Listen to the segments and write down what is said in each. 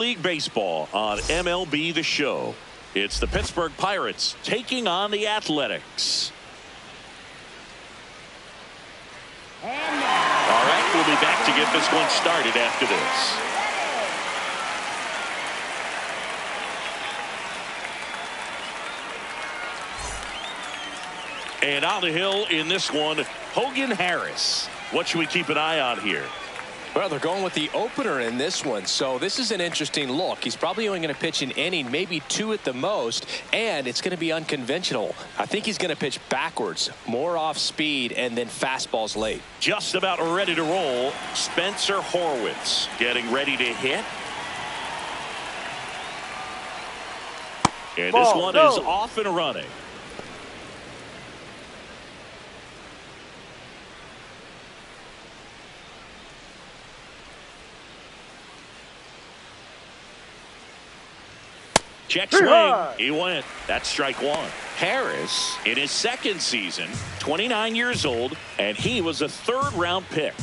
League Baseball on MLB The Show. It's the Pittsburgh Pirates taking on the Athletics. All right, we'll be back to get this one started after this. And on the hill in this one, Hogan Harris. What should we keep an eye on here? Well, they're going with the opener in this one, so this is an interesting look. He's probably only going to pitch an inning, maybe two at the most, and it's going to be unconventional. I think he's going to pitch backwards, more off speed, and then fastballs late. Just about ready to roll, Spencer Horwitz getting ready to hit. And this one is off and running. Check swing. He went. That's strike one. Harris, in his second season, 29 years old, and he was a third-round pick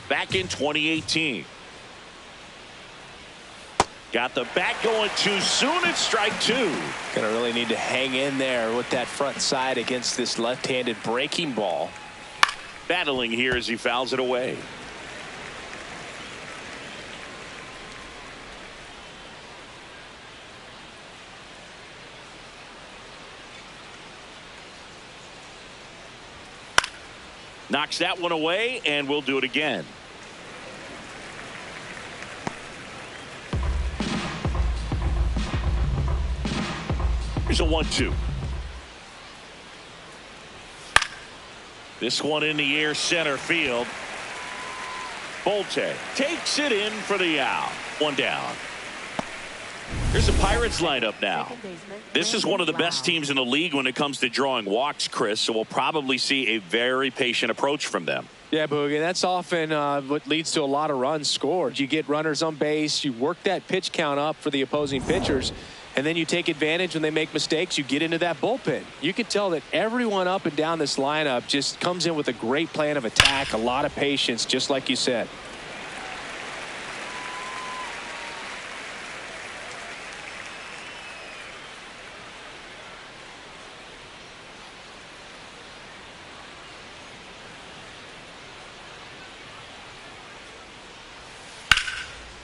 back in 2018. Got the bat going too soon. It's strike two. Gonna really need to hang in there with that front side against this left-handed breaking ball. Battling here as he fouls it away. Knocks that one away, and we'll do it again. Here's a 1-2. This one in the air, center field. Bolte takes it in for the out. One down. Here's the Pirates lineup now. This is one of the best teams in the league when it comes to drawing walks, Chris, so we'll probably see a very patient approach from them. Yeah, Boogie, that's often what leads to a lot of runs scored. You get runners on base, you work that pitch count up for the opposing pitchers, and then you take advantage when they make mistakes. You get into that bullpen. You can tell that everyone up and down this lineup just comes in with a great plan of attack, a lot of patience, just like you said.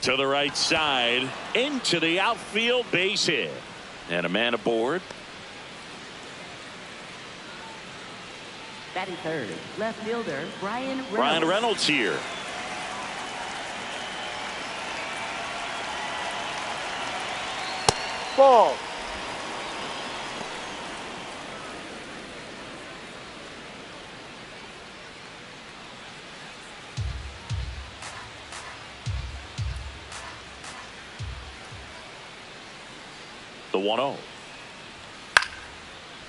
To the right side, into the outfield, base hit. And a man aboard. Batting third, left fielder, Brian Reynolds. Brian Reynolds here. Ball. The 1-0.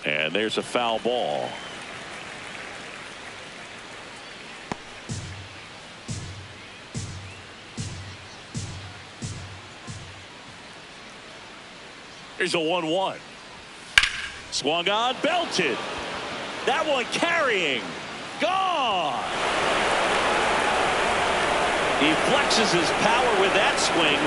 And there's a foul ball. Here's a 1-1. Swung on, belted. That one carrying. Gone. He flexes his power with that swing,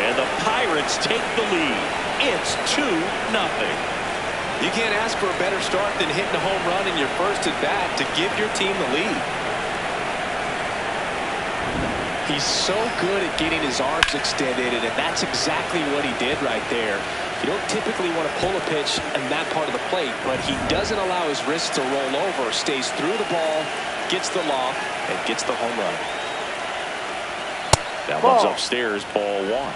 and the Pirates take the lead. It's 2-0. You can't ask for a better start than hitting a home run in your first at bat to give your team the lead. He's so good at getting his arms extended, and that's exactly what he did right there. You don't typically want to pull a pitch in that part of the plate, but he doesn't allow his wrist to roll over, stays through the ball, gets the loft, and gets the home run. That one's upstairs, ball one.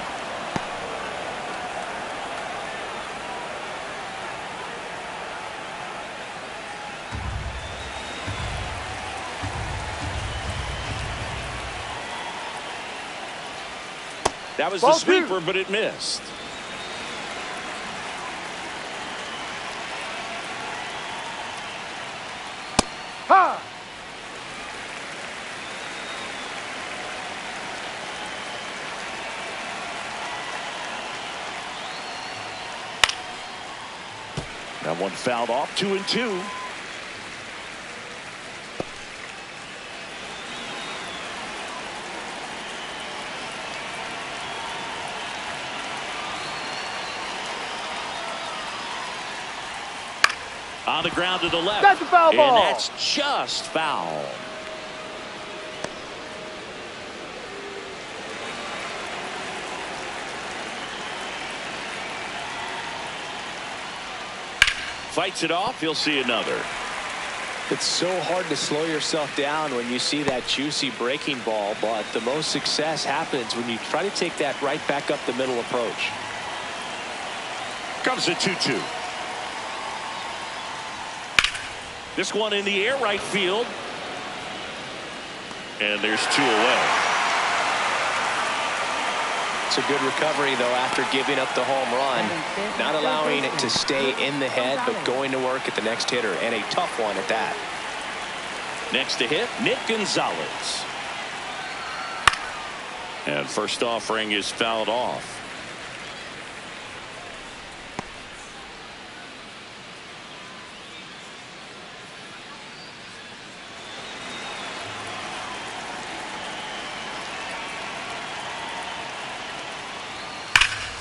That was the sweeper, but it missed. Ha! That one fouled off, 2-2. On the ground to the left. That's a foul ball. And that's just foul. Fights it off. He'll see another. It's so hard to slow yourself down when you see that juicy breaking ball, but the most success happens when you try to take that right back up the middle approach. Comes a 2-2. This one in the air right field. And there's 2 away. It's a good recovery, though, after giving up the home run. Not allowing it to stay in the head, but going to work at the next hitter, and a tough one at that. Next to hit, Nick Gonzalez. And first offering is fouled off.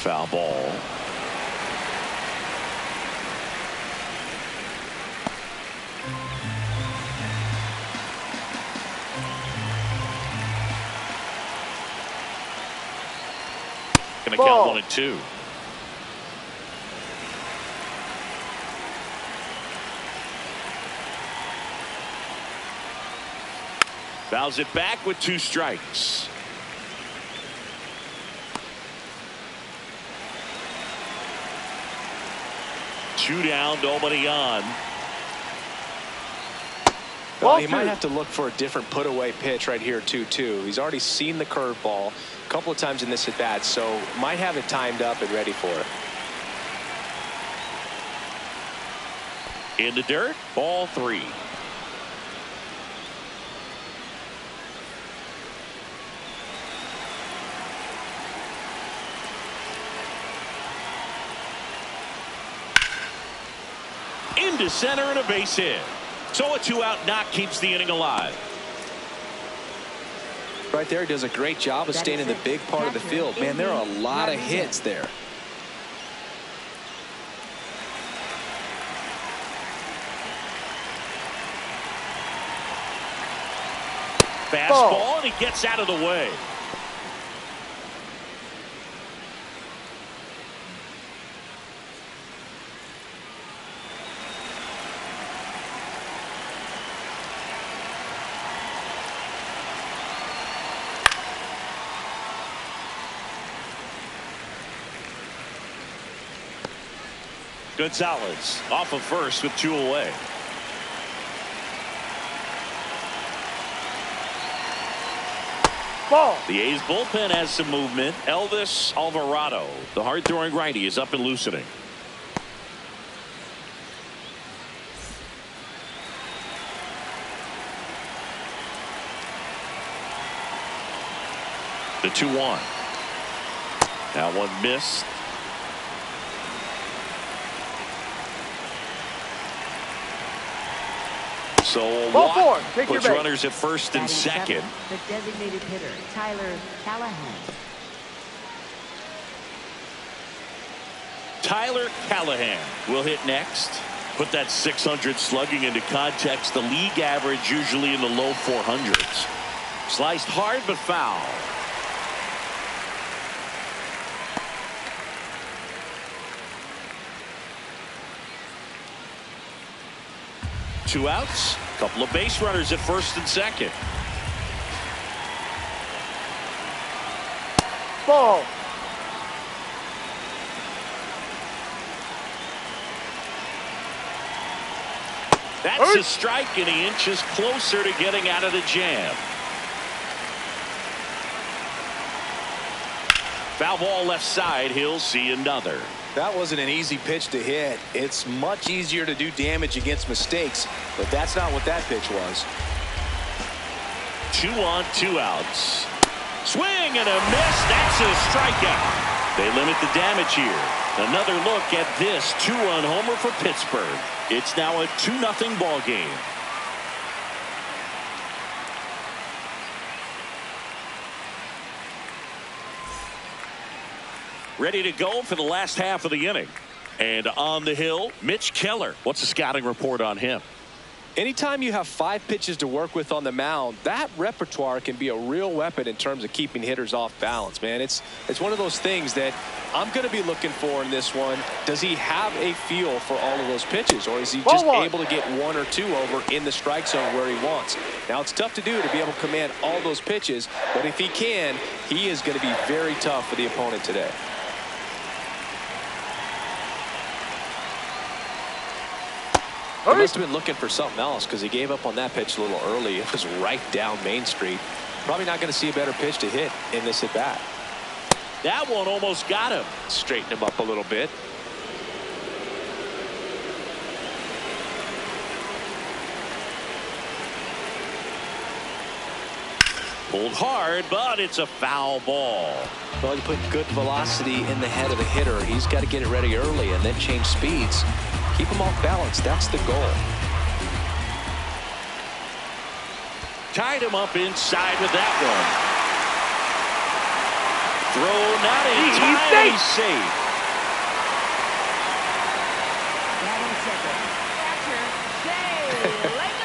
Foul ball. Gonna count 1 and 2. Fouls it back with 2 strikes. Two down, nobody on. Well, he might have to look for a different put away pitch right here 2-2. He's already seen the curveball a couple of times in this at bat, so might have it timed up and ready for it. In the dirt, ball 3. Into center and a base hit. So a 2-out knock keeps the inning alive. Right there, he does a great job of staying in the big part of the field. Man, there are a lot of hits there. Fastball, and he gets out of the way. Gonzalez off of first with 2 away. Ball. The A's bullpen has some movement. Elvis Alvarado, the hard-throwing righty, is up and loosening. The 2-1. Now one missed. So a walk puts runners at first and second. The designated hitter, Tyler Callahan. Tyler Callahan will hit next. Put that 600 slugging into context. The league average usually in the low 400s. Sliced hard but foul. Two outs, couple of base runners at first and second. Ball. That's a strike, and he inches closer to getting out of the jam. Foul ball left side. He'll see another. That wasn't an easy pitch to hit. It's much easier to do damage against mistakes, but that's not what that pitch was. 2 on, 2 outs. Swing and a miss. That's a strikeout. They limit the damage here. Another look at this 2-run homer for Pittsburgh. It's now a 2-0 ball game. Ready to go for the last half of the inning. And on the hill, Mitch Keller. What's the scouting report on him? Anytime you have 5 pitches to work with on the mound, that repertoire can be a real weapon in terms of keeping hitters off balance, man. It's one of those things that I'm going to be looking for in this one. Does he have a feel for all of those pitches, or is he just able to get 1 or 2 over in the strike zone where he wants? Now, it's tough to do to be able to command all those pitches, but if he can, he is going to be very tough for the opponent today. He must have been looking for something else because he gave up on that pitch a little early. It was right down Main Street. Probably not going to see a better pitch to hit in this at bat. That one almost got him. Straighten him up a little bit. Pulled hard, but it's a foul ball. Well, you put good velocity in the head of the hitter. He's got to get it ready early and then change speeds. Keep him off balance. That's the goal. Tied him up inside with that one. Throw not in time. He's safe.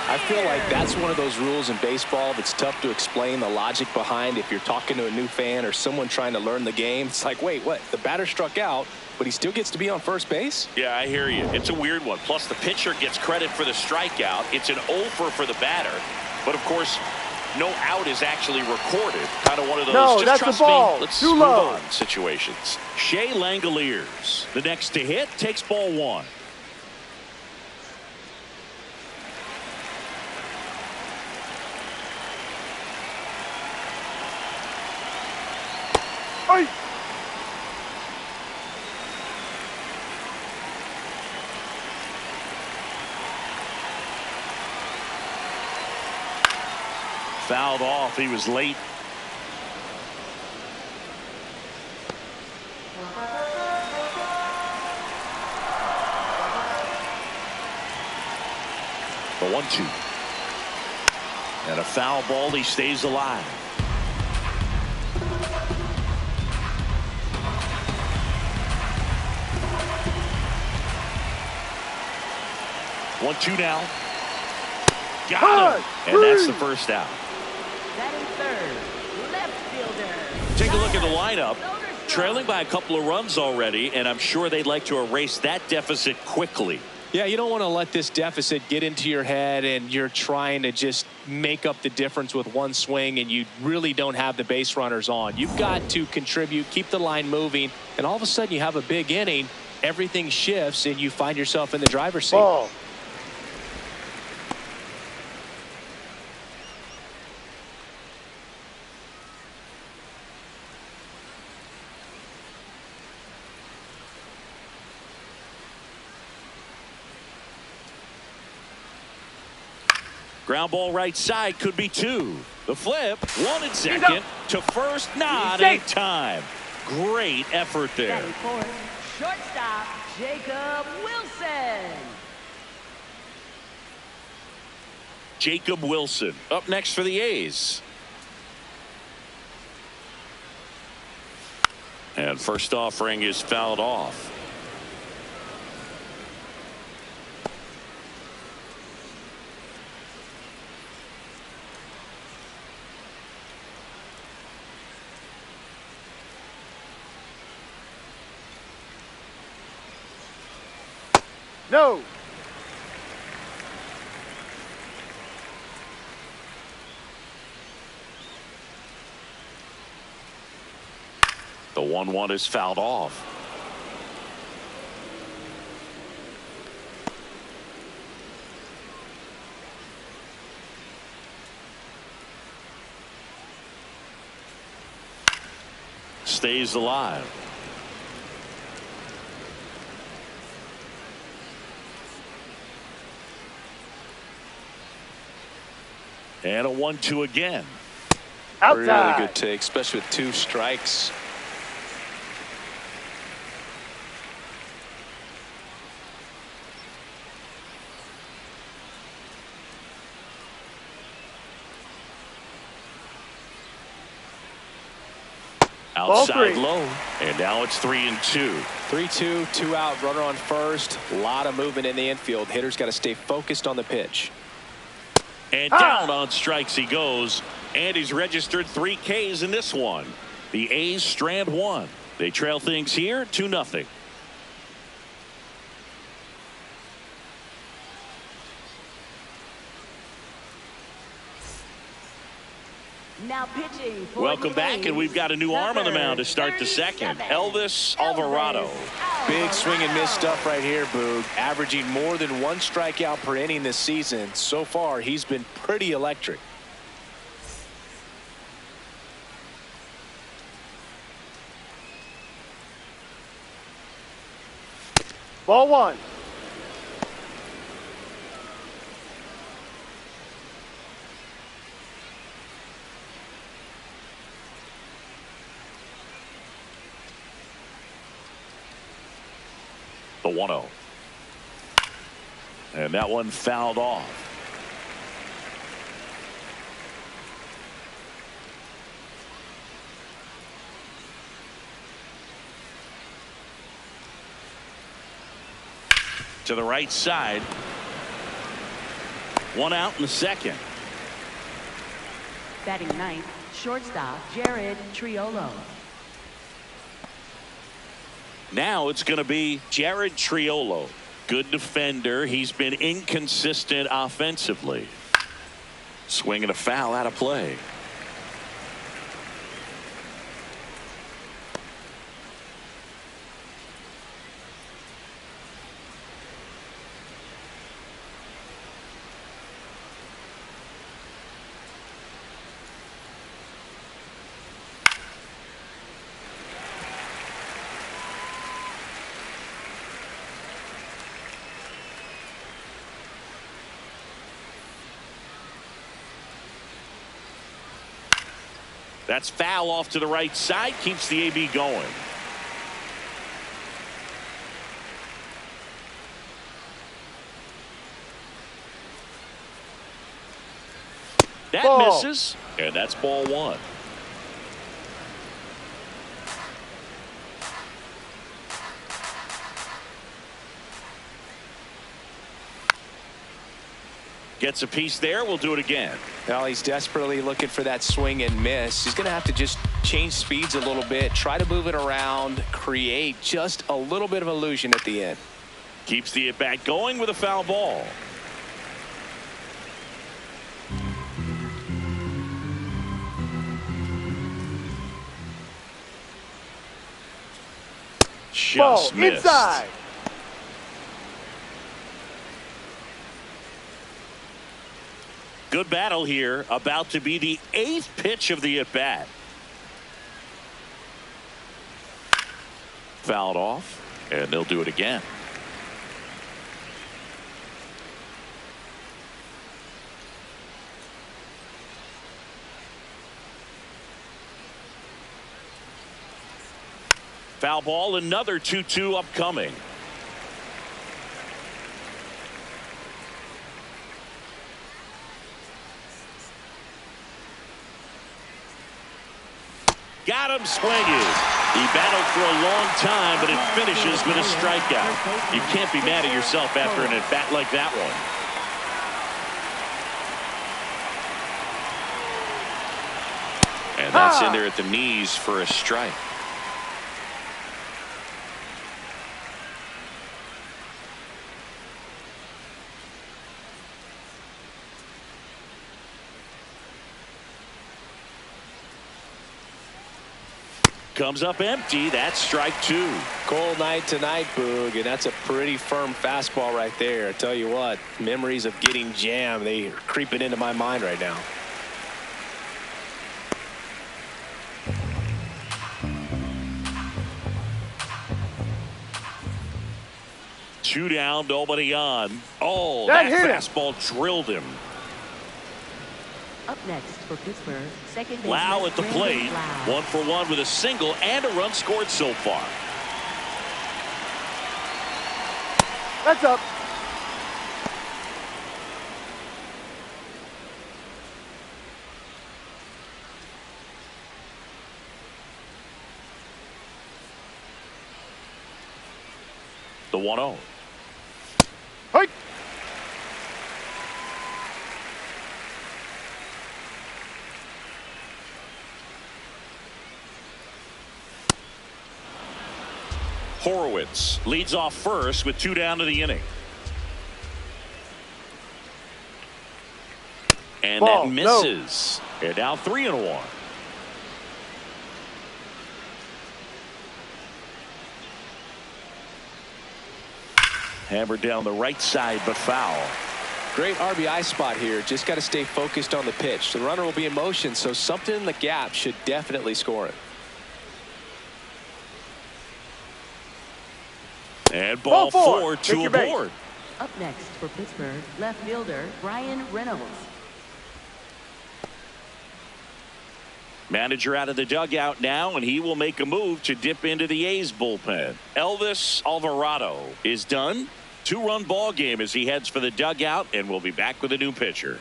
I feel like that's one of those rules in baseball that's tough to explain the logic behind if you're talking to a new fan or someone trying to learn the game. It's like, wait, what? The batter struck out, but he still gets to be on first base? Yeah, I hear you. It's a weird one. Plus, the pitcher gets credit for the strikeout. It's an over for the batter. But, of course, no out is actually recorded. Kind of one of those, no, just that's trust the ball. me, let's Too move low. on situations. Shea Langoliers, the next to hit, takes ball 1. Hey. Fouled off. He was late. The 1-2. And a foul ball. He stays alive. One-two now. Got him. And that's the first out. Batting third, left fielder. Take a look at the lineup. Trailing by a couple of runs already, and I'm sure they'd like to erase that deficit quickly. Yeah, you don't want to let this deficit get into your head and you're trying to just make up the difference with one swing and you really don't have the base runners on. You've got to contribute, keep the line moving, and all of a sudden you have a big inning. Everything shifts and you find yourself in the driver's seat. Ball. Ground ball right side, could be 2. The flip, 1 and second to first, not in time. Great effort there. Batting fourth, shortstop, Jacob Wilson. Jacob Wilson up next for the A's. And first offering is fouled off. No. The 1-1 is fouled off. Stays alive. And a 1-2 again. Outside. Really good take, especially with 2 strikes. outside low. And now it's 3-2. 3-2, 2 out, runner on first. A lot of movement in the infield. Hitter's got to stay focused on the pitch. And down on strikes he goes. And he's registered 3 Ks in this one. The A's strand 1. They trail things here 2-0. Now pitching for Welcome back, and we've got a new arm on the mound to start the second. Elvis Alvarado. Big swing and miss stuff right here, Boog. Averaging more than 1 strikeout per inning this season. So far, he's been pretty electric. Ball 1. The 1-0. And that one fouled off. To the right side. 1 out in the second. Batting ninth, shortstop Jared Triolo. Now it's going to be Jared Triolo. Good defender. He's been inconsistent offensively. Swinging a foul out of play. That's foul off to the right side. Keeps the AB going. That misses. And that's ball 1. Gets a piece there. We'll do it again. Well, he's desperately looking for that swing and miss. He's going to have to just change speeds a little bit, try to move it around, create just a little bit of illusion at the end. Keeps the at-bat going with a foul ball. Just missed. Inside. Good battle here. About to be the 8th pitch of the at-bat. Fouled off, and they'll do it again. Foul ball, another 2-2 upcoming. Got him swinging. He battled for a long time, but it finishes with a strikeout. You can't be mad at yourself after an at-bat like that one. And that's in there at the knees for a strike. Comes up empty. That's strike 2. Cold night tonight, Boog, and that's a pretty firm fastball right there. I tell you what, memories of getting jammed, they are creeping into my mind right now. Two down, nobody on. Oh, that fastball drilled him. Up next for Pittsburgh, second baseman Lau at the plate. Lau. 1-for-1 with a single and a run scored so far. That's up. The 1-0. Hey. Horowitz leads off first with 2 down to the inning. And Ball, that misses. They're down 3-1. Hammered down the right side, but foul. Great RBI spot here. Just got to stay focused on the pitch. The runner will be in motion, so something in the gap should definitely score it. And ball 4, 2 aboard. Up next for Pittsburgh, left fielder Brian Reynolds. Manager out of the dugout now, and he will make a move to dip into the A's bullpen. Elvis Alvarado is done. 2-run ball game as he heads for the dugout, and we'll be back with a new pitcher.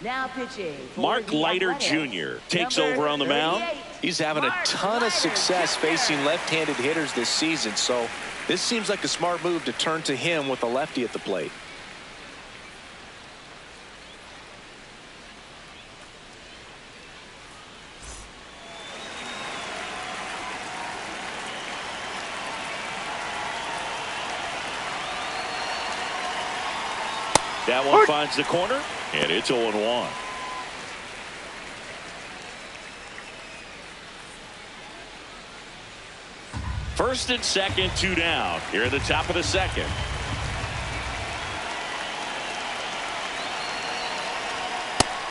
Now pitching. Mark Leiter Jr. takes over on the mound. He's having a ton of success facing left-handed hitters this season, so this seems like a smart move to turn to him with a lefty at the plate. That one finds the corner, and it's 0-1. First and second, 2 down. Here at the top of the second.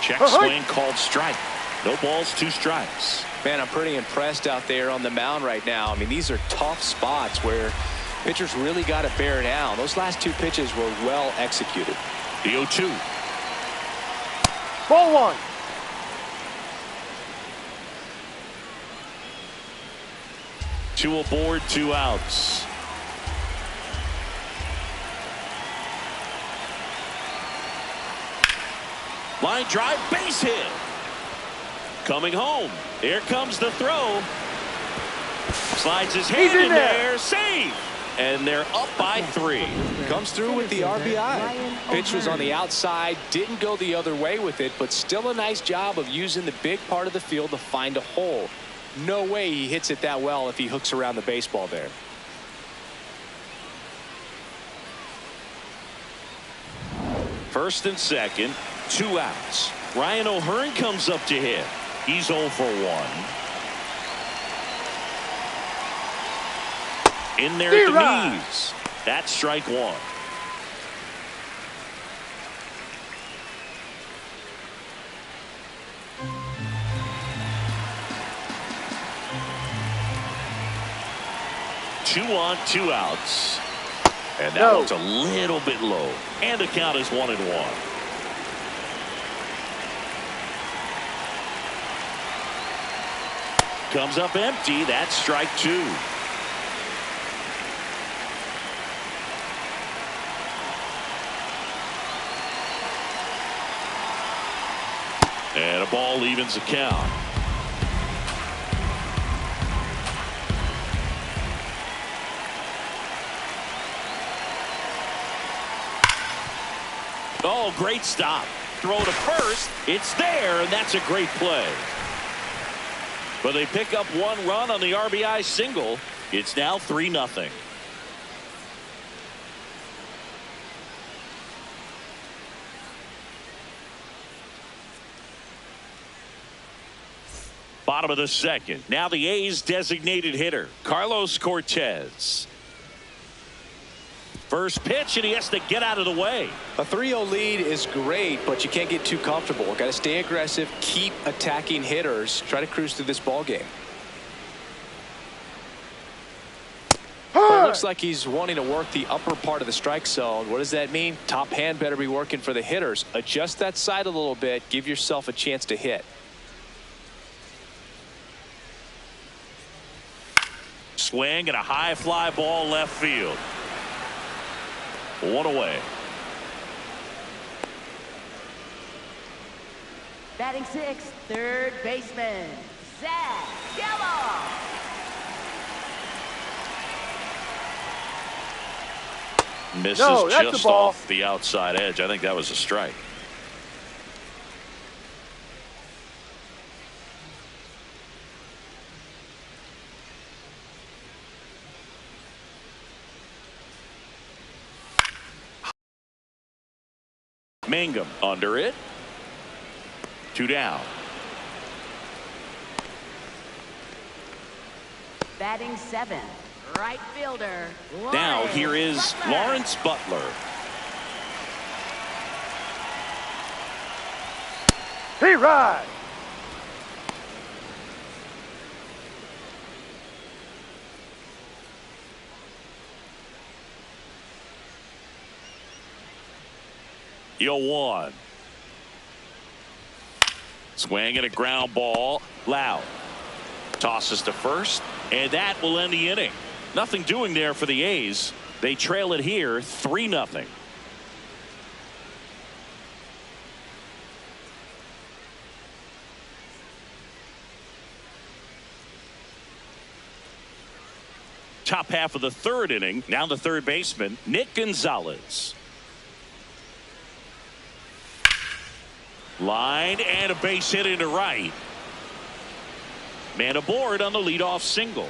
Check swing called strike. No balls, 2 strikes. Man, I'm pretty impressed out there on the mound right now. I mean, these are tough spots where pitchers really got to bear down. Those last 2 pitches were well executed. The 0-2. Ball 1. Two aboard, 2 outs. Line drive, base hit. Coming home. Here comes the throw. Slides his hand in there. Save. And they're up by 3. Comes through with the RBI. Pitch was on the outside, didn't go the other way with it, but still a nice job of using the big part of the field to find a hole. No way he hits it that well if he hooks around the baseball there. First and second, 2 outs. Ryan O'Hearn comes up to hit. He's 0 for 1. In there at the knees. That's strike 1. Two on, 2 outs. And that one's a little bit low. And the count is 1-1. Comes up empty. That's strike 2. And a ball evens the count. Oh, great stop. Throw to first. It's there, and that's a great play. But they pick up 1 run on the RBI single. It's now 3-0. Bottom of the second. Now the A's designated hitter, Carlos Cortez. First pitch, and he has to get out of the way. A 3-0 lead is great, but you can't get too comfortable. Got to stay aggressive, keep attacking hitters, try to cruise through this ball game. But it looks like he's wanting to work the upper part of the strike zone. What does that mean? Top hand better be working for the hitters. Adjust that side a little bit. Give yourself a chance to hit. Swing and a high fly ball left field. 1 away. Batting sixth, third baseman, Zach Gallo. Misses No, that's just a ball. off the outside edge. I think that was a strike. Mangum under it. 2 down. Batting seventh, right fielder. Now here is Lawrence Butler. He ride. Yo 1. Swing and a ground ball. Loud. Tosses to first, and that will end the inning. Nothing doing there for the A's. They trail it here 3-0. Top half of the third inning. Now the third baseman, Nick Gonzalez. Line and a base hit into right. Man aboard on the leadoff single.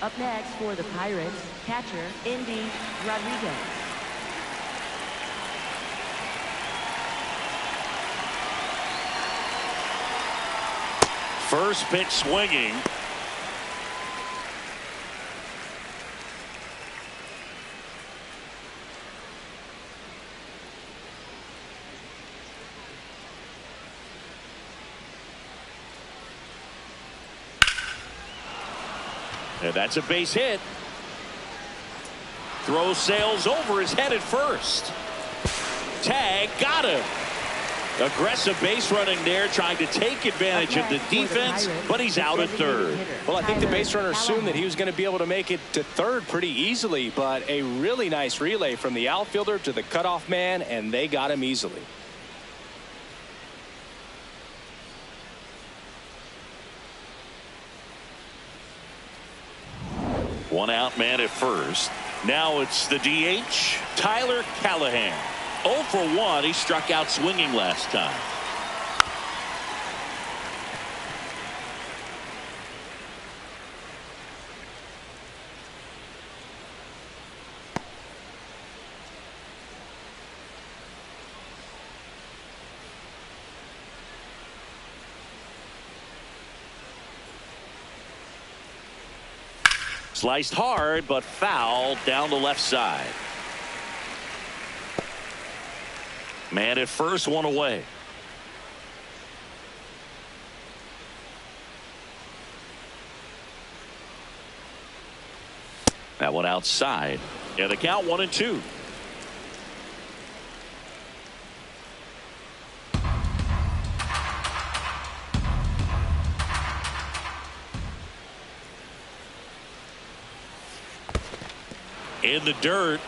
Up next for the Pirates, catcher Indy Rodriguez. First pitch swinging. And that's a base hit. Throw sails over his head at first. Tag, got him. Aggressive base running there, trying to take advantage of the defense, but he's out at third. Well, I think the base runner assumed that he was going to be able to make it to third pretty easily, but a really nice relay from the outfielder to the cutoff man, and they got him easily. One out man at first. Now it's the DH, Tyler Callahan. 0 for 1. He struck out swinging last time. Sliced hard, but foul down the left side. Man at first, one away. That one outside. Yeah, the count 1-2. In the dirt.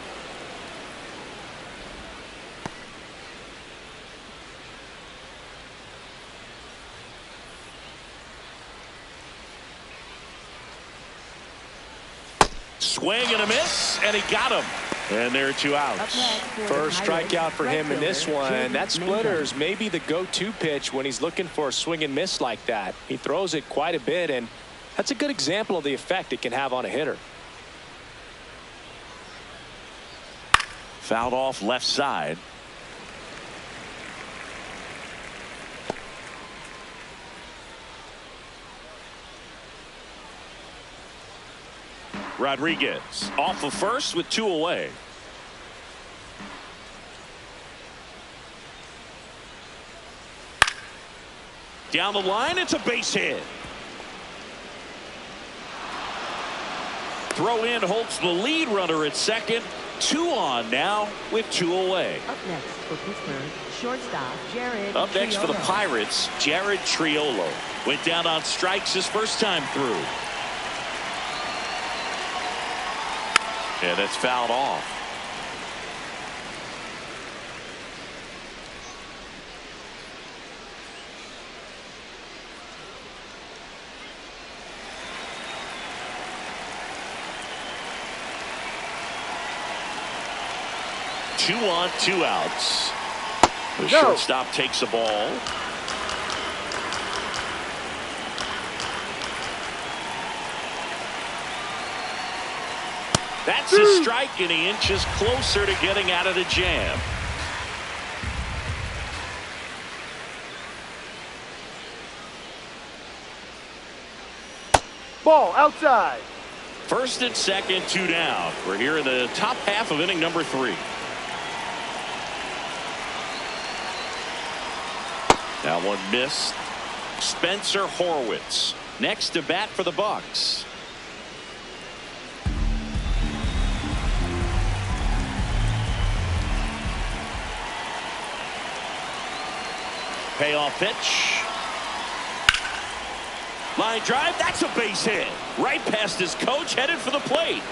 Swing and a miss, and he got him. And there are 2 outs. First strikeout for him in this one. That splitter is maybe the go-to pitch when he's looking for a swing and miss like that. He throws it quite a bit, and that's a good example of the effect it can have on a hitter. Fouled off left side. Rodriguez off of first with 2 away. Down the line, it's a base hit. Throw in holds the lead runner at second. 2 on now with 2 away. Up next for Pittsburgh, shortstop Jared Up next for the Triolo. Pirates, Jared Triolo. Went down on strikes his first time through. Yeah, that's fouled off. 2 on, 2 outs. The No. shortstop takes the ball. That's a strike, and he inches closer to getting out of the jam. Ball outside. First and second, 2 down. We're here in the top half of inning number 3. That one missed. Spencer Horwitz next to bat for the Bucks. Payoff pitch. Line drive. That's a base hit. Right past his coach, headed for the plate.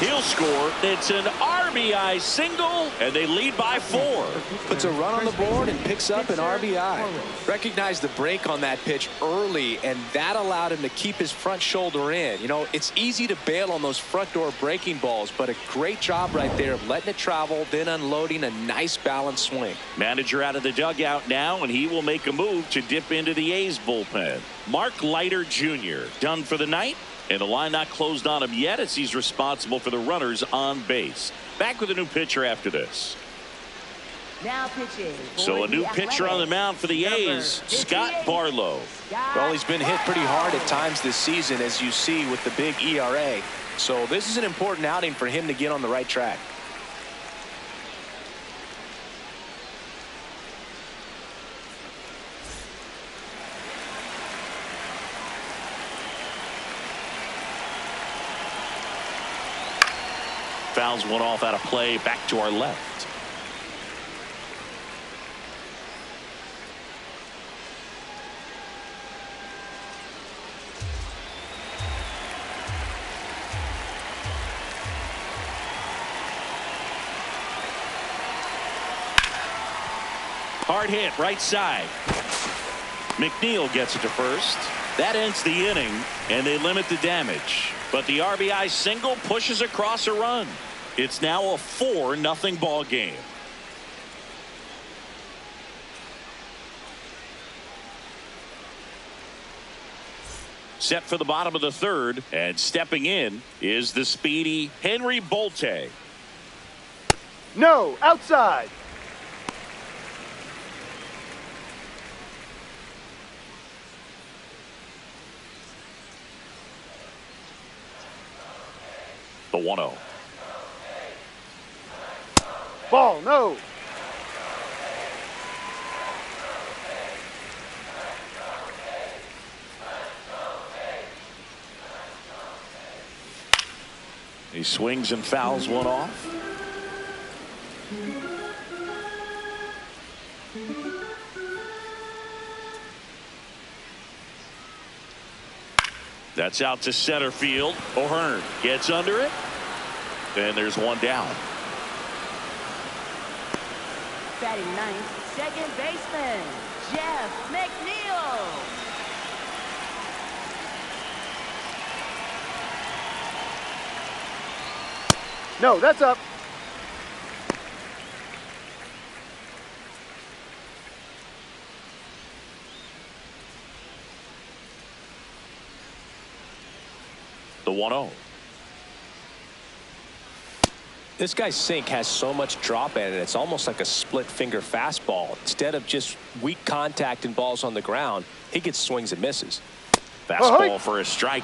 He'll score. It's an RBI single, and they lead by 4. Puts a run on the board and picks up an RBI. Recognized the break on that pitch early, and that allowed him to keep his front shoulder in. You know, it's easy to bail on those front door breaking balls, but a great job right there of letting it travel, then unloading a nice balanced swing. Manager out of the dugout now, and he will make a move to dip into the A's bullpen. Mark Leiter Jr. done for the night, and the line not closed on him yet as he's responsible for the runners on base. Back with a new pitcher after this. Now pitching. So a new pitcher on the mound for the A's, Scott Barlow. Well, he's been hit pretty hard at times this season, as you see with the big ERA. So this is an important outing for him to get on the right track. Fouls one off out of play, back to our left. Hard hit right side. McNeil gets it to first. That ends the inning, and they limit the damage. But the RBI single pushes across a run. It's now a 4-0 ball game. Set for the bottom of the 3rd, and stepping in is the speedy Henry Bolte. No, outside. The 1-0. Ball, no. He swings and fouls one off. That's out to center field. O'Hearn gets under it. And there's one down. Batting ninth, second baseman, Jeff McNeil. No, that's up. The 1-0. This guy's sink has so much drop in it. It's almost like a split finger fastball. Instead of just weak contact and balls on the ground, he gets swings and misses. Fastball for a strike.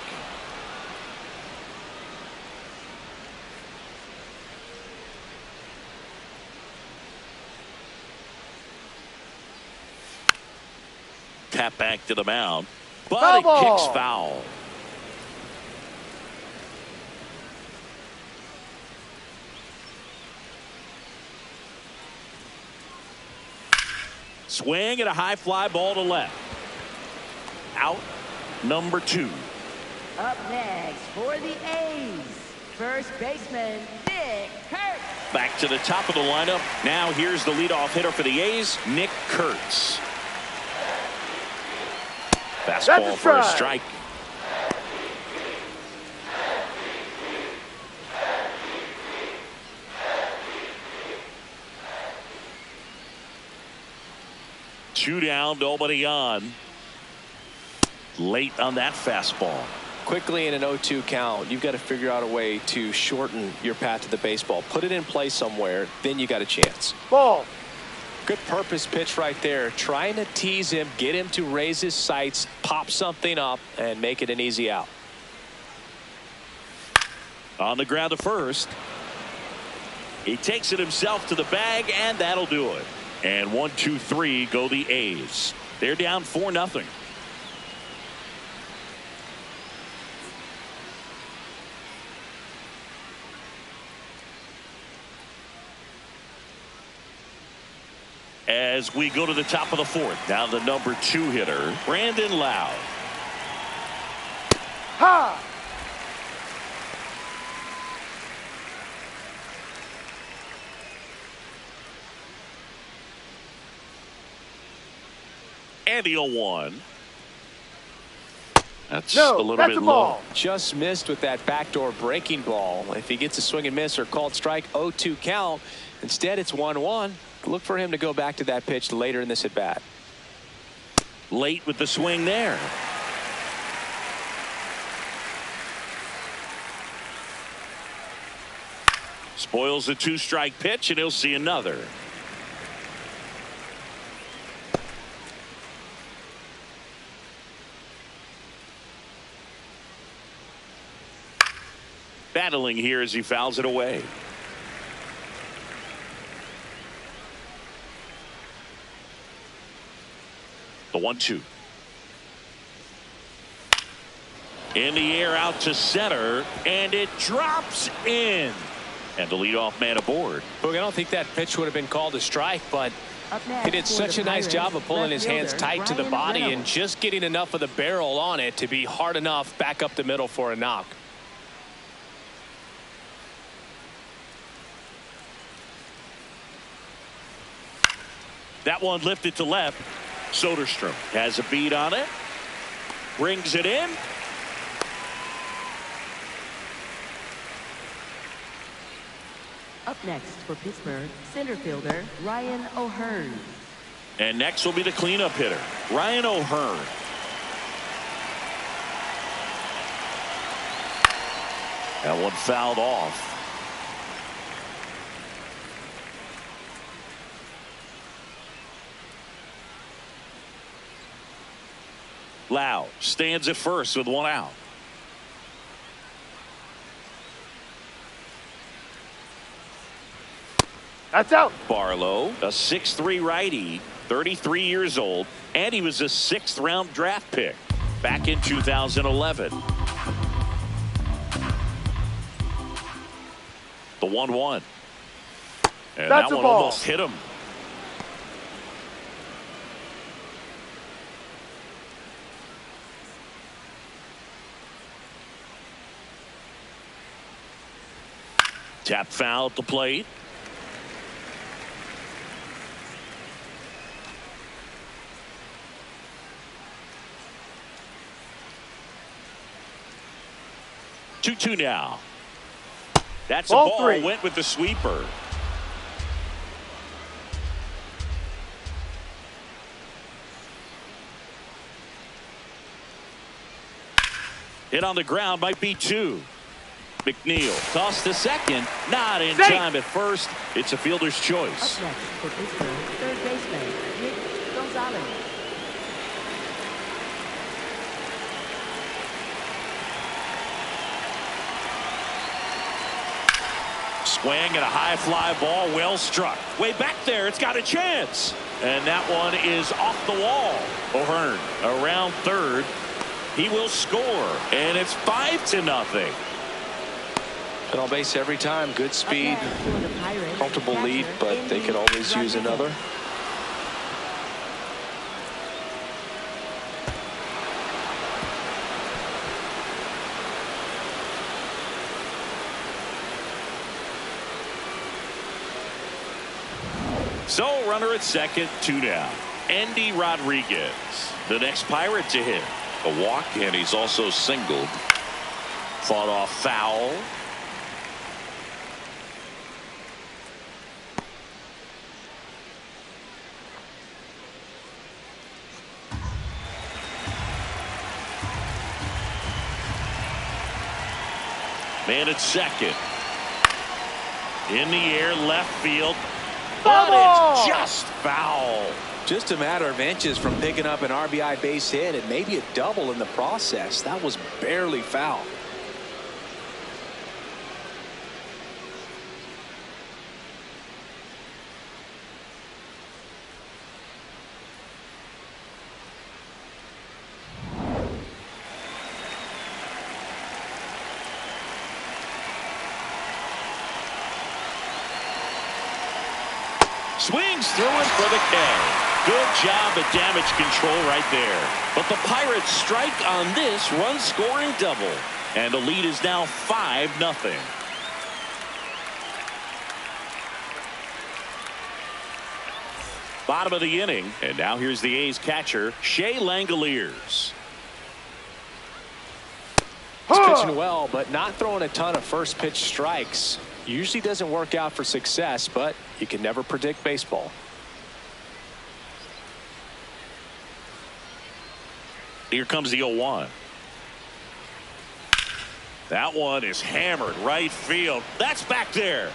Tap back to the mound, but it kicks foul. Swing and a high fly ball to left. Out number 2. Up next for the A's, first baseman, Nick Kurtz. Back to the top of the lineup. Now here's the leadoff hitter for the A's, Nick Kurtz. Fastball for a strike. down, nobody on. Late on that fastball. Quickly in an 0-2 count, you've got to figure out a way to shorten your path to the baseball. Put it in play somewhere, then you got a chance. Ball. Good purpose pitch right there. Trying to tease him, get him to raise his sights, pop something up, and make it an easy out. On the ground to first. He takes it himself to the bag, and that'll do it. And 1, 2, 3 go the A's. They're down 4-0. As we go to the top of the fourth, now the number 2 hitter, Brandon Lowe. Ha! And the 0-1. That's No, a little that's bit a low. ball. Just missed with that backdoor breaking ball. If he gets a swing and miss or called strike, 0-2 count. Instead, it's 1-1. Look for him to go back to that pitch later in this at bat. Late with the swing there. Spoils the 2-strike pitch, and he'll see another. Battling here as he fouls it away. The 1-2. In the air out to center, and it drops in. And the leadoff man aboard. Look, I don't think that pitch would have been called a strike, but he did such a nice job of pulling his hands tight to the body and just getting enough of the barrel on it to be hard enough back up the middle for a knock. That one lifted to left. Soderstrom has a beat on it. Brings it in. Up next for Pittsburgh, center fielder Ryan O'Hearn. And next will be the cleanup hitter, Ryan O'Hearn. That one fouled off. Lowe stands at first with 1 out. That's out. Barlow, a 6'3" righty, 33 years old, and he was a 6th-round draft pick back in 2011. The 1-1. And That's that a one ball. almost hit him. Tap foul at the plate. Two now. That's a ball. 3. Went with the sweeper. Hit on the ground, might be 2. McNeil tossed to second, not in Safe. time at first. It's a fielder's choice. Up next for Pittsburgh, third baseman Nick Gonzalez. Swing and a high fly ball, well struck. Way back there, it's got a chance. And that one is off the wall. O'Hearn around third. He will score, and it's 5-0. Hit on base every time. Good speed. Up next for the Pirates, Comfortable lead, catcher, but they could always use another. So runner at second, 2 down. Andy Rodriguez, the next Pirate to hit. A walk, and he's also singled. Fought off foul. Man at second. In the air, left field. But it's just foul. Just a matter of inches from picking up an RBI base hit and maybe a double in the process. That was barely foul. Swings through it for the K. Good job at damage control right there. But the Pirates strike on this run-scoring double. And the lead is now 5-0. Bottom of the inning. And now here's the A's catcher, Shea Langoliers. He's pitching well, but not throwing a ton of first pitch strikes. Usually doesn't work out for success, but you can never predict baseball. Here comes the 0-1. That one is hammered right field. That's back there.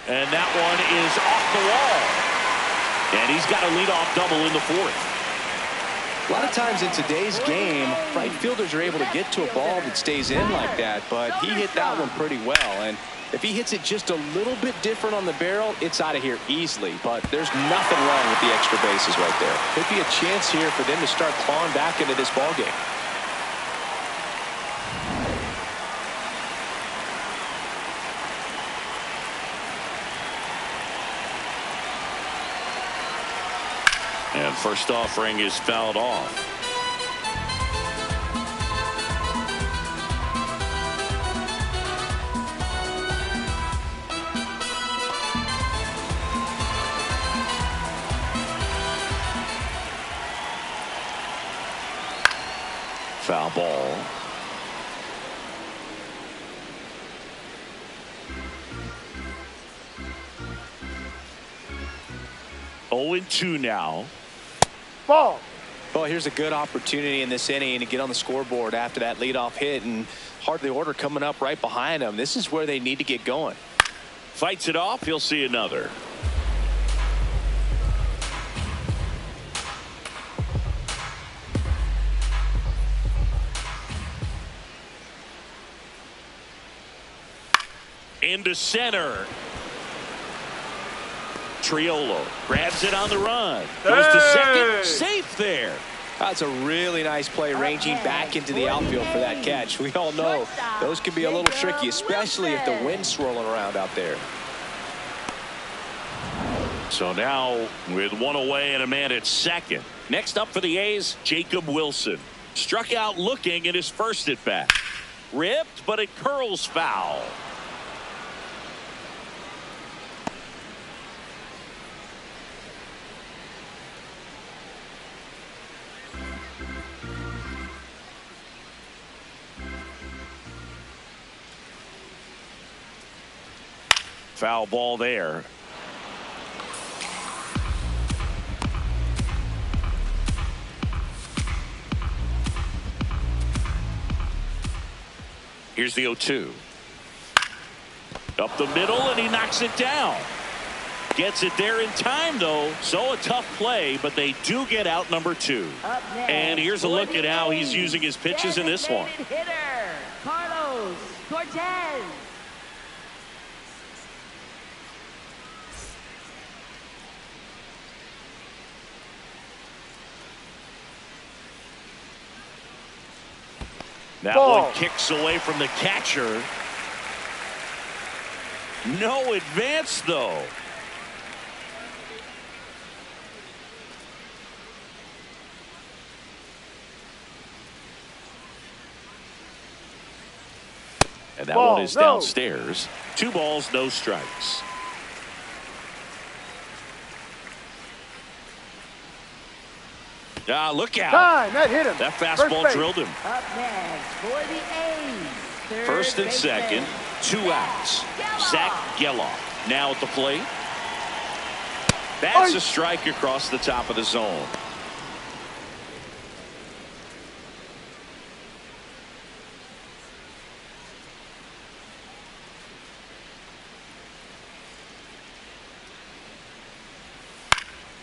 And that one is off the wall. And he's got a leadoff double in the fourth. A lot of times in today's game, right fielders are able to get to a ball that stays in like that, but he hit that one pretty well. And if he hits it just a little bit different on the barrel, it's out of here easily. But there's nothing wrong with the extra bases right there. Could be a chance here for them to start clawing back into this ball game. And first offering is fouled off. Foul ball. Oh, 0-2 now. Ball. Well, here's a good opportunity in this inning to get on the scoreboard after that leadoff hit, and hardly order coming up right behind them. This is where they need to get going. Fights it off. He'll see another. Into center. Triolo grabs it on the run. Goes to second. Safe there. That's a really nice play, ranging back into the outfield for that catch. We all know those can be a little tricky, especially if the wind's swirling around out there. So now with one away and a man at second. Next up for the A's, Jacob Wilson. Struck out looking at his first at bat. Ripped, but it curls foul. Foul ball there. Here's the 0-2. Up the middle, and he knocks it down. Gets it there in time, though. So a tough play, but they do get out number 2. And here's a look at how he's using his pitches in this one. Hitter, Kurtz. That Ball. one kicks away from the catcher. No advance, though. And that Ball, one is no. downstairs. 2 balls, no strikes. Look out. Time. That hit him. That fastball drilled him. Up next for the A's. First and second, 2 outs. Zach Geloff now at the plate. That's a strike across the top of the zone.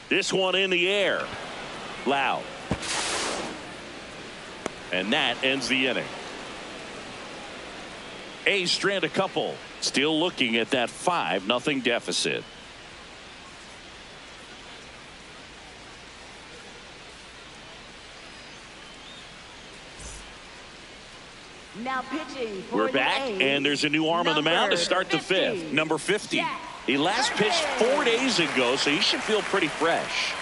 This one in the air. Loud. And that ends the inning. A's strand a couple. Still looking at that 5-0 deficit. Now pitching for We're the back, A's, and there's a new arm on the mound to start the 5th. Number 50. He last pitched 4 days ago, so he should feel pretty fresh.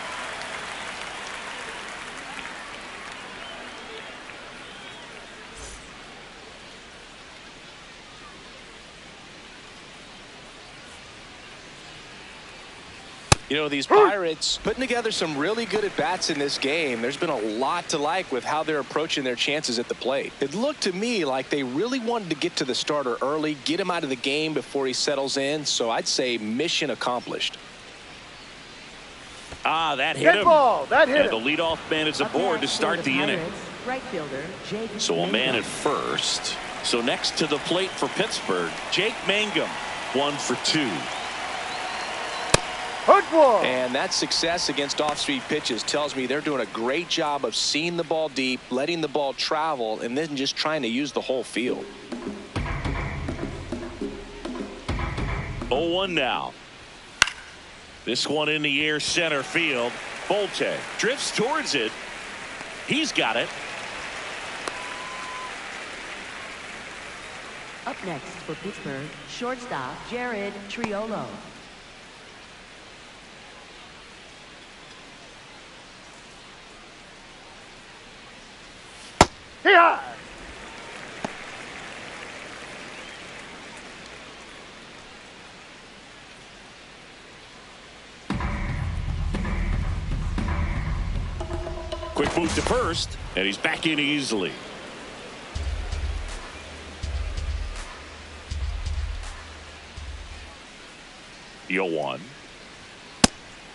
You know, these Pirates putting together some really good at-bats in this game. There's been a lot to like with how they're approaching their chances at the plate. It looked to me like they really wanted to get to the starter early, get him out of the game before he settles in. So I'd say mission accomplished. That hit him. Ball. That hit and him. the leadoff man is aboard to start the inning. Right fielder, Jake So a man Mangum. at first. So next to the plate for Pittsburgh, Jake Mangum, 1 for 2. Hook one. And that success against off-speed pitches tells me they're doing a great job of seeing the ball deep, letting the ball travel, and then just trying to use the whole field. 0-1 now. This one in the air, center field. Bolte drifts towards it. He's got it. Up next for Pittsburgh, shortstop Jared Triolo. Yeah. Quick move to first, and he's back in easily. The 0-1.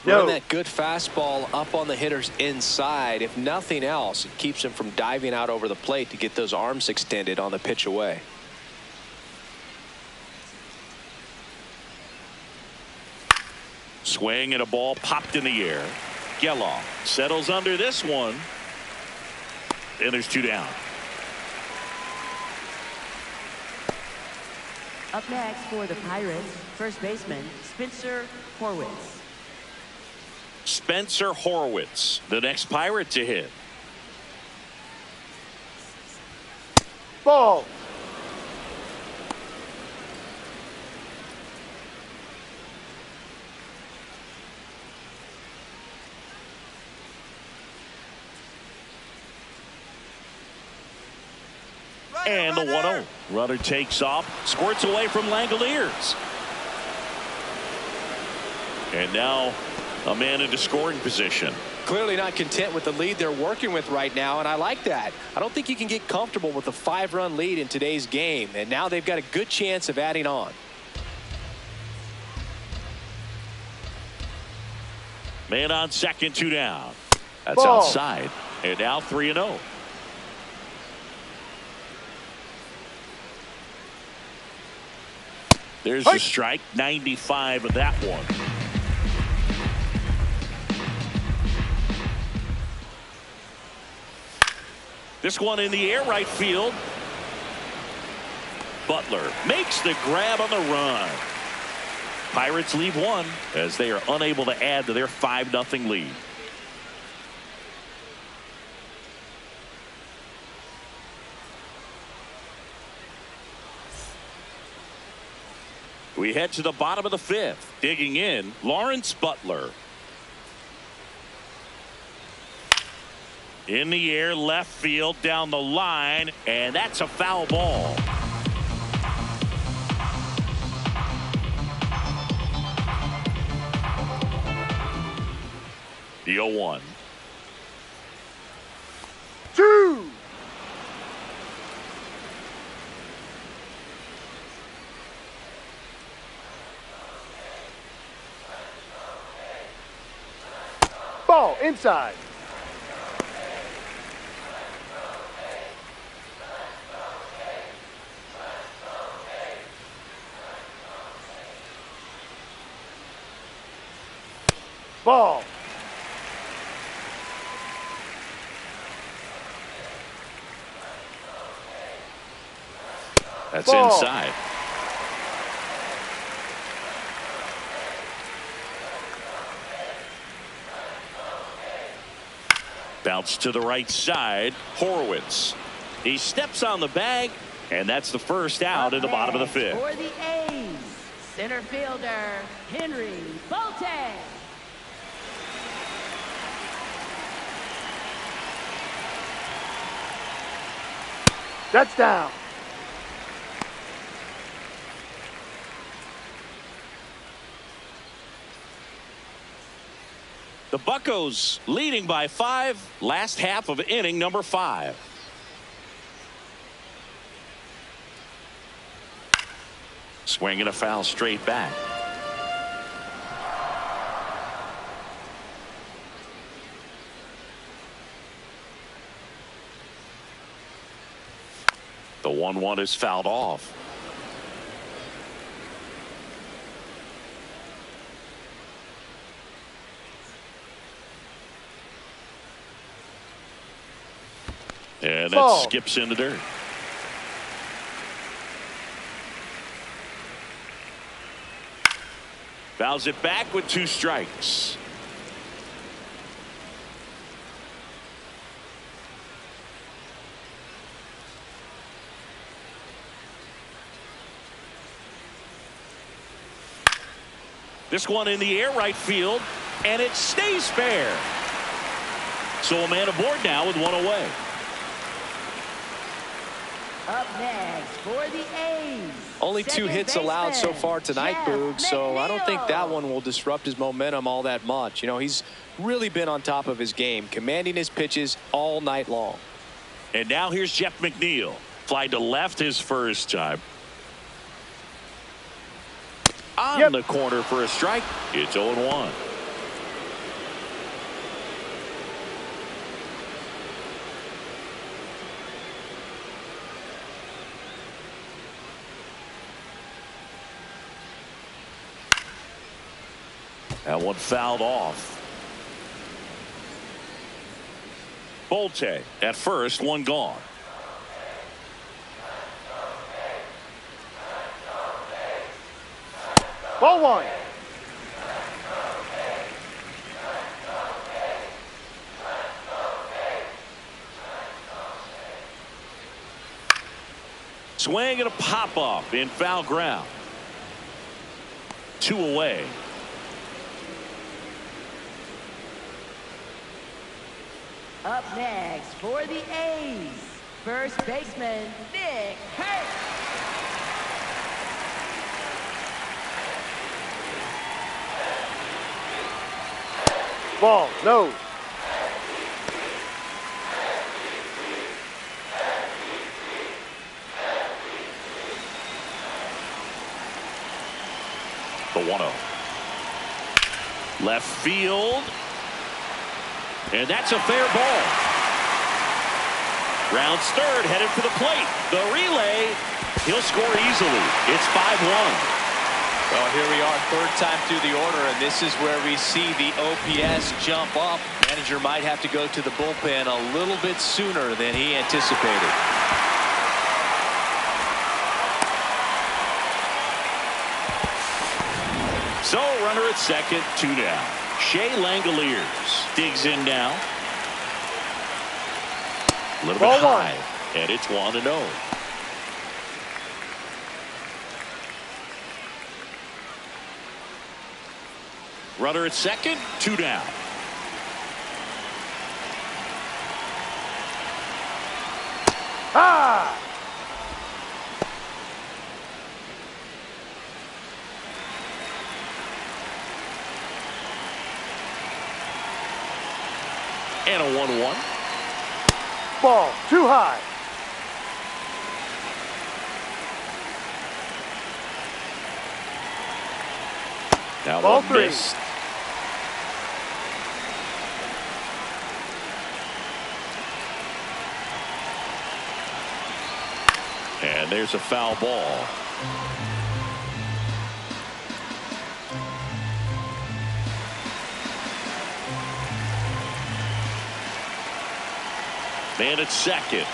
Run that good fastball up on the hitter's inside. If nothing else, it keeps him from diving out over the plate to get those arms extended on the pitch away. Swing and a ball popped in the air. Geloff settles under this one. And there's 2 down. Up next for the Pirates, first baseman Spencer Horwitz. Spencer Horwitz, the next Pirate to hit. Ball. And the 1-0. Runner takes off, squirts away from Langoliers. And now a man into scoring position. Clearly not content with the lead they're working with right now, and I like that. I don't think you can get comfortable with a 5-run lead in today's game, and now they've got a good chance of adding on. Man on second, 2 down. That's Ball. outside. And now 3-0. There's a strike, 95 of that one. This one in the air, right field. Butler makes the grab on the run. Pirates leave 1 as they are unable to add to their 5-0 lead. We head to the bottom of the 5th. Digging in, Lawrence Butler. In the air, left field, down the line, and that's a foul ball. The 0-1. 2. Ball inside. Ball. That's Ball. inside. Bounce to the right side. Horowitz. He steps on the bag, and that's the first out in the bottom of the fifth. For the A's, center fielder Henry Bolte. That's down. The Buccos leading by 5. Last half of inning number 5. Swing and a foul straight back. The 1-1 is fouled off. And that Ball. skips in the dirt. Fouls it back with 2 strikes. This one in the air right field, and it stays fair. So a man aboard now with 1 away. Up next for the A's. Only 2 hits allowed so far tonight, Boog, so I don't think that one will disrupt his momentum all that much. You know, he's really been on top of his game, commanding his pitches all night long. And now here's Jeff McNeil. Fly to left his first time. On the corner for a strike. It's 0-1. That one fouled off. Bolte at first, 1 gone. Ball 1. Swing and a pop up in foul ground. 2 away. Up next for the A's, first baseman Nick Kurtz. Ball. No. The 1-0. Left field. And that's a fair ball. Rounds third, headed for the plate. The relay, he'll score easily. It's 5-1. Well, here we are, 3rd time through the order, and this is where we see the OPS jump up. Manager might have to go to the bullpen a little bit sooner than he anticipated. So, runner at second, 2 down. Shea Langoliers digs in now. A little bit high, and it's 1-0. Runner at second, 2 down. Ah! And a 1-1. Ball. Too high. Now Ball one 3. missed. And there's a foul ball. Man at second.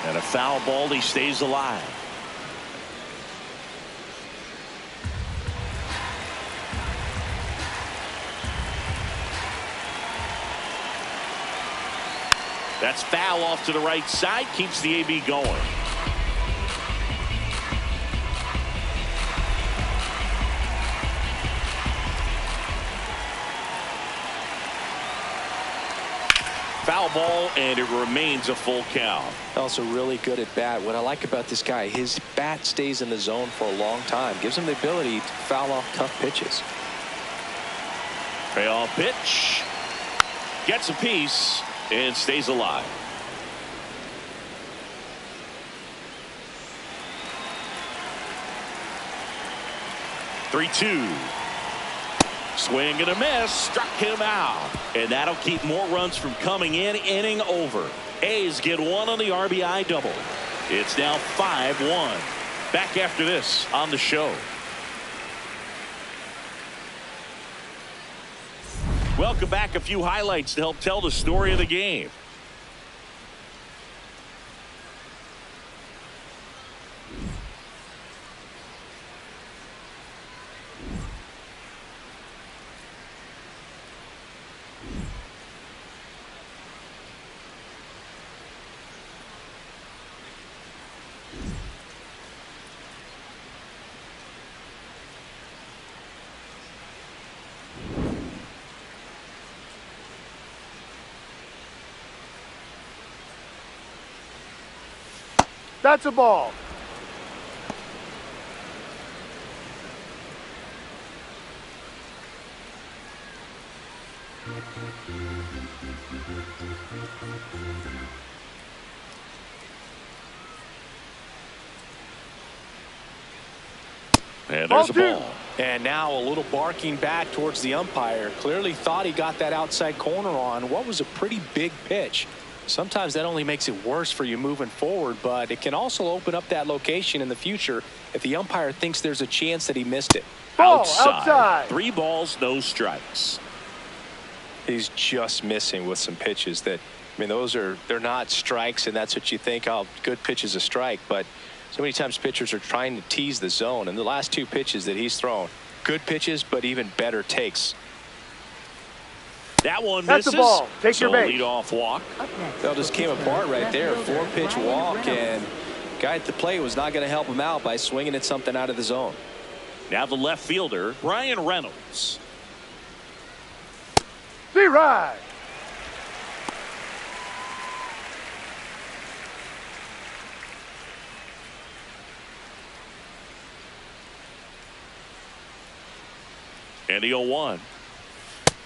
And a foul ball, he stays alive. That's foul off to the right side, keeps the AB going. Foul ball, and it remains a full count. Also really good at bat. What I like about this guy, his bat stays in the zone for a long time. Gives him the ability to foul off tough pitches. Payoff pitch. Gets a piece and stays alive. Three-two. Swing and a miss, struck him out, and that'll keep more runs from coming in. Inning over. A's get one on the RBI double. It's now 5-1. Back after this on the show. Welcome back. A few highlights to help tell the story of the game. That's a ball. And there's a ball. And now a little barking back towards the umpire. Clearly thought he got that outside corner on what was a pretty big pitch. Sometimes that only makes it worse for you moving forward, but it can also open up that location in the future if the umpire thinks there's a chance that he missed it. Ball outside. 3 balls, no strikes. He's just missing with some pitches that, I mean, they're not strikes, and that's what you think, oh, good pitch is a strike, but so many times pitchers are trying to tease the zone, and the last 2 pitches that he's thrown, good pitches, but even better takes. That one misses. That's a ball. Take your base. Lead off walk. That just came apart right there. 4-pitch walk, and guy at the plate was not going to help him out by swinging at something out of the zone. Now the left fielder, Brian Reynolds. Be right. And the 0-1.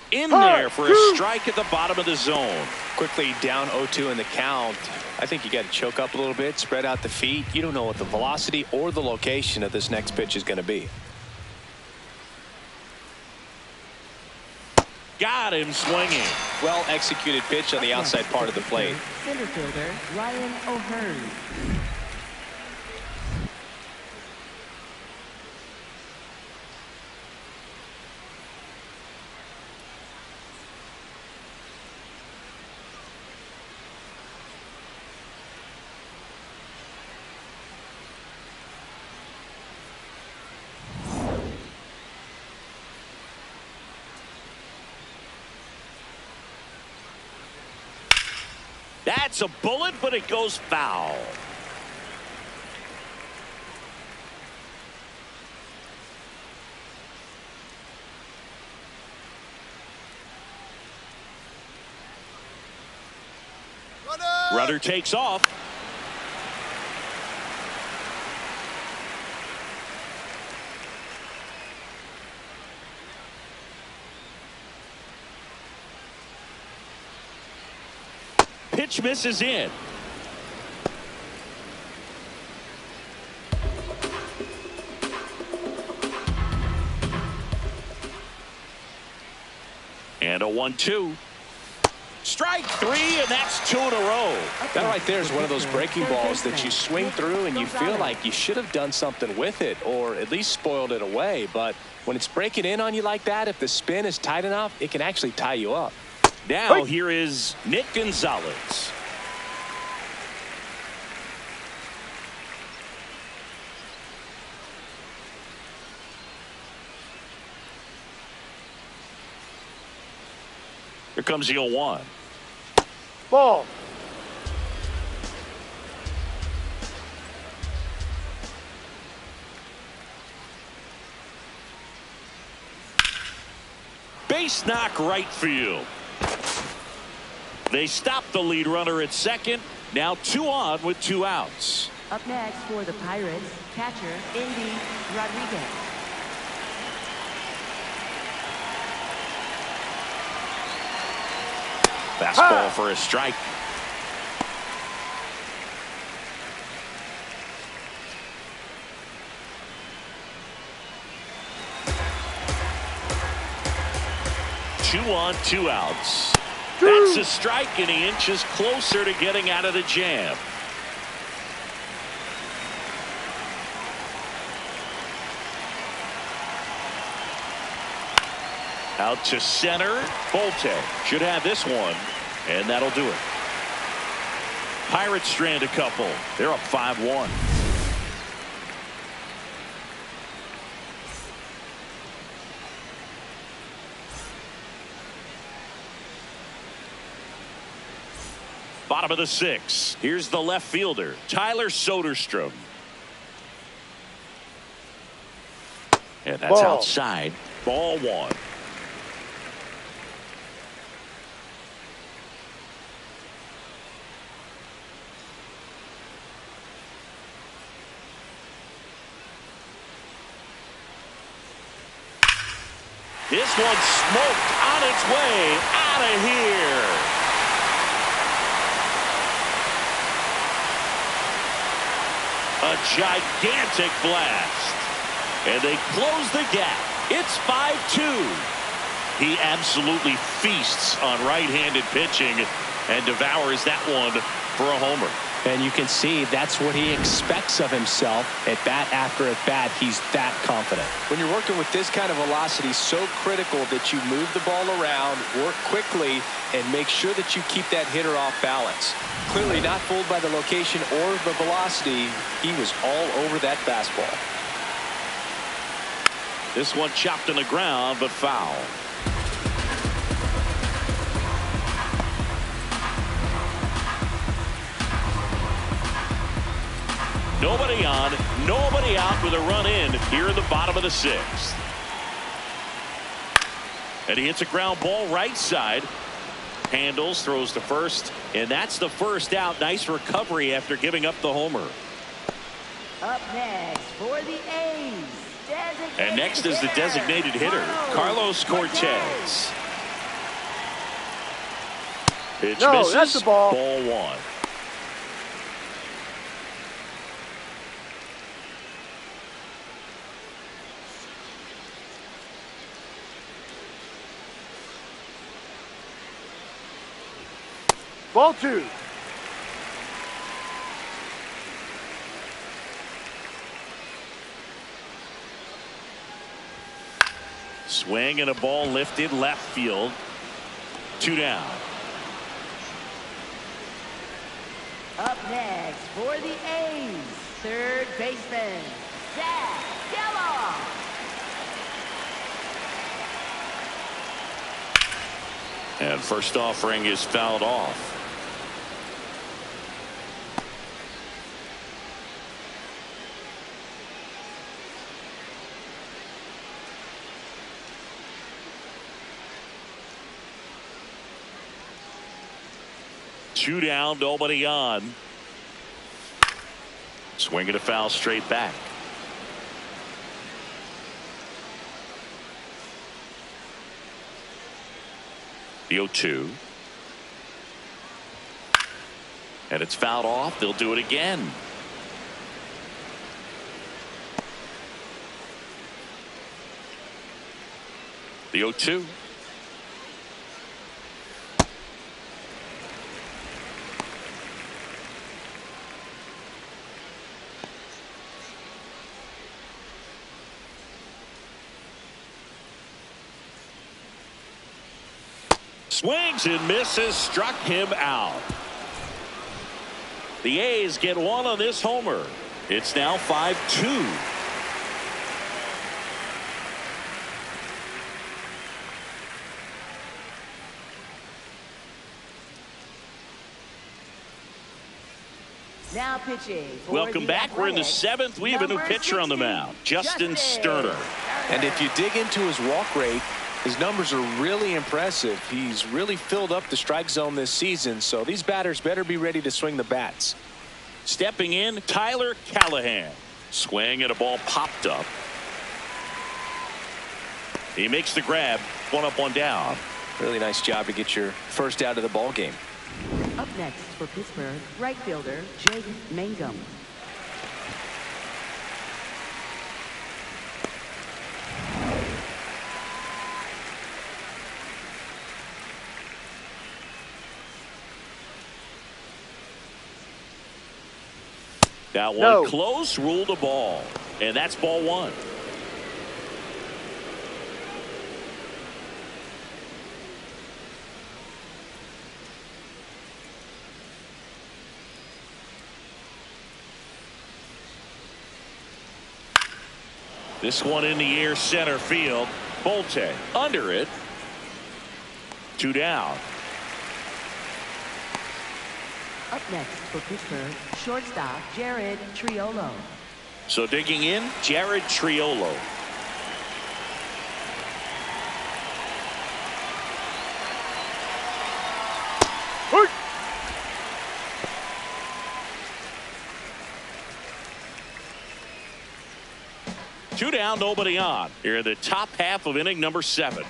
In there for a strike at the bottom of the zone. Quickly down 0-2 in the count. I think you got to choke up a little bit, spread out the feet. You don't know what the velocity or the location of this next pitch is going to be. Got him swinging. Well executed pitch on the outside part of the plate. Center fielder Ryan O'Hearn. That's a bullet, but it goes foul. Runner takes off. Pitch misses in. And a 1-2. Strike 3, and that's 2 in a row. That right there is one of those breaking balls that you swing through and you feel like you should have done something with it or at least spoiled it away. But when it's breaking in on you like that, if the spin is tight enough, it can actually tie you up. Now here is Nick Gonzalez. Here comes the 0-1. Ball. Base knock right field. They stop the lead runner at second. Now 2 on with 2 outs. Up next for the Pirates, catcher Indy Rodriguez. Fastball for a strike. Two on, 2 outs. That's a strike, and he inches closer to getting out of the jam. Out to center. Bolte should have this one, and that'll do it. Pirates strand a couple. They're up 5-1. Bottom of the 6th. Here's the left fielder, Tyler Soderstrom. And that's outside. Ball 1. This one's smoked on its way out of here. A gigantic blast. And they close the gap. It's 5-2. He absolutely feasts on right-handed pitching and devours that one for a homer. And you can see that's what he expects of himself at bat after at bat. He's that confident. When you're working with this kind of velocity, so critical that you move the ball around, work quickly, and make sure that you keep that hitter off balance. Clearly not fooled by the location or the velocity. He was all over that fastball. This one chopped in the ground, but foul. Nobody on, nobody out with a run in here in the bottom of the 6th. And he hits a ground ball right side. Handles, throws to first, and that's the first out. Nice recovery after giving up the homer. Up next for the A's. And next is the designated hitter, Carlos Cortez. Pitch misses. That's the ball. Ball 1. Ball 2. Swing and a ball lifted left field. 2 down. Up next for the A's, third baseman, Zach Gallo. And first offering is fouled off. Two down, nobody on. Swing and a foul straight back. The 0-2. And it's fouled off. They'll do it again. The 0-2. Swings and misses, struck him out. The A's get one on this homer. It's now 5-2. Now pitching. Welcome back. We're in the 7th. We have a new pitcher on the mound, Justin Sterner. And if you dig into his walk rate, his numbers are really impressive. He's really filled up the strike zone this season, so these batters better be ready to swing the bats. Stepping in, Tyler Callahan. Swing and a ball popped up. He makes the grab. 1 up, 1 down. Really nice job to get your first out of the ball game. Up next for Pittsburgh, right fielder Jake Mangum. That one close, ruled a ball. And that's ball 1. This one in the air, center field. Bolte under it. 2 down. Up next for Pittsburgh, shortstop Jared Triolo. So digging in, Jared Triolo. Hey. Two down, nobody on. Here in the top half of inning number 7.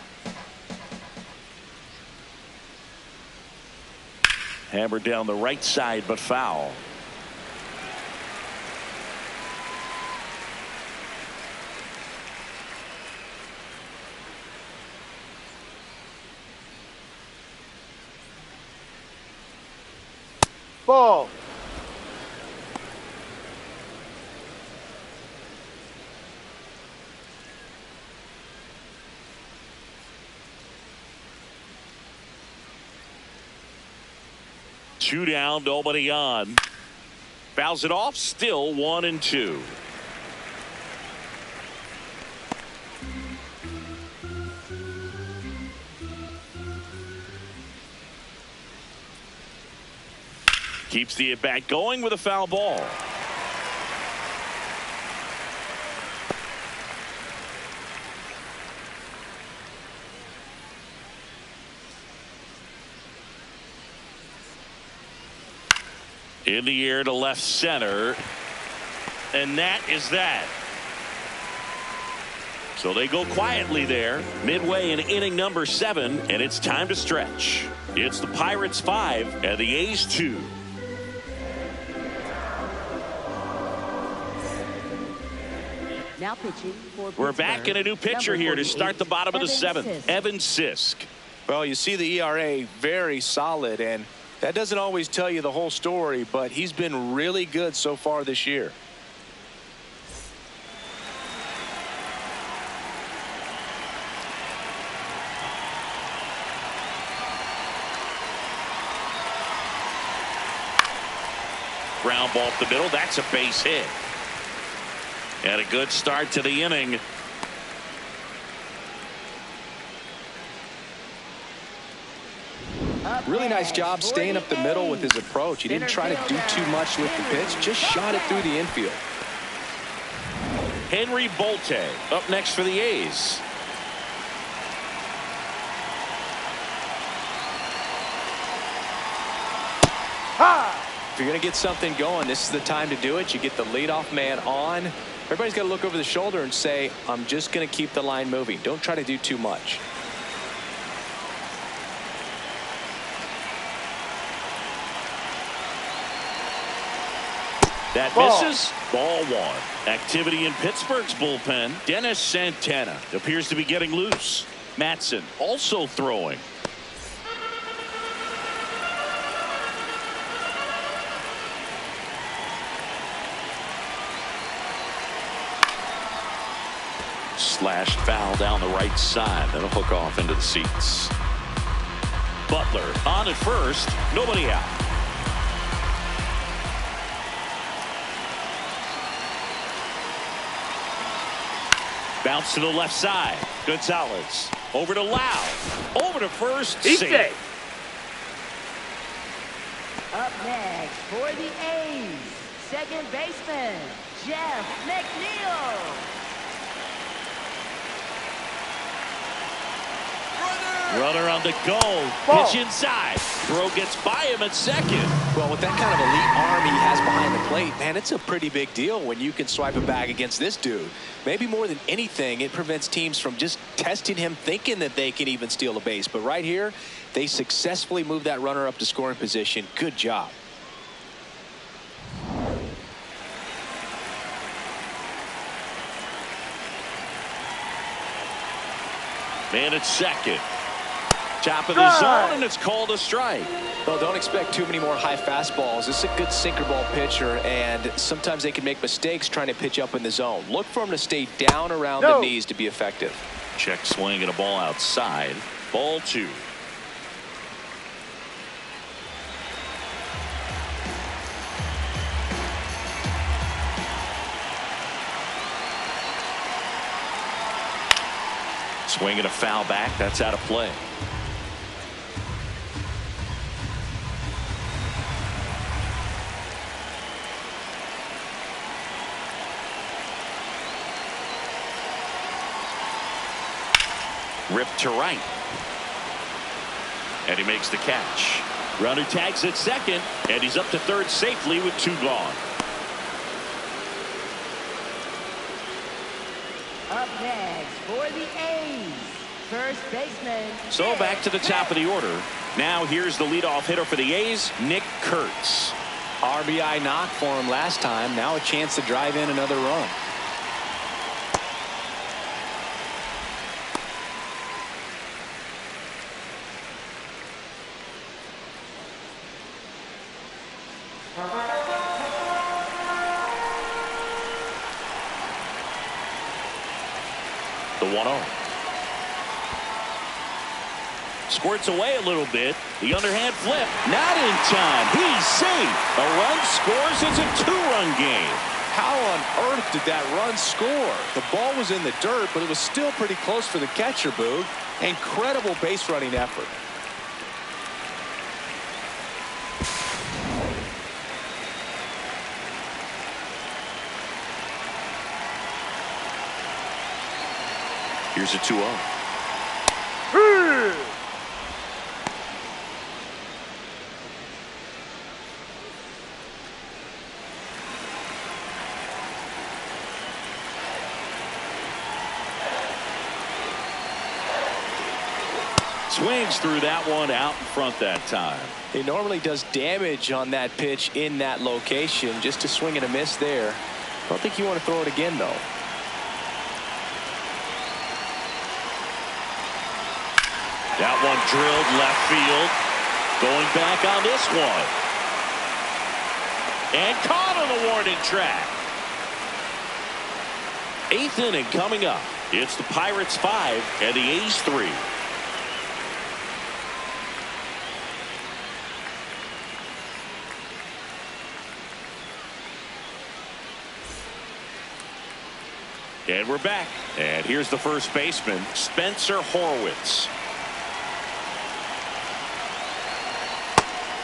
Hammered down the right side, but foul. Ball. Two down, nobody on. Fouls it off, still 1-2. Keeps the at bat going with a foul ball. In the air to left center. And that is that. So they go quietly there midway in inning number 7, and it's time to stretch. It's the Pirates 5 and the A's 2. Now pitching for We're back in a new pitcher here to start the bottom of the 7th. Evan Sisk. Well, you see the ERA very solid, and that doesn't always tell you the whole story, but he's been really good so far this year. Ground ball up the middle. That's a base hit. And a good start to the inning. Really nice job staying up the middle with his approach. He didn't try to do too much with the pitch, just shot it through the infield. Henry Bolte up next for the A's. If you're going to get something going, this is the time to do it. You get the leadoff man on. Everybody's got to look over the shoulder and say, I'm just going to keep the line moving. Don't try to do too much. That misses. Ball 1. Activity in Pittsburgh's bullpen. Dennis Santana appears to be getting loose. Matson also throwing. Slashed foul down the right side. That'll hook off into the seats. Butler on at first. Nobody out. Bounce to the left side. Gonzalez over to Lau. Over to first. He's safe. Up next for the A's, second baseman, Jeff McNeil. Runner on the goal. Pitch inside. Throw gets by him at second. Well, with that kind of elite arm he has behind the plate, man, it's a pretty big deal when you can swipe a bag against this dude. Maybe more than anything, it prevents teams from just testing him, thinking that they can even steal a base. But right here, they successfully moved that runner up to scoring position. Good job. Man at second. Top of the zone, and it's called a strike. Well, don't expect too many more high fastballs. This is a good sinker ball pitcher, and sometimes they can make mistakes trying to pitch up in the zone. Look for him to stay down around the knees to be effective. Check swing and a ball outside. Ball 2. Swing and a foul back. That's out of play. Ripped to right. And he makes the catch. Runner tags at second, and he's up to third safely with 2 gone. Up next for the A's, first baseman. So back to the top of the order. Now here's the leadoff hitter for the A's, Nick Kurtz. RBI knock for him last time. Now a chance to drive in another run. The 1-0. Squirts away a little bit. The underhand flip. Not in time. He's safe. A run scores. It's a 2-run game. How on earth did that run score? The ball was in the dirt, but it was still pretty close for the catcher, Boog. Incredible base running effort. Here's a 2-0. Swings through that one out in front that time. He normally does damage on that pitch in that location. Just a swing and a miss there. I don't think you want to throw it again, though. That one drilled left field. Going back on this one. And caught on the warning track. 8th inning coming up. It's the Pirates 5 and the A's 3. And we're back. And here's the first baseman, Spencer Horwitz.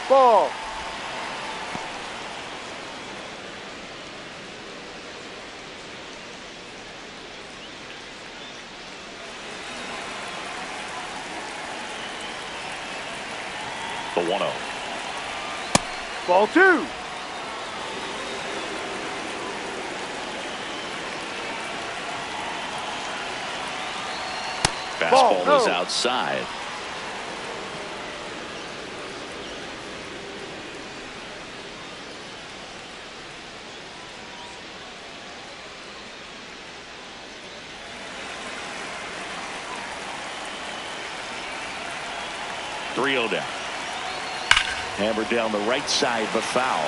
Ball. The 1-0. Ball 2. Fastball is outside. Three-0 down. Hammered down the right side, but foul.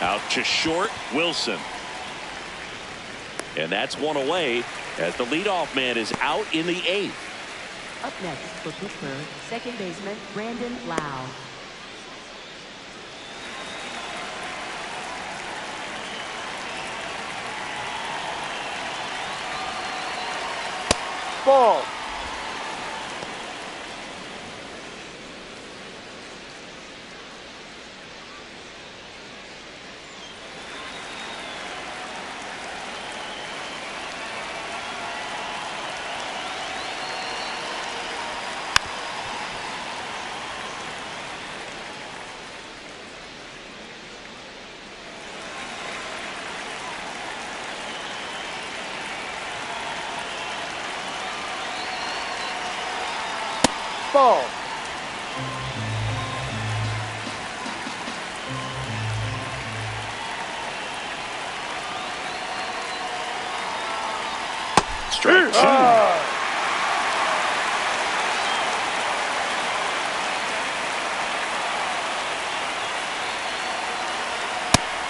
Out to short, Wilson. And that's one away as the leadoff man is out in the 8th. Up next for Pittsburgh, second baseman Brandon Lau. Ball. Ball. Strike two.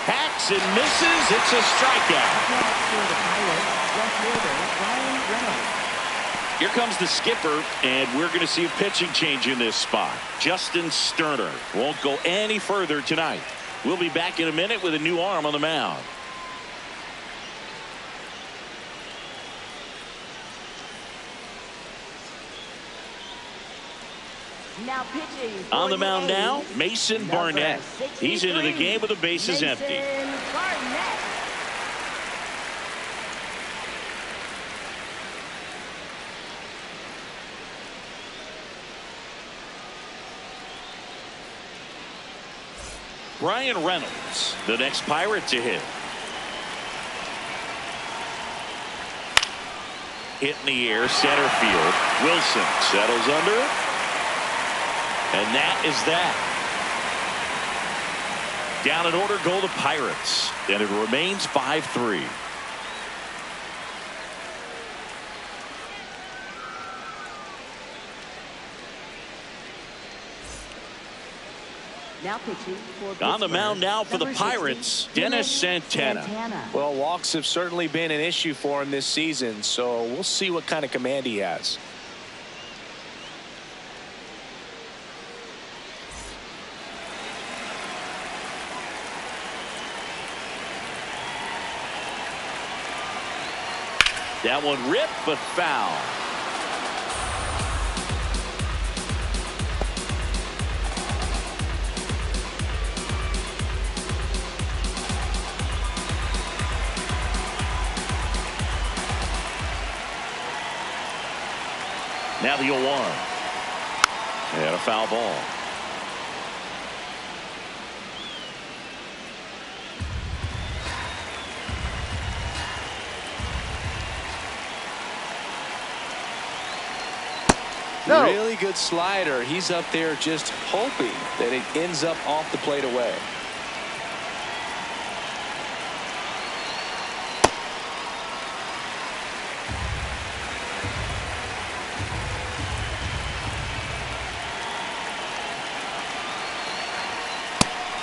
Hacks and misses. It's a strikeout. Here comes the skipper, and we're going to see a pitching change in this spot. Justin Sterner won't go any further tonight. We'll be back in a minute with a new arm on the mound. Now pitching On the for mound A's, now, Mason Barnett. He's into the game with the bases Mason empty. Barnett. Brian Reynolds, the next Pirate to hit. Hit in the air, center field. Wilson settles under it. And that is that. Down in order go the Pirates. And it remains 5-3. Now pitching for On the Pittsburgh, mound now for the number Pirates, 60, Dennis Santana. Well, walks have certainly been an issue for him this season, so we'll see what kind of command he has. That one ripped, but foul. Now the 0-1. And a foul ball. No. Really good slider. He's up there just hoping that it ends up off the plate away.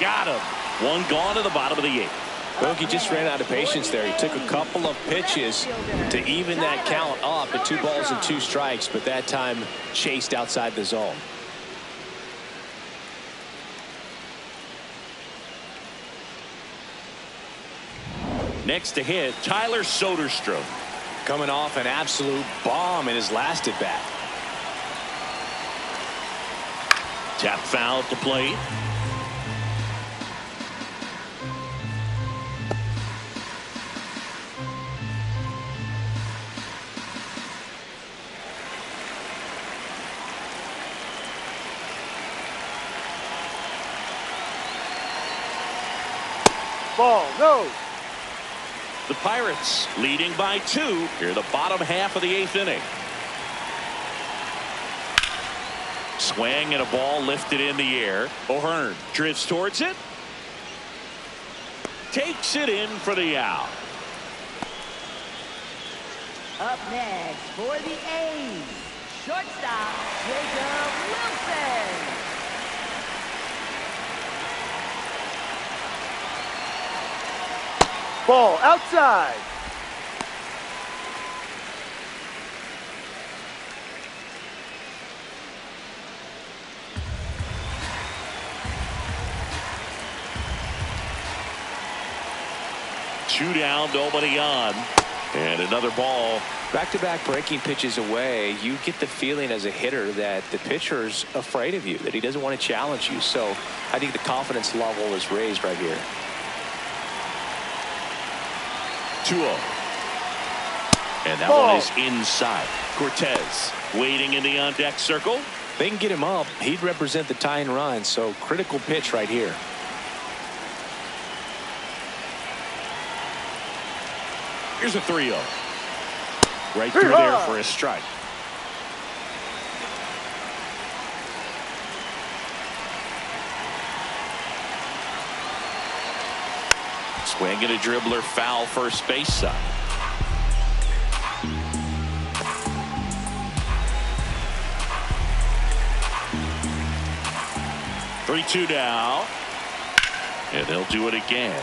Got him. One gone to the bottom of the 8th. Well, he just ran out of patience there. He took a couple of pitches to even that count up at 2 balls and 2 strikes, but that time chased outside the zone. Next to hit, Tyler Soderstrom. Coming off an absolute bomb in his last at bat. Tap foul to plate. Ball. No. The Pirates leading by 2 here the bottom half of the 8th inning. Swing and a ball lifted in the air. O'Hearn drifts towards it. Takes it in for the out. Up next for the A's, shortstop Jacob Wilson. Ball outside. Two down, nobody on. And another ball. Back-to-back breaking pitches away, you get the feeling as a hitter that the pitcher's afraid of you, that he doesn't want to challenge you. So I think the confidence level is raised right here. 2-0. And that one is inside. Cortez waiting in the on-deck circle. They can get him up. He'd represent the tying run, so critical pitch right here. Here's a 3-0. Right through there for a strike. Swing and a dribbler, foul first base side. Three-two now. And they'll do it again.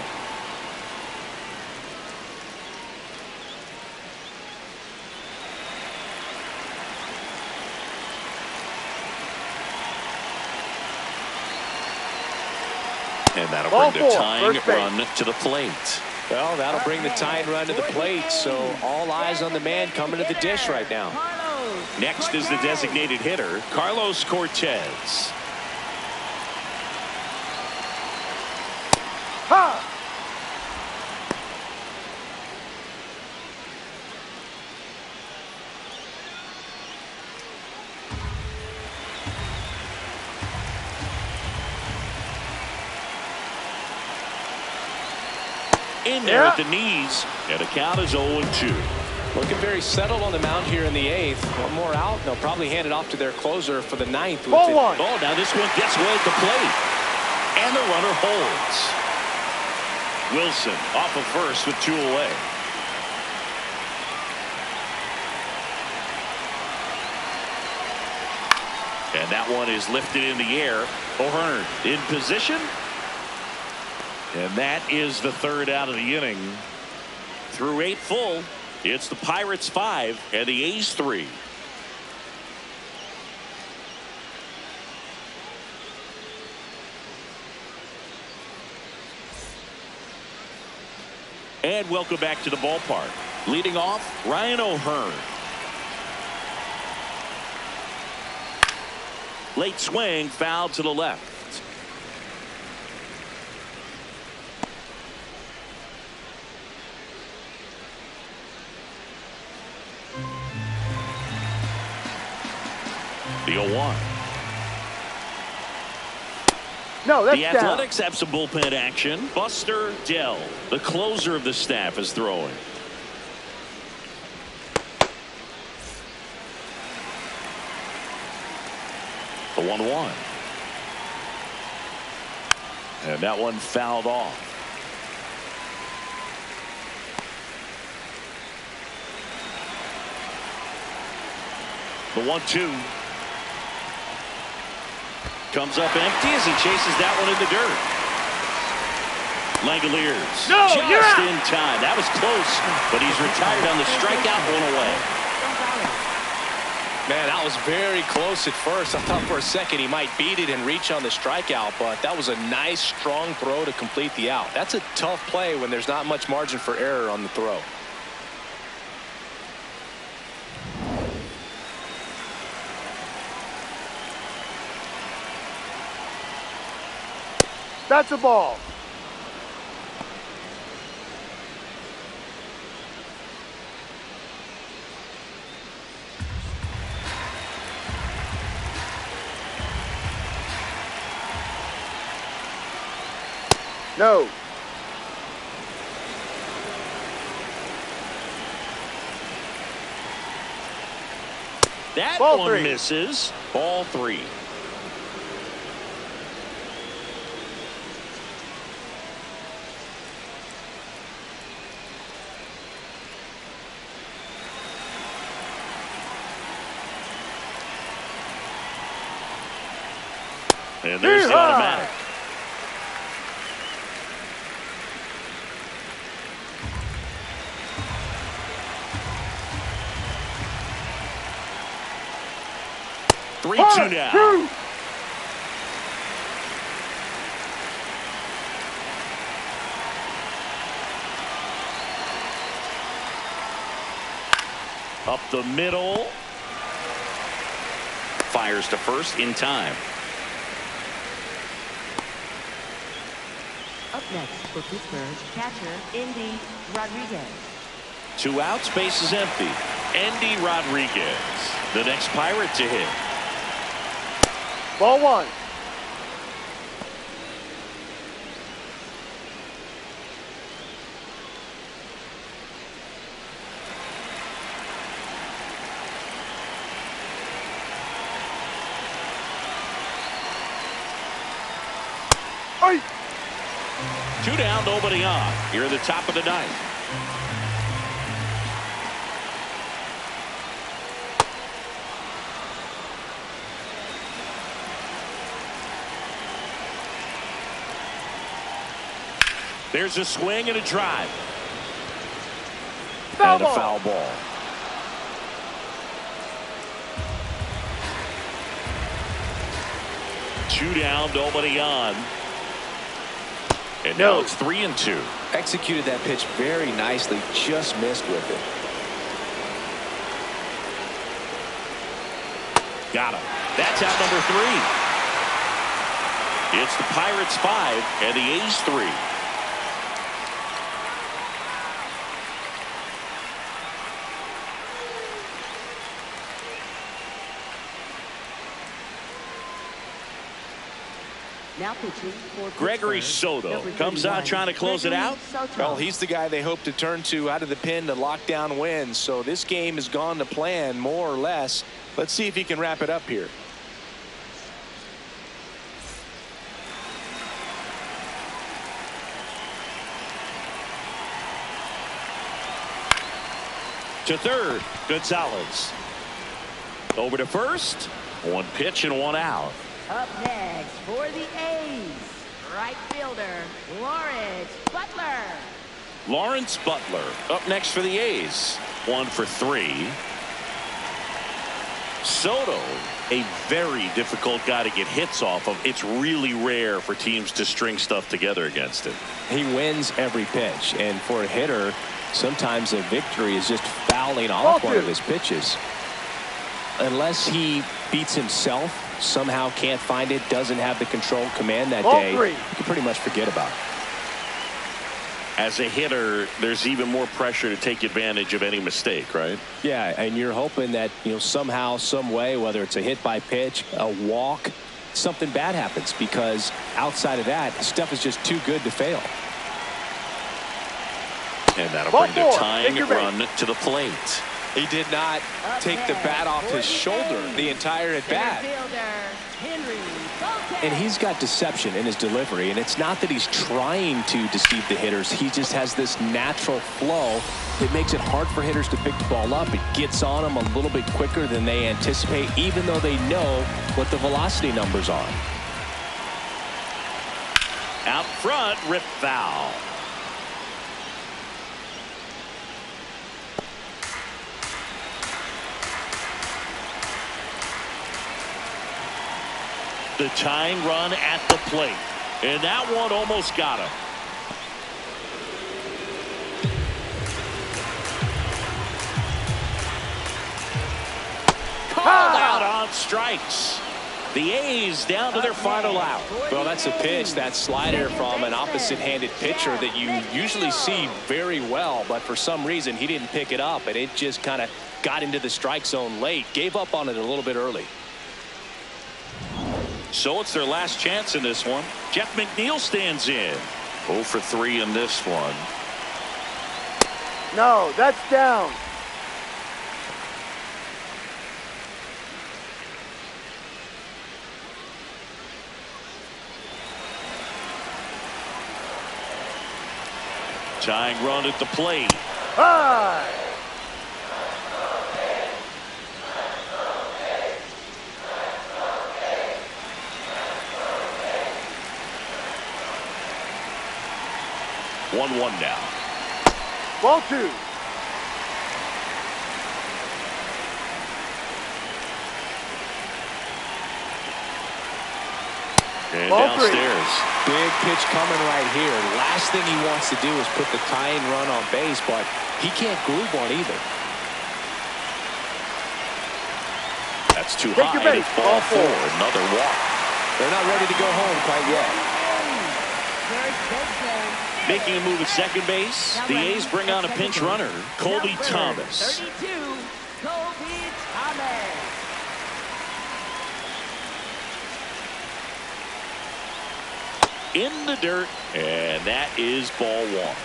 And that'll bring the tying run to the plate. Well, that'll bring the tying run to the plate, so all eyes on the man coming to the dish right now. Next is the designated hitter, Carlos Cortez. Ha! In there at the knees, and the count is 0-2. Looking very settled on the mound here in the 8th. One more out, and they'll probably hand it off to their closer for the 9th. Ball one. Oh, now this one gets away at the plate. And the runner holds. Wilson off of first with 2 away. And that one is lifted in the air. O'Hearn in position. And that is the third out of the inning. Through 8 full, it's the Pirates 5 and the A's 3. And welcome back to the ballpark. Leading off, Ryan O'Hearn. Late swing, foul to the left. The 0-1. No, that's the down. Athletics have some bullpen action. Buster Dell, the closer of the staff, is throwing. The 1-1. And that one fouled off. The 1-2. Comes up empty as he chases that one in the dirt. Langoliers just in time. That was close, but he's retired on the strikeout, 1 away. Man, that was very close at first. I thought for a second he might beat it and reach on the strikeout, but that was a nice, strong throw to complete the out. That's a tough play when there's not much margin for error on the throw. That's a ball. No. That Ball one 3. misses. Ball 3. And there's the automatic. Three-two now. Up the middle. Fires to first in time. Up next for Pittsburgh, catcher Andy Rodriguez. 2 outs, base is empty. Andy Rodriguez, the next Pirate to hit. Ball 1. Hey. 2 down, nobody on. Here at the top of the ninth. There's a swing and a drive. And a foul ball. Two down, nobody on. And now it's 3-2. Executed that pitch very nicely, just missed with it. Got him. That's out number 3. It's the Pirates 5 and the A's 3. Now pitching for Gregory Soto comes out trying to close it out. Well, he's the guy they hope to turn to out of the pen to lock down wins. So this game has gone to plan more or less. Let's see if he can wrap it up here. To third, Gonzalez. Over to first. 1 pitch and 1 out. Up next for the A's, right fielder Lawrence Butler. Lawrence Butler up next for the A's. 1 for 3. Soto, a very difficult guy to get hits off of. It's really rare for teams to string stuff together against him. He wins every pitch, and for a hitter, sometimes a victory is just fouling off one of his pitches. Unless he beats himself, somehow can't find it, doesn't have the control command that day, you can pretty much forget about it. As a hitter, there's even more pressure to take advantage of any mistake, right? Yeah, and you're hoping that, somehow, some way, whether it's a hit by pitch, a walk, something bad happens, because outside of that, stuff is just too good to fail. And that'll bring the tying run to the plate. He did not take the bat off his shoulder the entire at bat. And he's got deception in his delivery, and it's not that he's trying to deceive the hitters. He just has this natural flow that makes it hard for hitters to pick the ball up. It gets on them a little bit quicker than they anticipate, even though they know what the velocity numbers are. Out front, rip foul. The tying run at the plate. And that one almost got him. Called out on strikes. The A's down to their final out. Well, that's a pitch, that slider from an opposite-handed pitcher that you usually see very well, but for some reason he didn't pick it up, and it just kind of got into the strike zone late. Gave up on it a little bit early. So it's their last chance in this one. Jeff McNeil stands in. 0 for 3 in this one. No, that's down. Tying run at the plate. High. One now. Ball 2. And Ball downstairs. 3. Big pitch coming right here. Last thing he wants to do is put the tying run on base, but he can't groove one either. That's too Take high. your base. It's ball 4. Another walk. They're not ready to go home quite yet. Making a move at second base. The A's bring on a pinch runner, Colby Thomas. 32, Colby Thomas. In the dirt, and that is ball 1.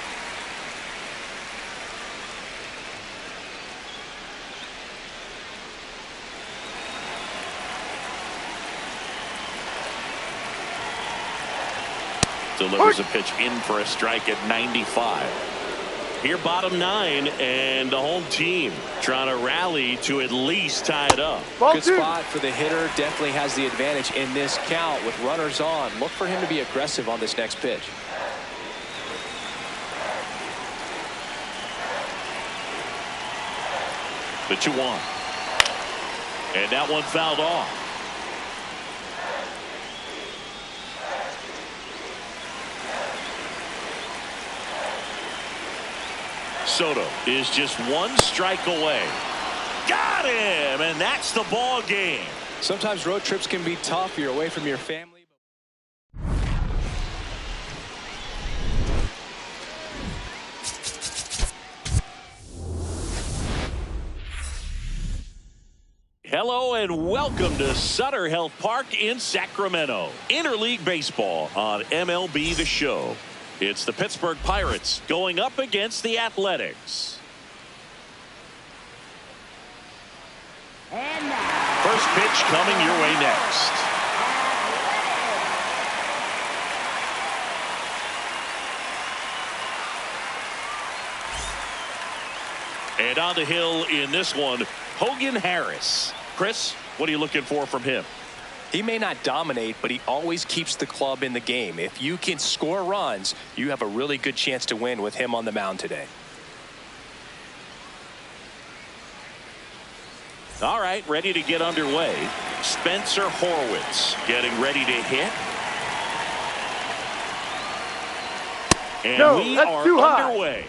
Delivers a pitch in for a strike at 95. Here, bottom 9, and the home team trying to rally to at least tie it up. Good spot for the hitter. Definitely has the advantage in this count with runners on. Look for him to be aggressive on this next pitch. The 2-1. And that one fouled off. Soto is just 1 strike away. Got him, and that's the ball game. Sometimes road trips can be tough. You're away from your family. Hello and welcome to Sutter Health Park in Sacramento. Interleague baseball on MLB The Show. It's the Pittsburgh Pirates going up against the Athletics. And now, First pitch coming your way next. And on the hill in this one, Hogan Harris. Chris, what are you looking for from him? He may not dominate, but he always keeps the club in the game. If you can score runs, you have a really good chance to win with him on the mound today. All right, ready to get underway. Spencer Horwitz getting ready to hit. And No, we that's are too high. underway.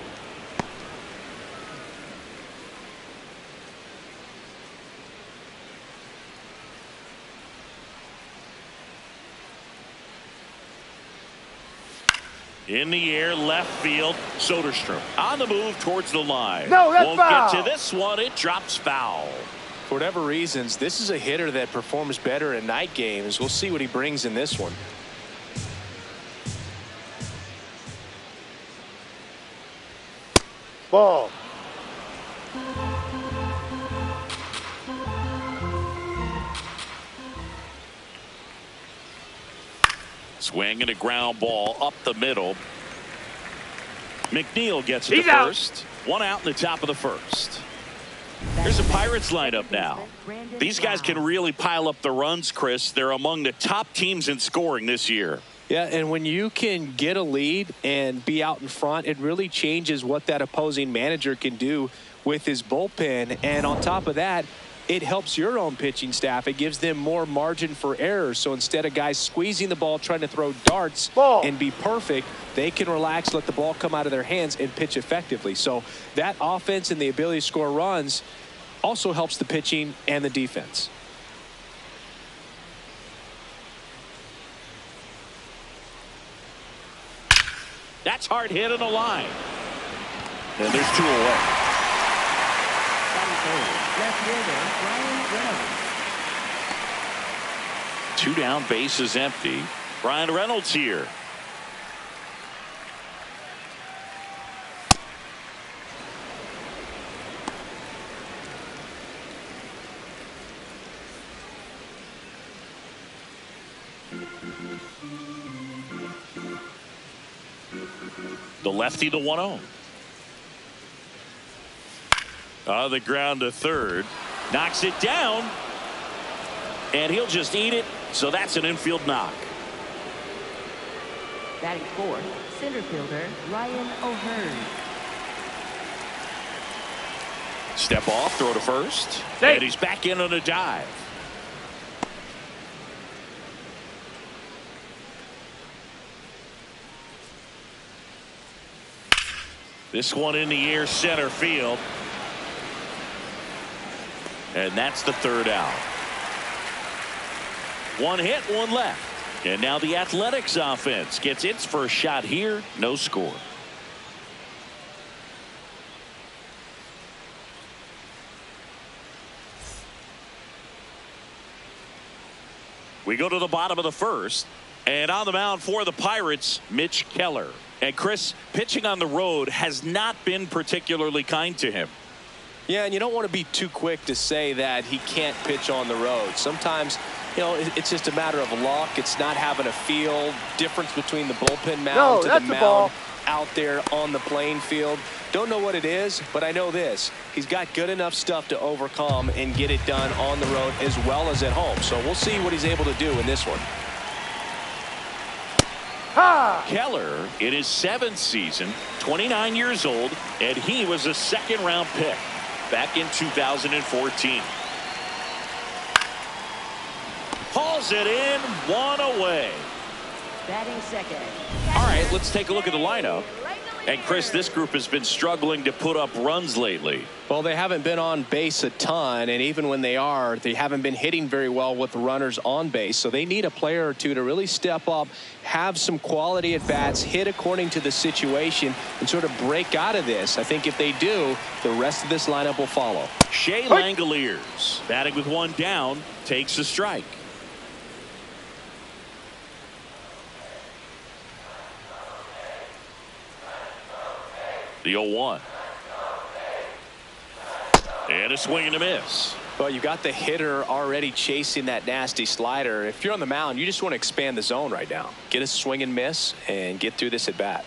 In the air, left field, Soderstrom on the move towards the line. No, that's Won't foul. get to this one. It drops foul. For whatever reasons, this is a hitter that performs better in night games. We'll see what he brings in this one. Ball. Swing and a ground ball up the middle. McNeil gets it He's to out. first. 1 out in the top of the first. Here's the Pirates lineup now. These guys can really pile up the runs, Chris. They're among the top teams in scoring this year. Yeah, and when you can get a lead and be out in front, it really changes what that opposing manager can do with his bullpen. And on top of that, it helps your own pitching staff. It gives them more margin for error. So instead of guys squeezing the ball, trying to throw darts and be perfect, they can relax, let the ball come out of their hands and pitch effectively. So that offense and the ability to score runs also helps the pitching and the defense. That's hard hit in the line. And there's 2 away. left fielder, Brian Reynolds. 2 down, base is empty. Brian Reynolds here. The lefty, the 1-0. On the ground to third. Knocks it down. And he'll just eat it. So that's an infield knock. Batting fourth, center fielder, Ryan O'Hearn. Step off, throw to first. Hey. And he's back in on a dive. This one in the air, center field. And that's the 3rd out. One hit, one left. And now the Athletics offense gets its first shot here. No score. We go to the bottom of the first. And on the mound for the Pirates, Mitch Keller. And Chris, pitching on the road has not been particularly kind to him. Yeah, and you don't want to be too quick to say that he can't pitch on the road. Sometimes, you know, it's just a matter of luck. It's not having a feel. Difference between the bullpen mound to the mound out there on the playing field. Don't know what it is, but I know this. He's got good enough stuff to overcome and get it done on the road as well as at home. So we'll see what he's able to do in this one. Keller in his 7th season, 29 years old, and he was a second-round pick back in 2014. Hauls it in, one away. Batting second. All right, let's take a look at the lineup. And Chris, this group has been struggling to put up runs lately. Well, they haven't been on base a ton, and even when they are, they haven't been hitting very well with the runners on base. So they need a player or two to really step up, have some quality at bats, hit according to the situation, and sort of break out of this. I think if they do, the rest of this lineup will follow. Shea Langoliers, batting with one down, takes a strike. The 0-1. And a swing and a miss. Well, you got the hitter already chasing that nasty slider. If you're on the mound, you just want to expand the zone right now. Get a swing and miss and get through this at bat.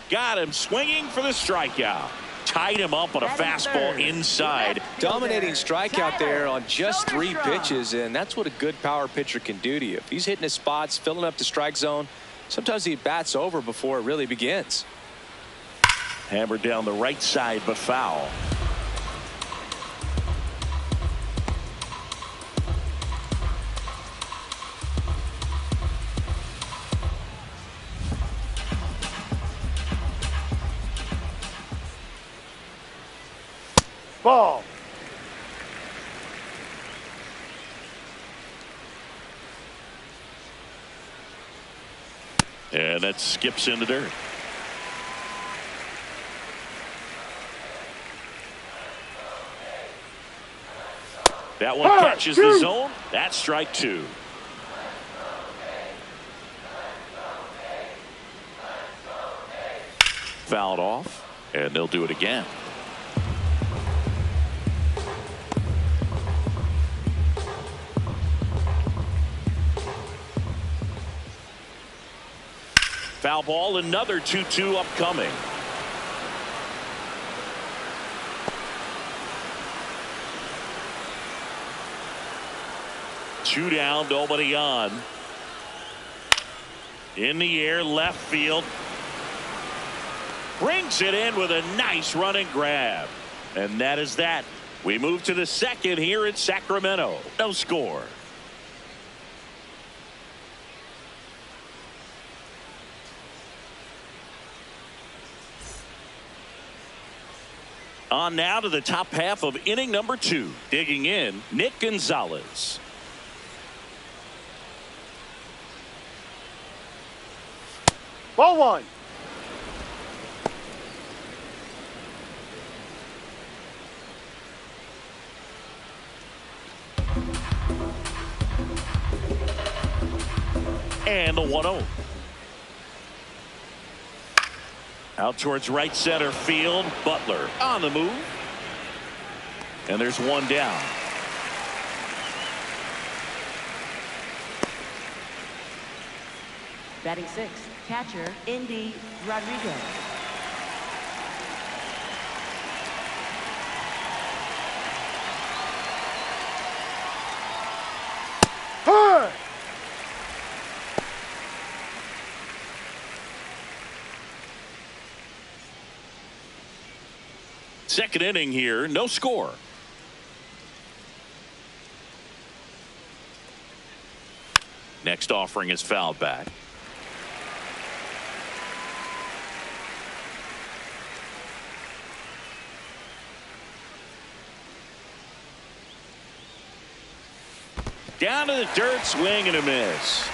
Got him swinging for the strikeout. Tied him up on a fastball inside. Dominating strikeout there on just 3 pitches, and that's what a good power pitcher can do to you. If he's hitting his spots, filling up the strike zone, sometimes he bats over before it really begins. Hammered down the right side, but foul. Ball. And that skips in the dirt. That one catches the zone. That's strike 2. Fouled off, and they'll do it again. Foul ball, another 2-2 upcoming. Two down, nobody on. In the air, left field. Brings it in with a nice running grab. And that is that. We move to the second here in Sacramento. No score. On now to the top half of inning number 2. Digging in, Nick Gonzalez. Ball 1. And the 1-0. Out towards right center field. Butler on the move. And there's one down. Batting 6th, catcher, Indy Rodriguez. Hey! Second inning here, no score. Next offering is fouled back. Down to the dirt, swing and a miss.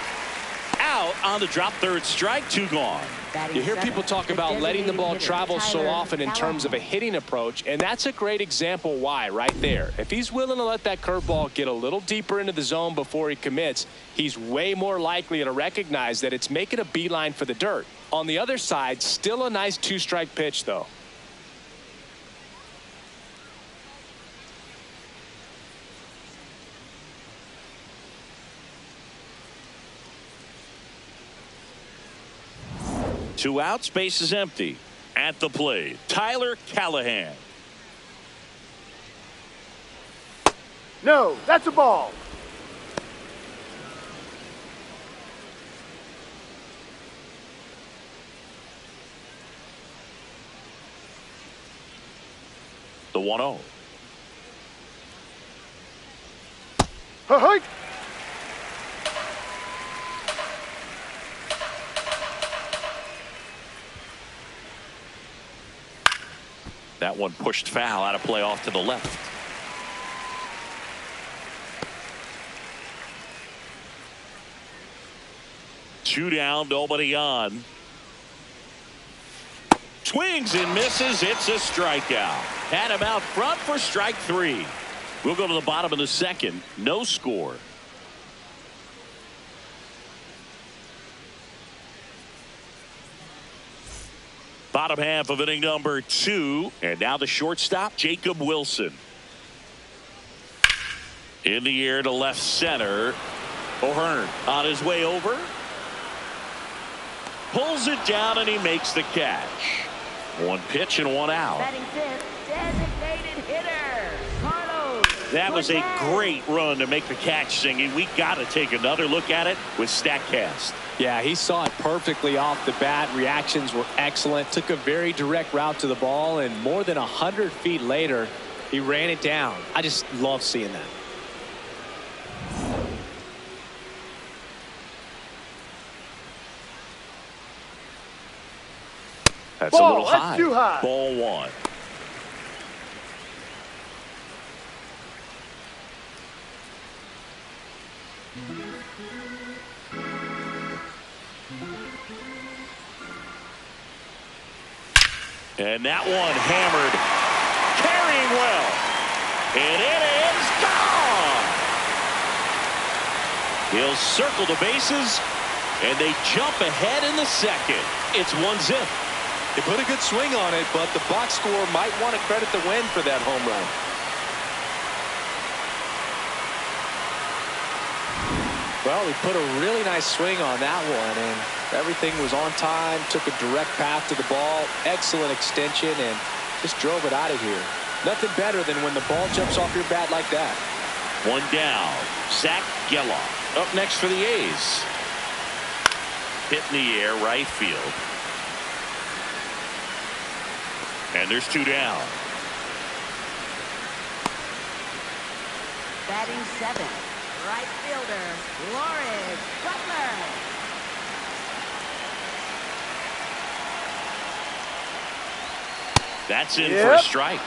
Out on the drop, third strike, 2 gone. You hear people talk about letting the ball travel so often in terms of a hitting approach, and that's a great example why right there. If he's willing to let that curveball get a little deeper into the zone before he commits, he's way more likely to recognize that it's making a beeline for the dirt. On the other side, still a nice 2-strike pitch, though. Two outs, base is empty. At the plate, Tyler Callahan. No, that's a ball. The 1-0. Hey! That one pushed foul, out of play, off to the left. Two down, nobody on. Swings and misses. It's a strikeout. Had him out front for strike 3. We'll go to the bottom of the second. No score. Bottom half of inning number 2. And now the shortstop, Jacob Wilson. In the air to left center. O'Hearn on his way over. Pulls it down and he makes the catch. 1 pitch and 1 out. Batting fifth, designated hitter, Carlos. That was a great run to make the catch, Singy. We got to take another look at it with StatCast. Yeah, he saw it perfectly off the bat. Reactions were excellent. Took a very direct route to the ball, and more than 100 feet later, he ran it down. I just love seeing that. That's a little high. That's too high. Ball 1. And that one hammered, carrying well, and it is gone. He'll circle the bases, and they jump ahead in the second. It's 1-0. They put a good swing on it, but the box score might want to credit the win for that home run. Well, he put a really nice swing on that one, and everything was on time, took a direct path to the ball, excellent extension, and just drove it out of here. Nothing better than when the ball jumps off your bat like that. 1 down. Zach Geloff up next for the A's. Hit in the air, right field. And there's 2 down. Batting 7th, right fielder, Butler. That's in for a strike.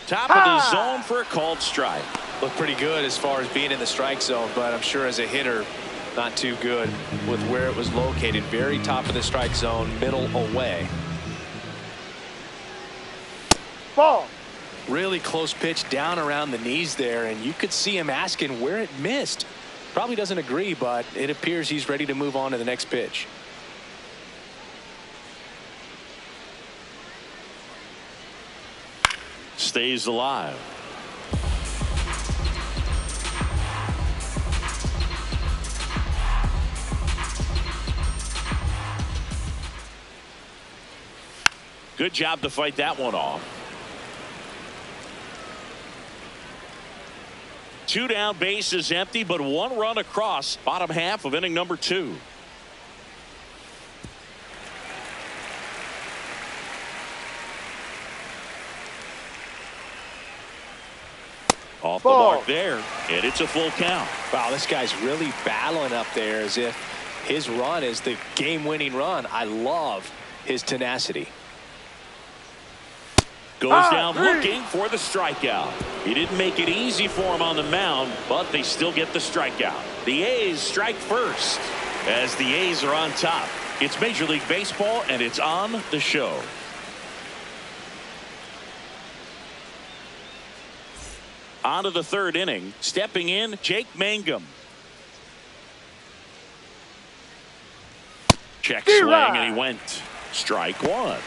Top of the zone for a called strike. Looked pretty good as far as being in the strike zone, but I'm sure as a hitter, not too good with where it was located. Very top of the strike zone, middle away. Ball. Really close pitch down around the knees there, and you could see him asking where it missed. Probably doesn't agree, but it appears he's ready to move on to the next pitch. Stays alive. Good job to fight that one off. 2 down, base is empty, but 1 run across. Bottom half of inning number 2. Off the mark there, and it's a full count. Wow, this guy's really battling up there as if his run is the game-winning run. I love his tenacity. Goes down looking for the strikeout. He didn't make it easy for him on the mound, but they still get the strikeout. The A's strike first as the A's are on top. It's Major League Baseball, and it's on the show. On to the third inning. Stepping in, Jake Mangum. Check swing, and he went. Strike one.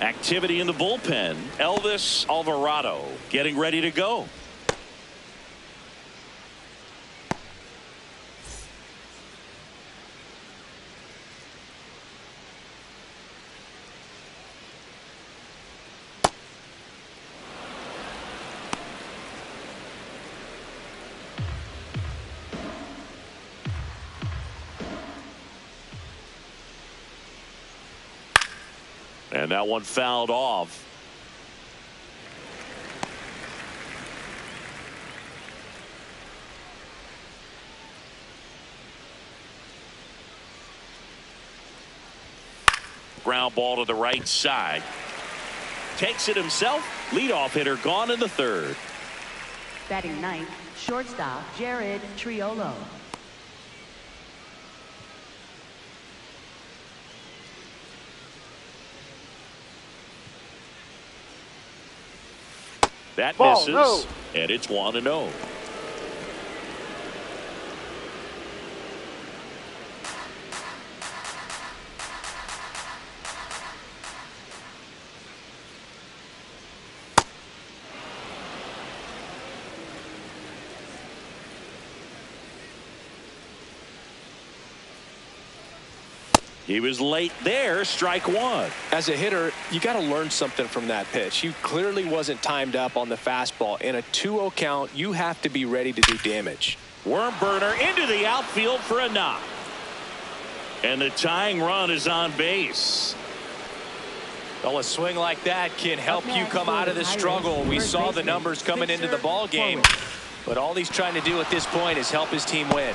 Activity in the bullpen. Elvis Alvarado getting ready to go. And that one fouled off. Ground ball to the right side. Takes it himself. Leadoff hitter gone in the third. Batting ninth, shortstop Jared Triolo. That misses, and it's 1-0. He was late there. Strike one. As a hitter, you got to learn something from that pitch. He clearly wasn't timed up on the fastball. In a 2-0 count, you have to be ready to do damage. Worm burner into the outfield for a knock. And the tying run is on base. Well, a swing like that can help you come out of the struggle. We saw the numbers coming into the ball game, but all he's trying to do at this point is help his team win.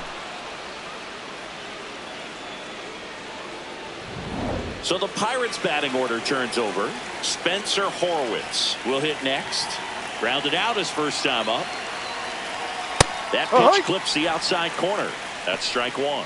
So the Pirates batting order turns over. Spencer Horwitz will hit next. Grounded out his first time up. That pitch clips the outside corner. That's strike one.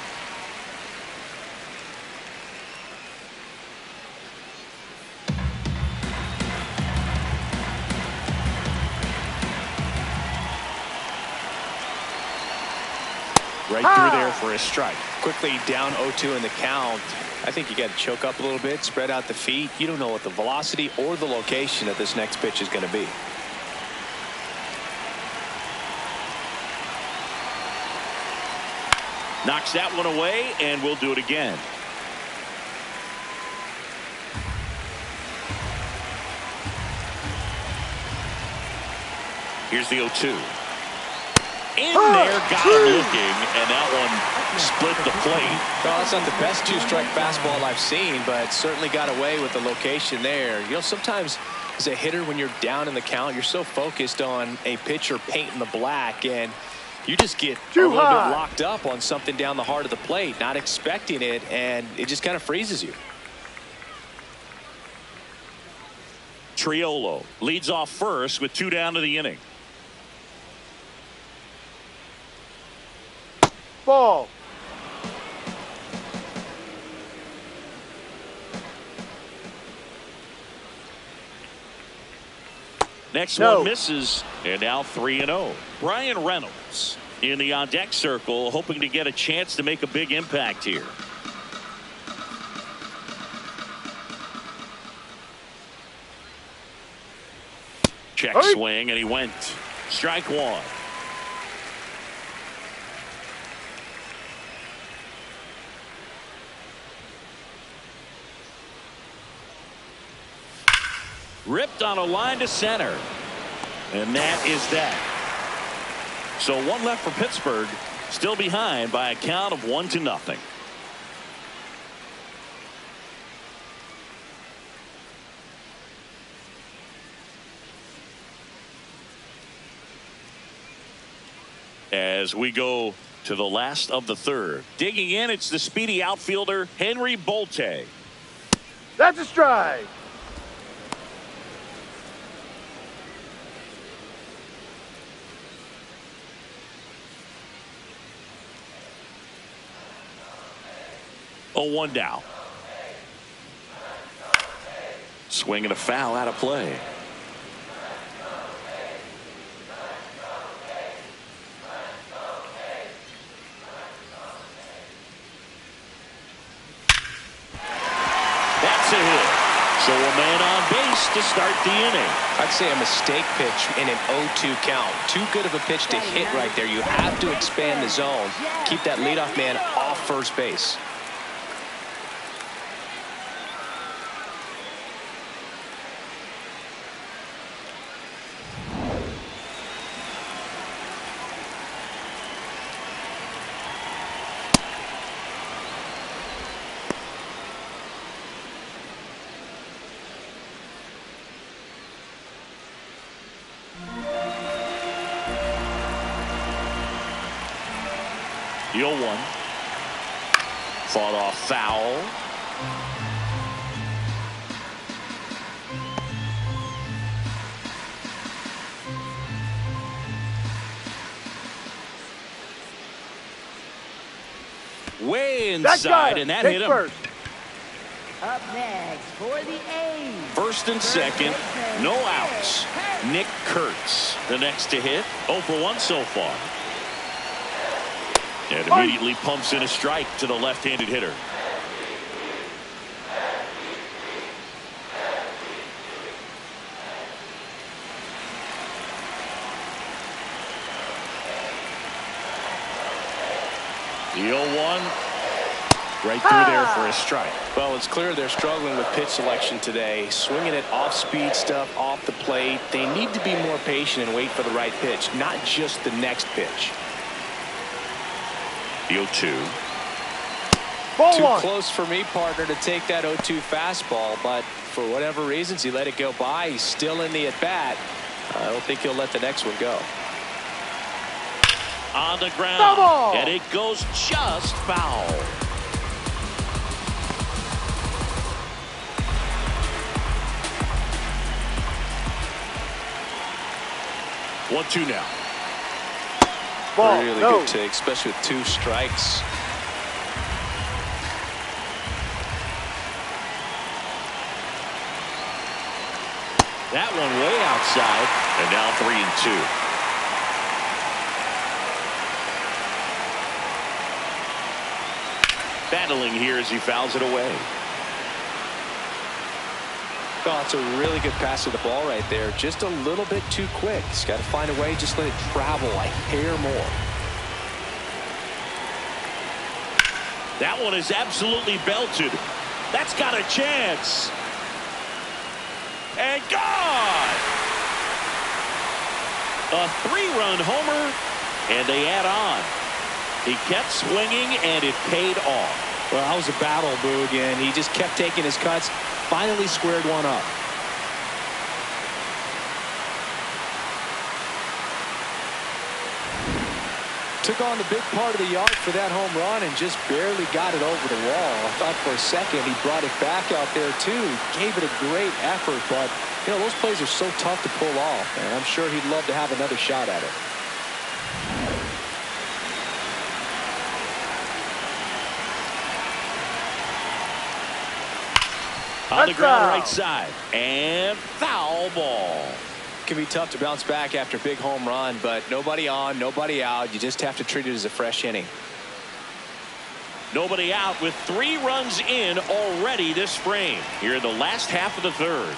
Right through there for a strike. Quickly down 0-2 in the count. I think you got to choke up a little bit, spread out the feet. You don't know what the velocity or the location of this next pitch is going to be. Knocks that one away, and we'll do it again. Here's the 0-2. In there, got him looking, and that one split the plate. Well, that's not the best two-strike fastball I've seen, but certainly got away with the location there. You know, sometimes as a hitter, when you're down in the count, you're so focused on a pitcher painting the black, and you just get a little bit locked up on something down the heart of the plate, not expecting it, and it just kind of freezes you. Triolo leads off first with 2 down to the inning. Ball. Next one misses, and now 3-0. Brian Reynolds in the on-deck circle, hoping to get a chance to make a big impact here. Check swing, and he went. Strike one. Ripped on a line to center. And that is that. So one left for Pittsburgh, still behind by a count of 1-0. As we go to the last of the third. Digging in, it's the speedy outfielder, Henry Bolte. That's a strike. Oh, 1 down. Swing and a foul out of play. That's a hit. So a man on base to start the inning. I'd say a mistake pitch in an 0-2 count. Too good of a pitch to hit right there. You have to expand the zone. Keep that leadoff man off first base. The 0-1. Fought off foul. Way inside, and that hit him. First. Up next for the A's. First and second, no outs. Nick Kurtz, the next to hit. 0 for 1 so far. And immediately pumps in a strike to the left-handed hitter. The 0-1 right through there for a strike. Well, it's clear they're struggling with pitch selection today. Swinging it off-speed stuff off the plate. They need to be more patient and wait for the right pitch, not just the next pitch. The 0-2. Ball Too one. close for me, partner, to take that 0-2 fastball, but for whatever reasons, he let it go by. He's still in the at-bat. I don't think he'll let the next one go. On the ground. Double. And it goes just foul. One-two now. Ball. Really No. good take, especially with 2 strikes. That one way outside. And now 3-2. Battling here as he fouls it away. Oh, it's a really good pass of the ball right there. Just a little bit too quick. He's got to find a way. Just let it travel a hair more. That one is absolutely belted. That's got a chance. And gone. A 3-run homer, and they add on. He kept swinging, and it paid off. Well, that was a battle, Boog, and he just kept taking his cuts. Finally squared one up. Took on the big part of the yard for that home run and just barely got it over the wall. I thought for a second he brought it back out there too. Gave it a great effort, but you know those plays are so tough to pull off, and I'm sure he'd love to have another shot at it. On the ground right side. And foul ball. Can be tough to bounce back after a big home run, but nobody on, nobody out. You just have to treat it as a fresh inning. Nobody out with 3 runs in already this frame. Here in the last half of the third.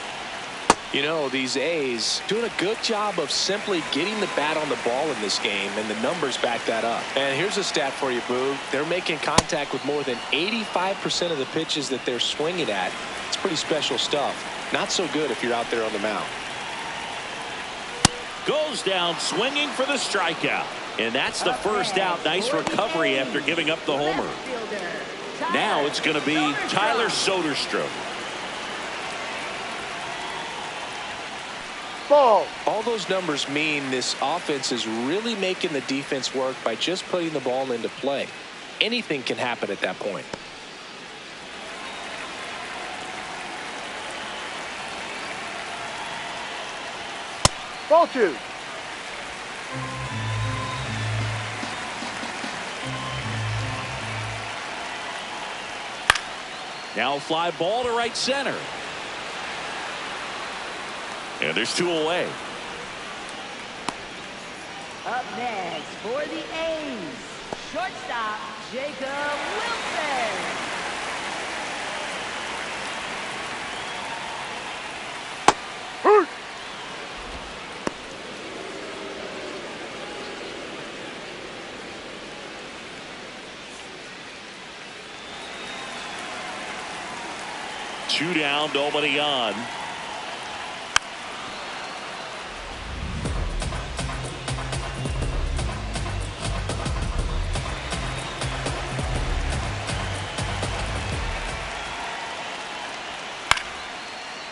You know, these A's doing a good job of simply getting the bat on the ball in this game, and the numbers back that up. And here's a stat for you, Boo. They're making contact with more than 85% of the pitches that they're swinging at. It's pretty special stuff. Not so good if you're out there on the mound. Goes down swinging for the strikeout. And that's the first out. Nice recovery after giving up the homer. Now it's going to be Tyler Soderstrom. Ball. All those numbers mean this offense is really making the defense work by just putting the ball into play. Anything can happen at that point. Ball 2. Now a fly ball to right center. And there's 2 away. Up next for the A's, shortstop Jacob Wilson. Hurt. Two down, nobody on.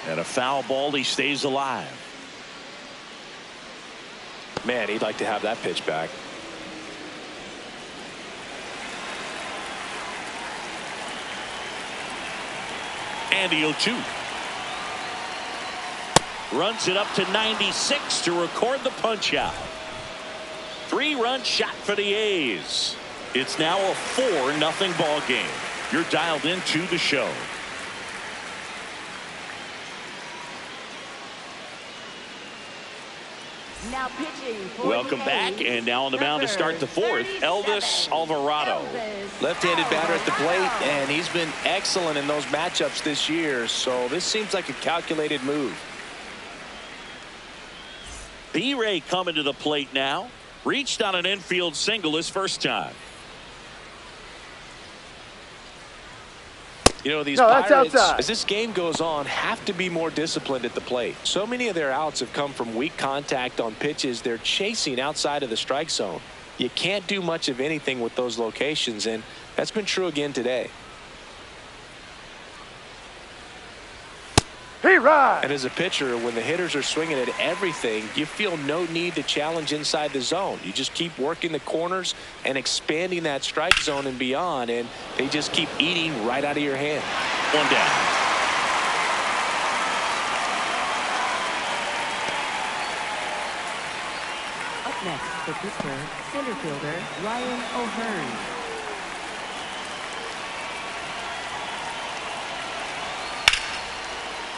And a foul ball, he stays alive. Man, he'd like to have that pitch back. And the 0-2. Runs it up to 96 to record the punch out. 3-run shot for the A's. It's now a 4-0 ball game. You're dialed into the show. Now pitching for Welcome the back, A's, and now on the mound to start the 4th, Elvis Alvarado. Left-handed batter at the plate, and he's been excellent in those matchups this year, so this seems like a calculated move. B-Ray coming to the plate now. Reached on an infield single his first time. You know, these that's Pirates, outside. as this game goes on, have to be more disciplined at the plate. So many of their outs have come from weak contact on pitches they're chasing outside of the strike zone. You can't do much of anything with those locations, and that's been true again today. He rides. And as a pitcher, when the hitters are swinging at everything, you feel no need to challenge inside the zone. You just keep working the corners and expanding that strike zone and beyond, and they just keep eating right out of your hand. 1 down. Up next for Pittsburgh, center fielder Ryan O'Hearn.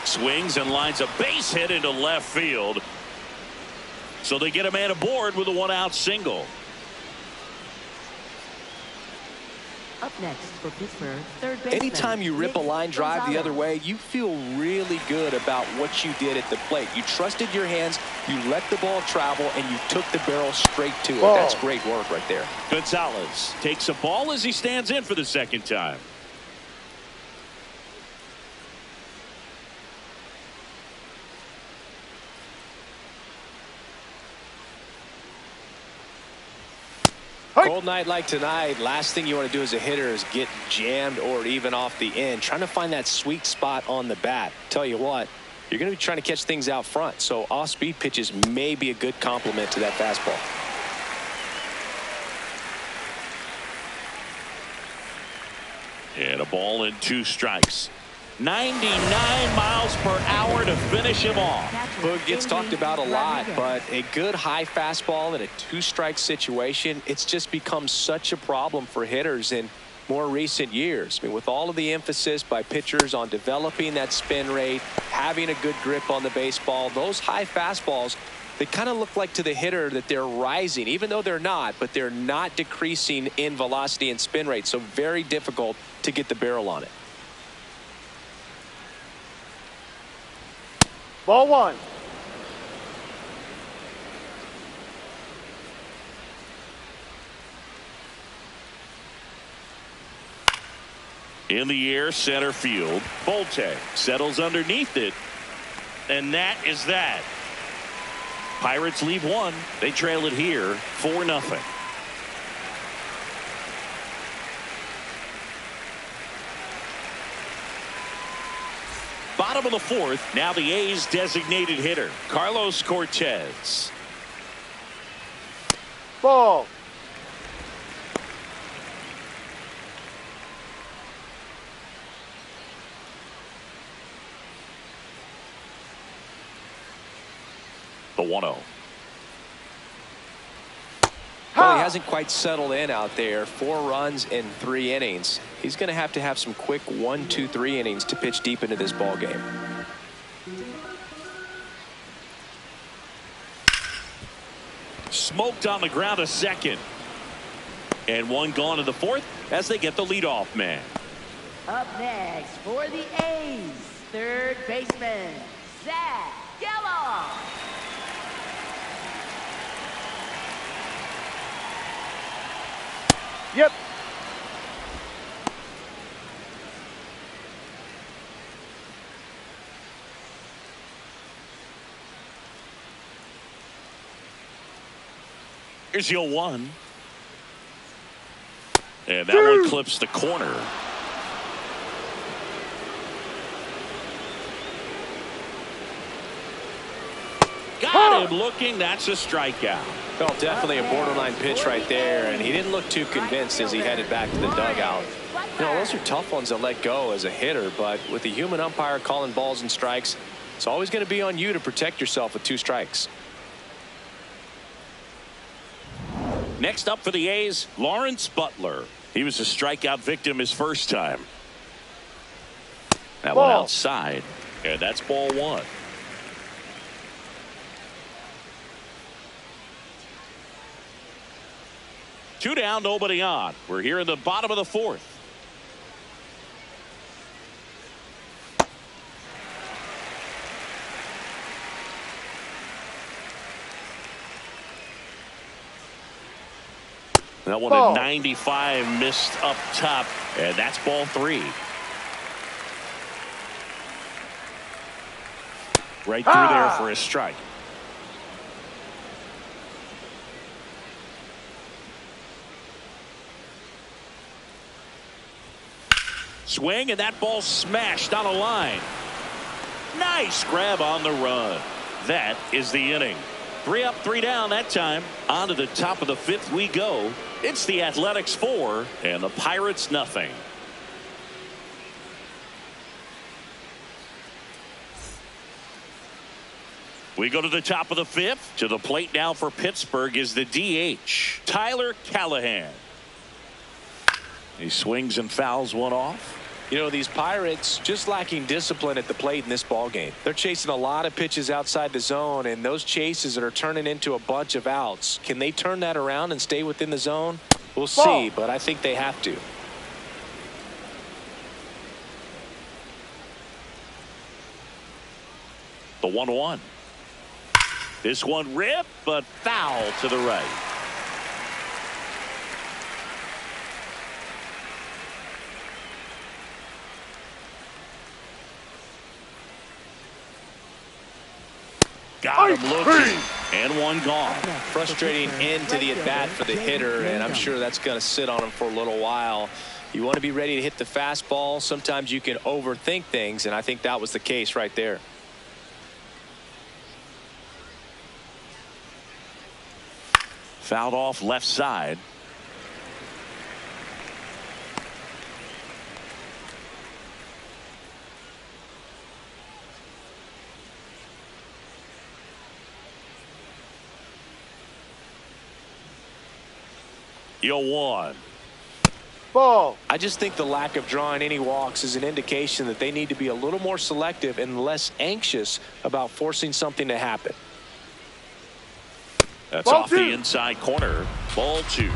Swings and lines a base hit into left field. So they get a man aboard with a 1-out single. Up next for Pittsburgh, third baseman. Anytime you rip a line drive the other way, you feel really good about what you did at the plate. You trusted your hands, you let the ball travel, and you took the barrel straight to it. Ball. That's great work right there. Gonzalez takes a ball as he stands in for the second time. Cold night like tonight, last thing you want to do as a hitter is get jammed or even off the end. Trying to find that sweet spot on the bat. Tell you what, you're going to be trying to catch things out front, so off-speed pitches may be a good complement to that fastball. And a ball and 2 strikes. 99 miles per hour to finish him off. Boog gets talked about a lot, but a good high fastball in a 2-strike situation, it's just become such a problem for hitters in more recent years. I mean, with all of the emphasis by pitchers on developing that spin rate, having a good grip on the baseball, those high fastballs, they kind of look like to the hitter that they're rising, even though they're not, but they're not decreasing in velocity and spin rate, so very difficult to get the barrel on it. Ball 1. In the air, center field. Bolte settles underneath it. And that is that. Pirates leave 1. They trail it here 4-0. Bottom of the fourth. Now the A's designated hitter, Carlos Cortez. Ball. The 1-0. Well, he hasn't quite settled in out there. 4 runs in 3 innings. He's going to have some quick 1, 2, 3 innings to pitch deep into this ball game. Smoked on the ground a second. And one gone in the fourth as they get the leadoff man. Up next for the A's, third baseman, Zach Gallo. Yep. Here's your 1. And that one clips the corner. Got him looking. That's a strikeout. Well, definitely a borderline pitch right there, and he didn't look too convinced as he headed back to the dugout. You know, those are tough ones to let go as a hitter, but with the human umpire calling balls and strikes, it's always going to be on you to protect yourself with 2 strikes. Next up for the A's, Lawrence Butler. He was a strikeout victim his first time. That one outside, and that's ball 1. Two down, nobody on. We're here in the bottom of the fourth. That one at 95 missed up top, and that's ball 3. Right through there for a strike. Swing, and that ball smashed on a line. Nice grab on the run. That is the inning. 3 up, 3 down that time. On to the top of the 5th we go. It's the Athletics 4 and the Pirates nothing. We go to the top of the 5th. To the plate now for Pittsburgh is the DH, Tyler Callahan. He swings and fouls one off. You know, these Pirates just lacking discipline at the plate in this ball game. They're chasing a lot of pitches outside the zone, and those chases that are turning into a bunch of outs. Can they turn that around and stay within the zone? We'll see, but I think they have to. The 1-1. This one ripped, but foul to the right. Got him looking, and one gone. Frustrating end to the at-bat for the hitter, and I'm sure that's going to sit on him for a little while. You want to be ready to hit the fastball. Sometimes you can overthink things, and I think that was the case right there. Fouled off left side. Yo, 1. Ball. I just think the lack of drawing any walks is an indication that they need to be a little more selective and less anxious about forcing something to happen. That's off the inside corner. Ball 2.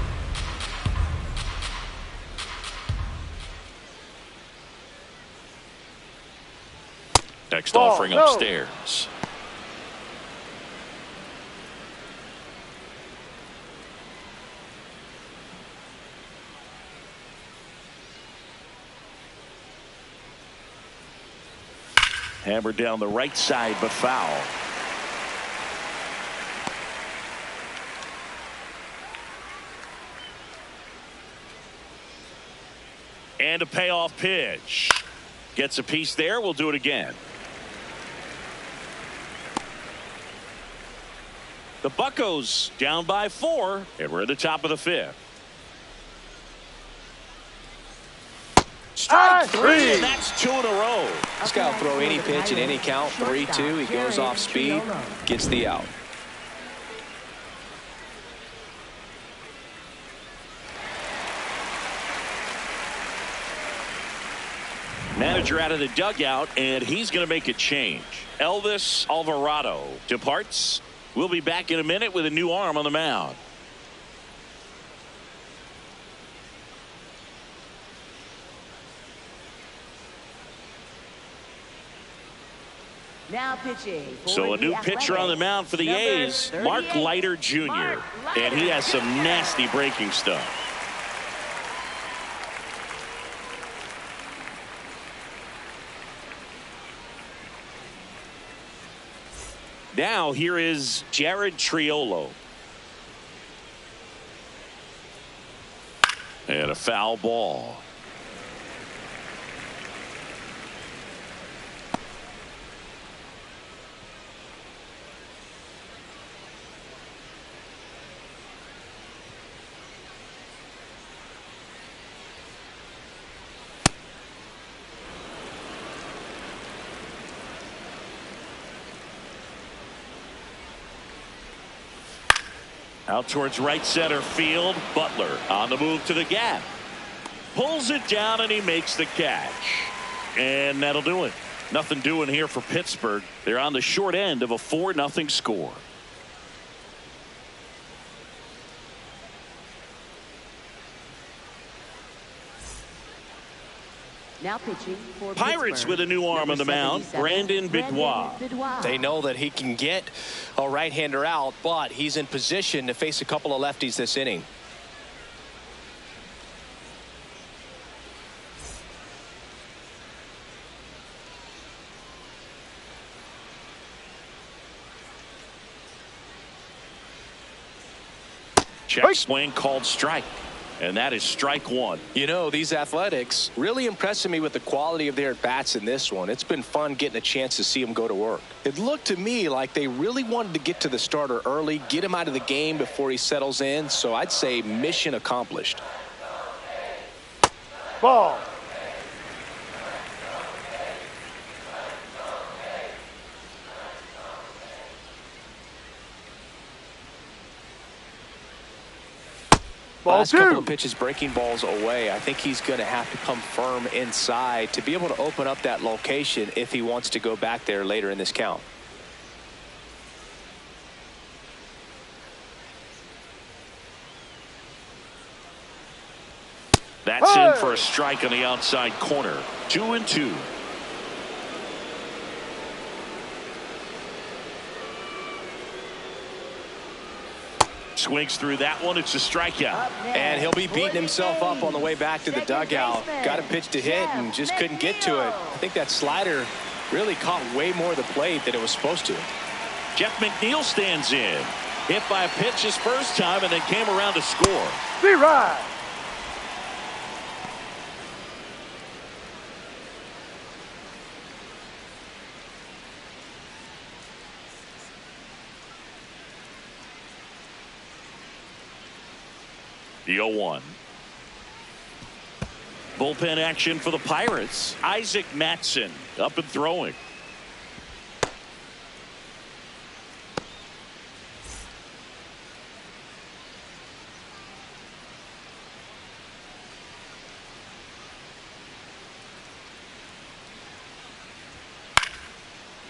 Next offering upstairs. Hammered down the right side, but foul. And a payoff pitch. Gets a piece there. We'll do it again. The Buccos down by 4, and we're at the top of the 5th. Strike 3, and that's 2 in a row. This guy will throw any pitch in any count. 3-2. He goes off speed, gets the out. Manager out of the dugout, and he's going to make a change. Elvis Alvarado departs. We'll be back in a minute with a new arm on the mound. Now pitching. So a new pitcher on the mound for the A's, Mark Leiter Jr. And he has some nasty breaking stuff. Now here is Jared Triolo. And a foul ball. Out towards right center field. Butler on the move to the gap. Pulls it down and he makes the catch. And that'll do it. Nothing doing here for Pittsburgh. They're on the short end of a 4-0 score. Now pitching for Pirates with a new arm on the mound, Brandon Bidwell. They know that he can get a right-hander out, but he's in position to face a couple of lefties this inning. Check swing called strike. And that is strike 1. You know, these Athletics really impressing me with the quality of their at-bats in this one. It's been fun getting a chance to see them go to work. It looked to me like they really wanted to get to the starter early, get him out of the game before he settles in. So I'd say mission accomplished. Ball. Last couple of pitches breaking balls away. I think he's going to have to come firm inside to be able to open up that location if he wants to go back there later in this count. That's in for a strike on the outside corner. 2-2. Swings through that one. It's a strikeout. And he'll be beating himself up on the way back to the dugout. Got a pitch to hit and just couldn't get to it. I think that slider really caught way more of the plate than it was supposed to. Jeff McNeil stands in. Hit by a pitch his first time and then came around to score. Be right. The 0-1. Bullpen action for the Pirates. Isaac Mattson up and throwing.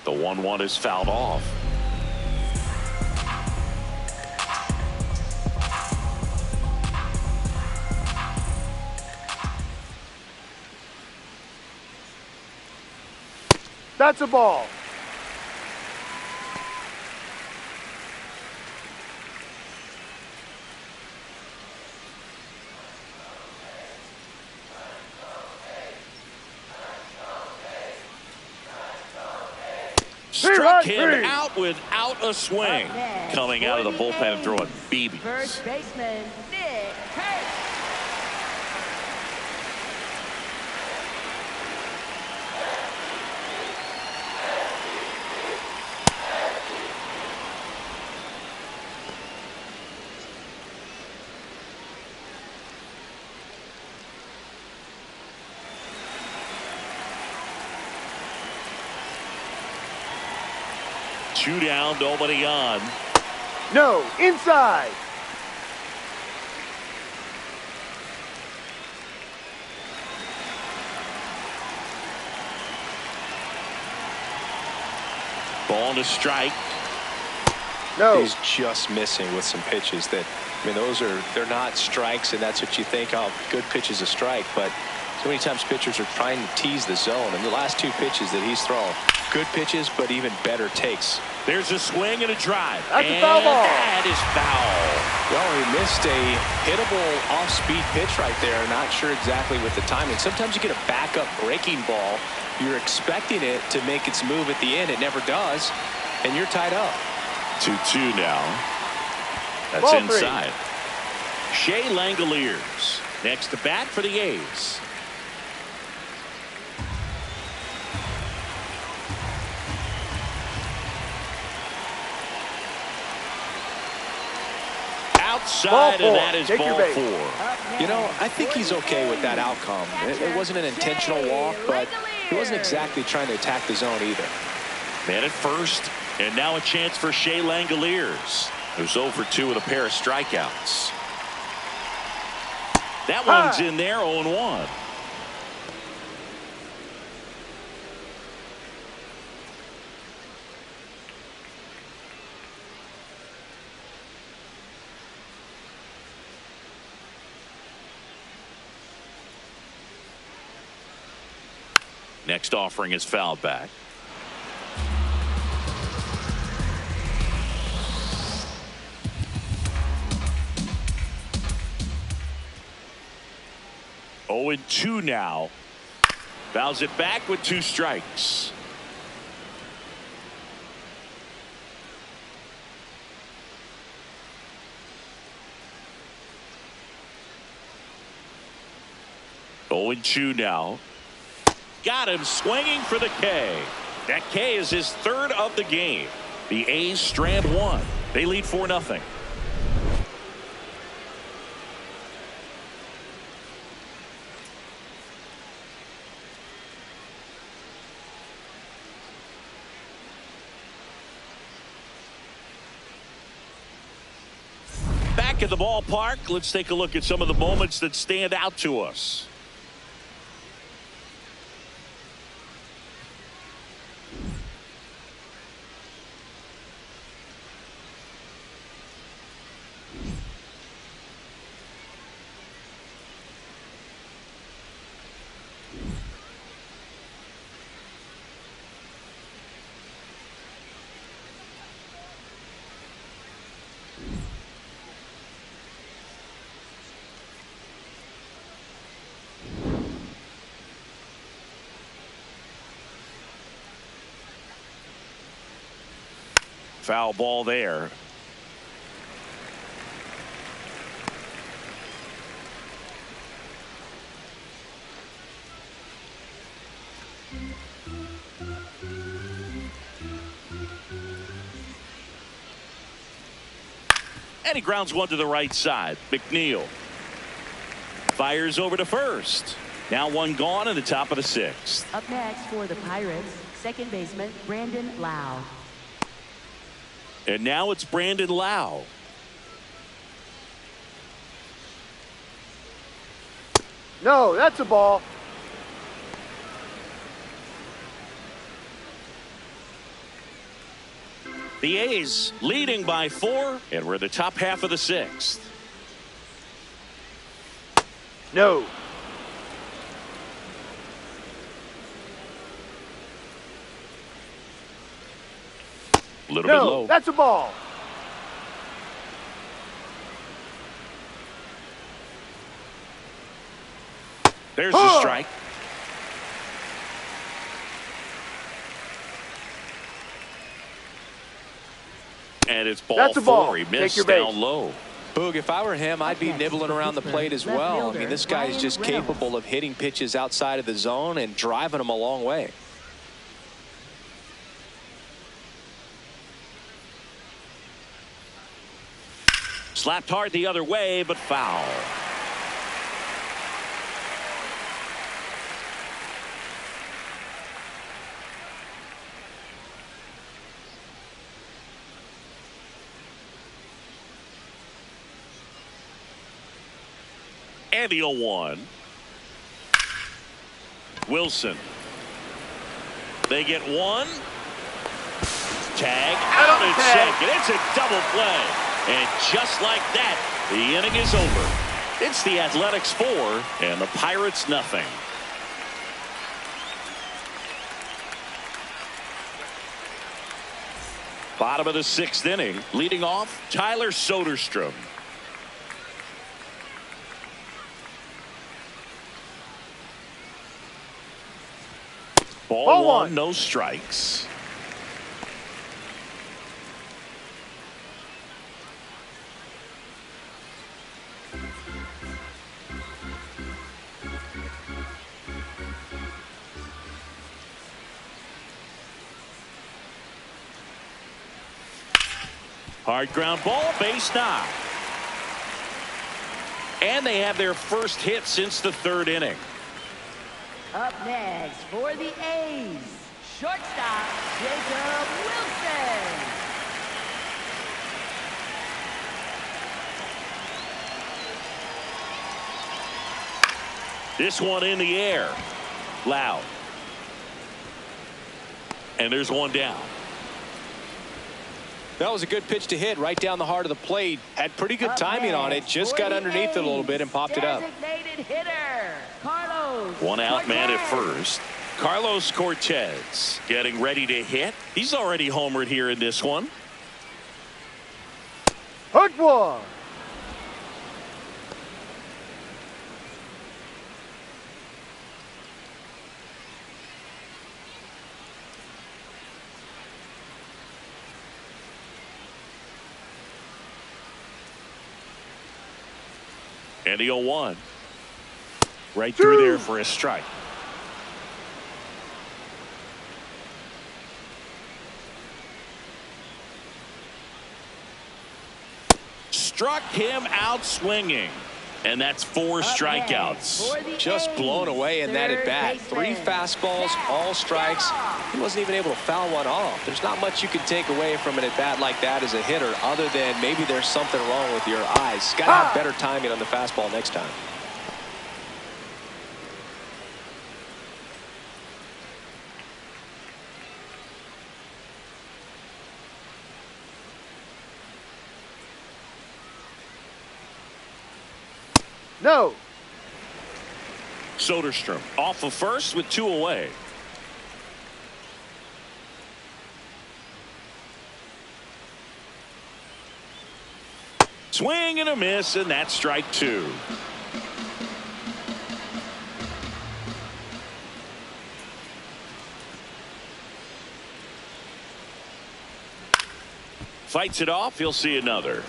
The 1-1 is fouled off. That's a ball. Struck him out without a swing. Coming out of the bullpen and throwing BBs. First baseman, Nick Kurtz. 2 down, nobody on. No, inside. Ball to strike. No. He's just missing with some pitches that, I mean, they're not strikes, and that's what you think, oh, good pitch is a strike. But so many times pitchers are trying to tease the zone, and the last 2 pitches that he's thrown, good pitches, but even better takes. There's a swing and a drive. That's a foul ball. That is foul. Well, he missed a hittable off-speed pitch right there. Not sure exactly with the timing. Sometimes you get a backup breaking ball. You're expecting it to make its move at the end. It never does, and you're tied up. 2-2 now. That's Ball inside. Shea Langoliers next to bat for the A's. Outside, and that is ball 4. You know, I think he's okay with that outcome. It wasn't an intentional walk, but he wasn't exactly trying to attack the zone either. Man at first, and now a chance for Shea Langoliers, who's 0 for 2 with a pair of strikeouts. That one's in there, 0-1. Next offering is fouled back. Oh, and 2 now. Fouls it back with 2 strikes. Oh, and 2 now. Got him swinging for the K. That K is his 3rd of the game. The A's strand 1. They lead 4-0. Back at the ballpark, let's take a look at some of the moments that stand out to us. Foul ball there. And he grounds one to the right side. McNeil fires over to first. Now one gone in the top of the 6th. Up next for the Pirates, second baseman Brandon Lau. And now it's Brandon Lau. No, that's a ball. The A's leading by 4, and we're in the top half of the 6th. No. A little bit low. That's a ball. There's a strike. And it's ball 4. He missed down low. Boog, if I were him, I'd be nibbling around the plate as well. I mean, this guy is just capable of hitting pitches outside of the zone and driving them a long way. Slapped hard the other way, but foul. And the 0-1. Wilson. They get one. Tag out at second. It's a double play. And just like that, the inning is over. It's the Athletics 4 and the Pirates nothing. Bottom of the 6th inning. Leading off, Tyler Soderstrom. Ball one, no strikes. Hard ground ball, base knock. And they have their first hit since the 3rd inning. Up next for the A's, shortstop Jacob Wilson. This one in the air. Loud. And there's one down. That was a good pitch to hit right down the heart of the plate. Had pretty good timing on it. Just got underneath it a little bit and popped it up. Designated hitter, Carlos. One out man at first. Carlos Cortez getting ready to hit. He's already homered here in this one. Hook one. And the 0-1. Right through there for a strike. Struck him out swinging. And that's 4 strikeouts. Just blown away in that at bat. 3 fastballs, all strikes. He wasn't even able to foul one off. There's not much you can take away from an at bat like that as a hitter, other than maybe there's something wrong with your eyes. Got to have better timing on the fastball next time. No. Soderstrom off of first with 2 away. Swing and a miss, and that's strike 2. Fights it off. He'll see another.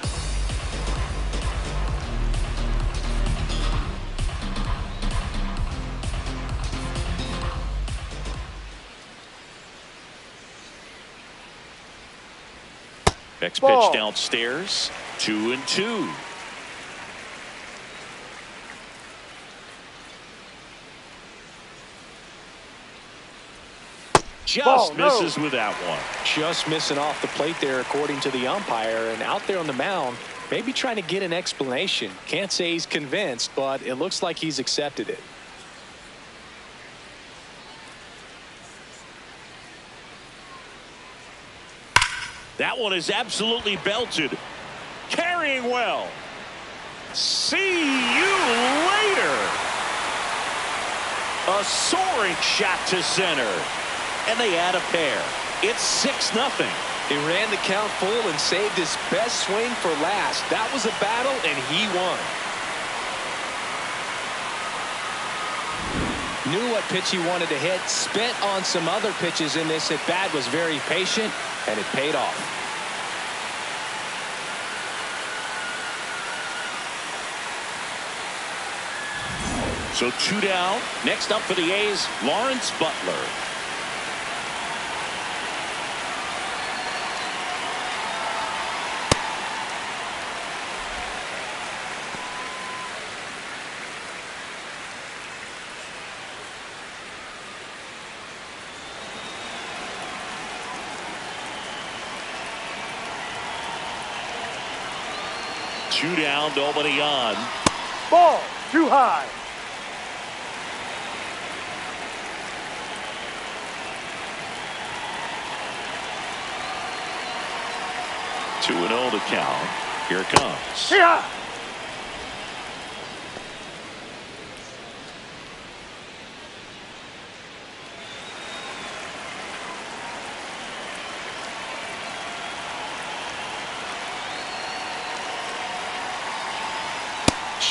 Next pitch downstairs. 2-2. Just misses with that one. Just missing off the plate there, according to the umpire. And out there on the mound, maybe trying to get an explanation. Can't say he's convinced, but it looks like he's accepted it. That one is absolutely belted. Carrying well. See you later. A soaring shot to center. And they add a pair. It's 6-0. He ran the count full and saved his best swing for last. That was a battle, and he won. Knew what pitch he wanted to hit. Spent on some other pitches in this at bat. Was very patient, and it paid off. So 2 down. Next up for the A's, Lawrence Butler. Two down, nobody on. Ball. Too high. Two and 0 to count. Here it comes. Yeah.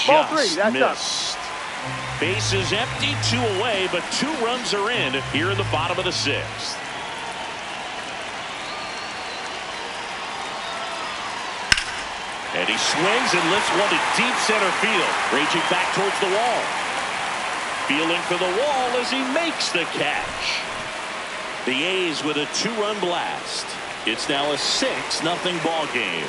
Ball three, that's missed. Bases empty, 2 away, but 2 runs are in here in the bottom of the 6th. And he swings and lifts one to deep center field, raging back towards the wall. Feeling for the wall as he makes the catch. The A's with a 2-run blast. It's now a 6-0 ball game.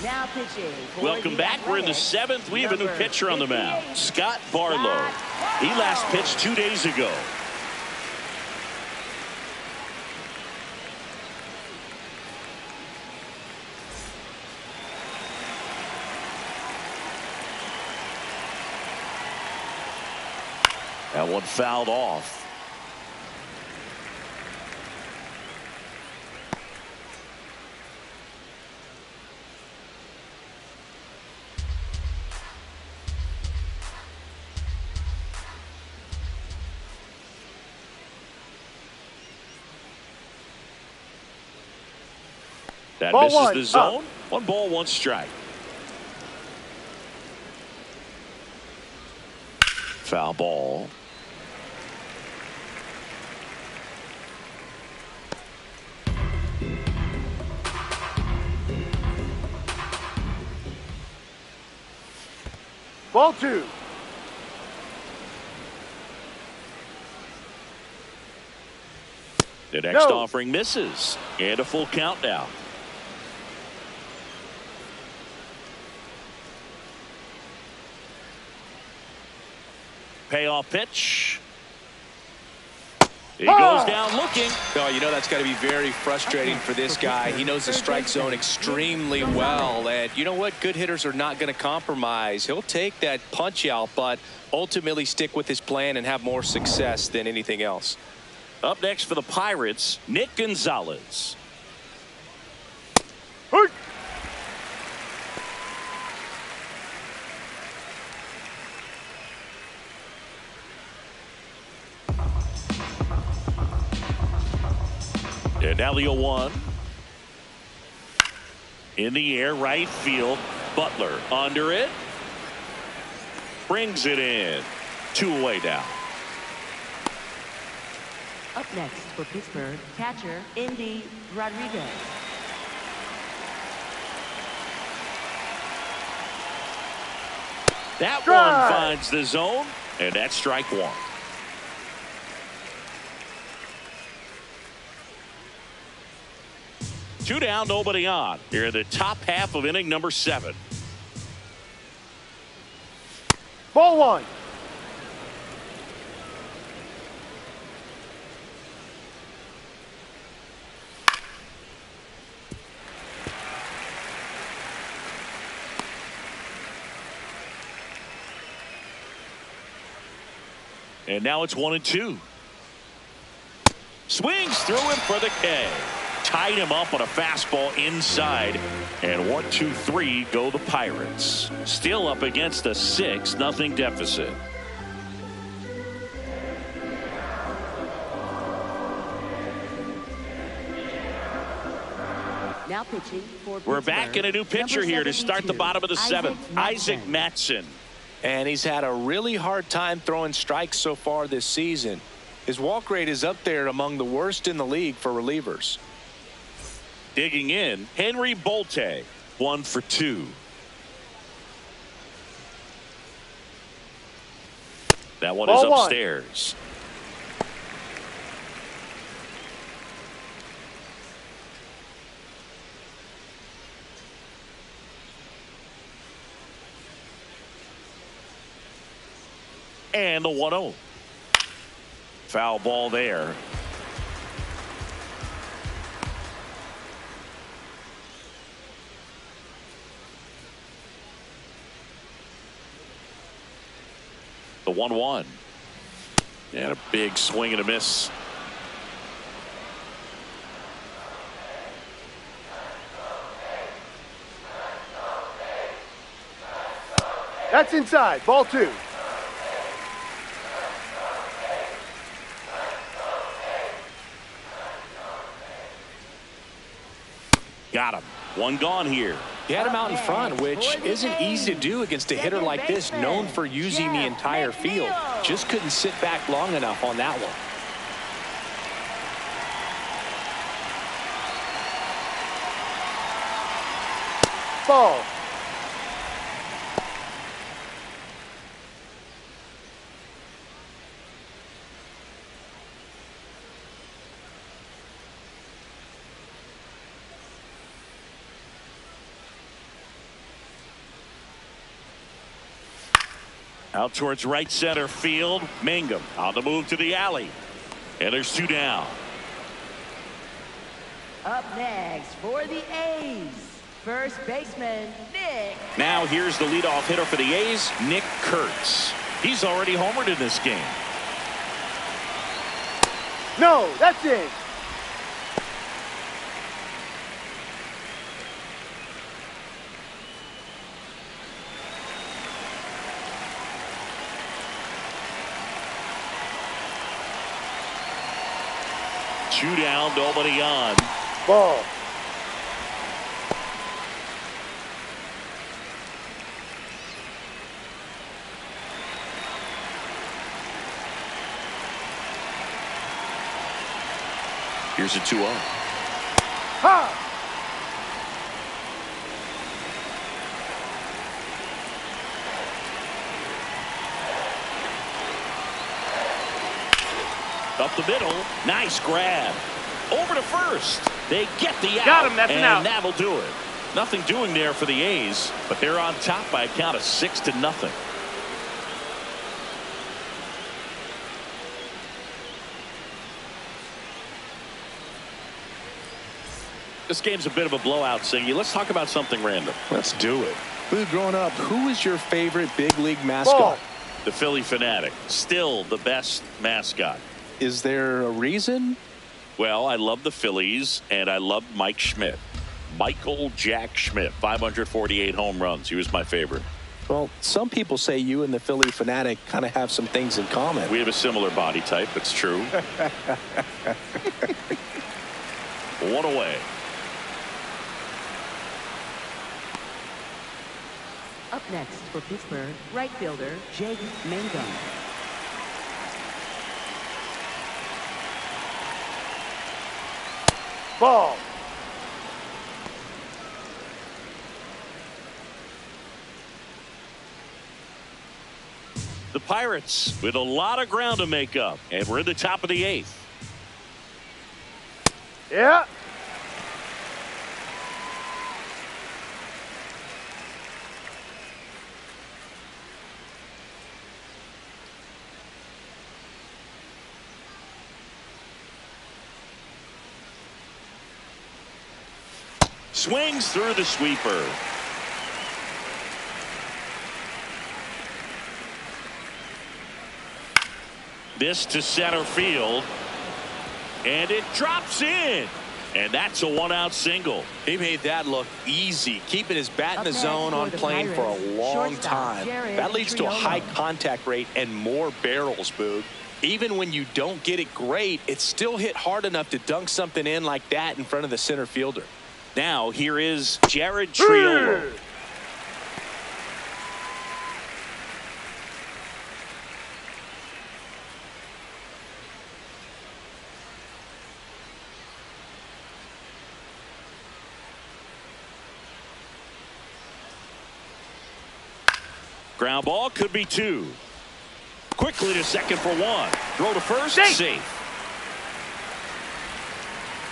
Now pitching. Welcome back. We're in the 7th. We have a new pitcher on the mound, Scott Barlow. He last pitched 2 days ago. That one fouled off. That ball misses one, the zone. 1 ball, 1 strike. Foul ball. Ball 2. The next offering misses. And a full count now. Payoff pitch. He goes down looking. Oh, you know that's got to be very frustrating for this guy. He knows the strike zone extremely well. And you know what? Good hitters are not going to compromise. He'll take that punch out, but ultimately stick with his plan and have more success than anything else. Up next for the Pirates, Nick Gonzalez. Hey. And now the 0-1. In the air, right field. Butler under it. Brings it in. 2 away now. Up next for Pittsburgh, catcher Indy Rodriguez. That one finds the zone, and that's strike 1. Two down, nobody on. Here in the top half of inning number 7. Ball 1. And now it's 1-2. Swings through him for the K. Tied him up on a fastball inside. And 1-2-3 go the Pirates. Still up against a 6-0 deficit. Now pitching for We're back in a new pitcher here to start the bottom of the 7th. Isaac Mattson. And he's had a really hard time throwing strikes so far this season. His walk rate is up there among the worst in the league for relievers. Digging in, Henry Bolte, 1 for 2. That one is upstairs. And the 1-0. Foul ball there. The 1-1. And a big swing and a miss. That's inside. Ball 2. Got him. One gone here. He had him out in front, which isn't easy to do against a hitter like this, known for using the entire field. Just couldn't sit back long enough on that one. Ball. Out towards right center field. Mangum on the move to the alley. And there's 2 down. Up next for the A's, first baseman, Nick. Now here's the leadoff hitter for the A's, Nick Kurtz. He's already homered in this game. No, that's in. Two down, nobody on. Ball. Here's a 2-0. Ha! Up the middle. Nice grab. Over to first. They get the out. Got him. That's an out. And that'll do it. Nothing doing there for the A's, but they're on top by a count of 6-0. This game's a bit of a blowout, Siggy. Let's talk about something random. Let's do it. Growing up, who was your favorite big league mascot? Ball. The Philly Fanatic. Still the best mascot. Is there a reason? Well, I love the Phillies, and I love Mike Schmidt. Michael Jack Schmidt, 548 home runs. He was my favorite. Well, some people say you and the Philly Fanatic kind of have some things in common. We have a similar body type. It's true. One away. Up next for Pittsburgh, right fielder, Jake Mangum. Ball. The Pirates with a lot of ground to make up, and we're in the top of the 8th. Yeah. Swings through the sweeper. This to center field. And it drops in. And that's a 1-out single. He made that look easy, keeping his bat in the zone on plane for a long time. That leads to a high contact rate and more barrels, Boog. Even when you don't get it great, it's still hit hard enough to dunk something in like that in front of the center fielder. Now here is Jared Triolo. Ground ball, could be 2. Quickly to second for 1. Throw to first, safe.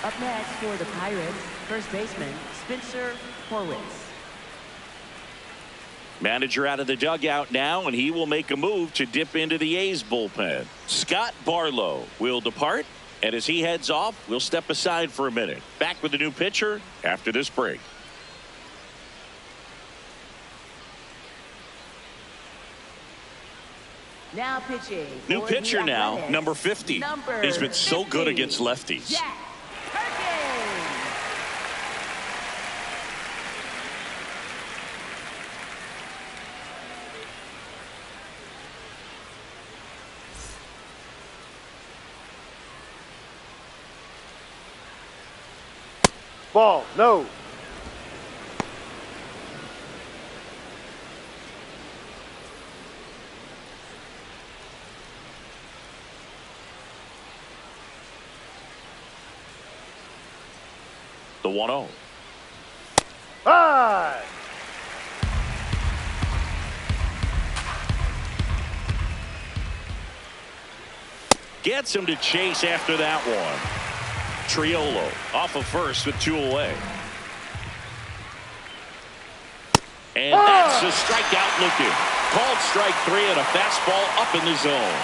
Up next for the Pirates, first baseman, Spencer Horwitz. Manager out of the dugout now, and he will make a move to dip into the A's bullpen. Scott Barlow will depart, and as he heads off, we'll step aside for a minute. Back with the new pitcher after this break. Now pitching. New for pitcher the now, Athletics, number 50. number He's been so good 50, against lefties. Jack Perkins. Ball, no. The 1-0. High. Gets him to chase after that one. Triolo off of first with 2 away. And that's a strikeout looking. Called strike 3 and a fastball up in the zone.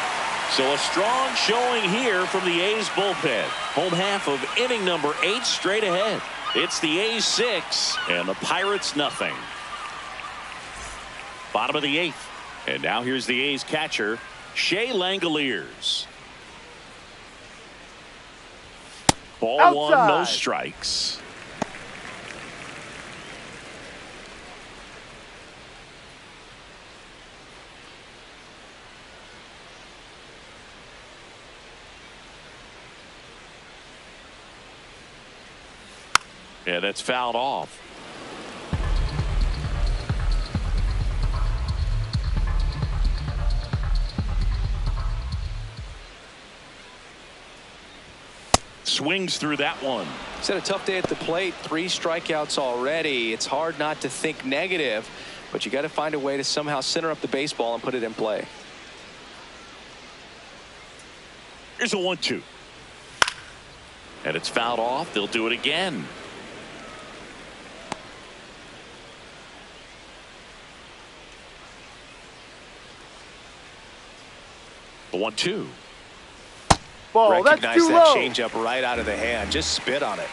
So a strong showing here from the A's bullpen. Home half of inning number 8 straight ahead. It's the A's 6 and the Pirates nothing. Bottom of the 8th. And now here's the A's catcher, Shea Langoliers. Ball Outside. 1, no strikes. Yeah, that's fouled off. Swings through that one. He's had a tough day at the plate. 3 strikeouts already. It's hard not to think negative, but you got to find a way to somehow center up the baseball and put it in play. Here's a 1-2. And it's fouled off. They'll do it again. The 1-2. Ball, that's Recognize too that low. changeup right out of the hand. Just spit on it.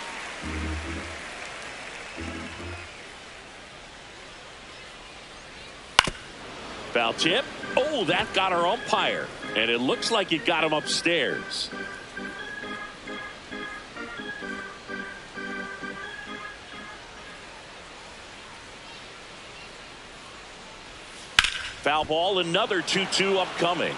Foul tip. Oh, that got our umpire. And it looks like it got him upstairs. Foul ball, another 2-2 upcoming.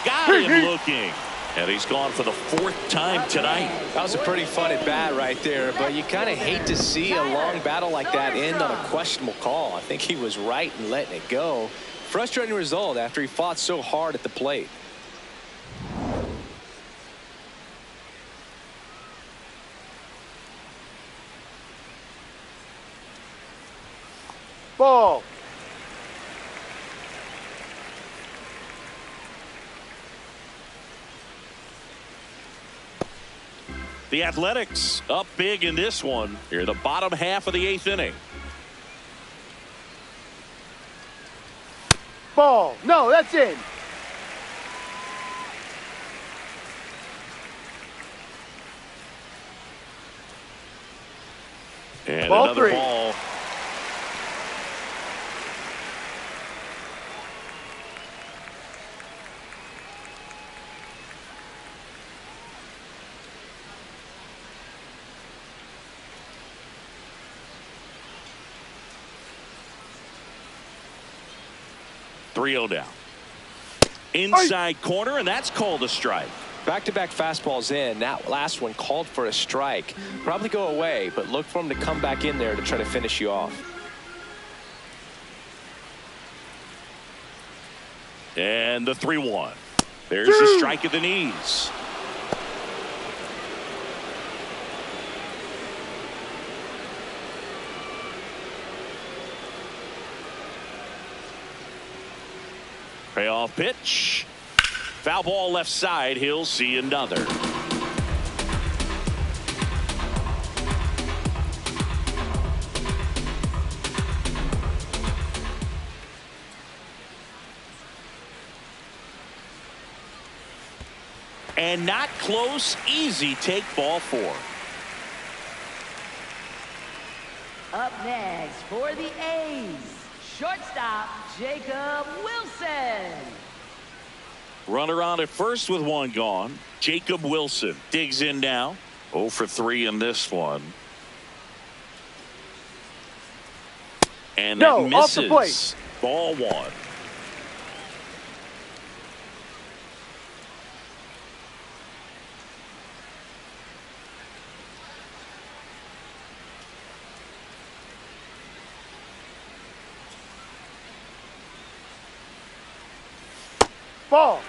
Got him looking. And he's gone for the 4th time tonight. That was a pretty fun at bat right there, but you kind of hate to see a long battle like that end on a questionable call. I think he was right in letting it go. Frustrating result after he fought so hard at the plate. Ball. The Athletics up big in this one. Here, the bottom half of the 8th inning. Ball. No, that's in. And Ball another 3. ball. Three-0 down. Inside corner, and that's called a strike. Back-to-back fastballs in. That last one called for a strike. Probably go away, but look for him to come back in there to try to finish you off. And the 3-1. There's the strike at the knees. Payoff pitch. Foul ball left side. He'll see another. And not close. Easy take, ball 4. Up next for the A's, shortstop Jacob Wilson. Runner on at first with 1 gone. Jacob Wilson digs in now. 0 for 3 in this one. And that misses. Off the plate. Ball 1. Ball.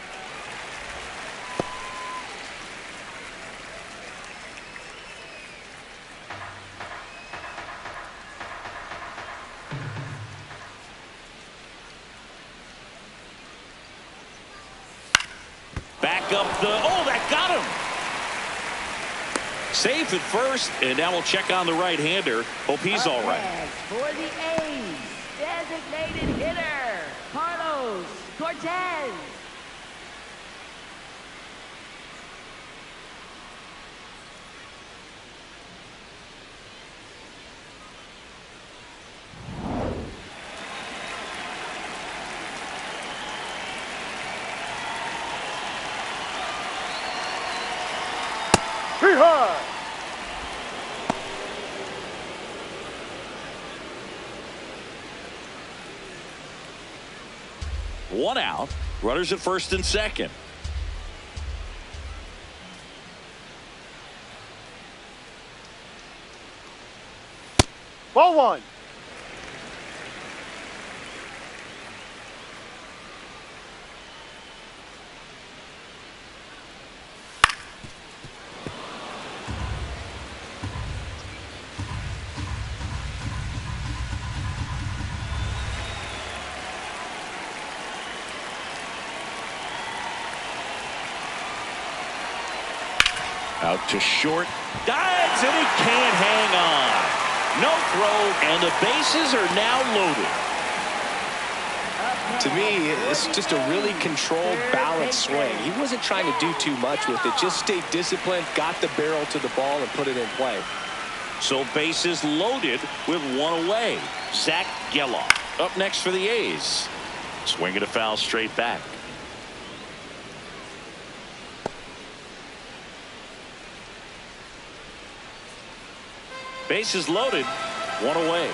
Back up the, oh, that got him. Safe at first, and now we'll check on the right-hander. Hope he's all right. Next for the A's, designated hitter, Kurtz. Three hard. One out. Runners at first and second. Ball 1. Out to short. Dives, and he can't hang on. No throw, and the bases are now loaded. To me, it's just a really controlled, balanced swing. He wasn't trying to do too much with it. Just stayed disciplined, got the barrel to the ball, and put it in play. So bases loaded with 1 away. Zach Geloff up next for the A's. Swinging a foul straight back. Bases loaded, 1 away.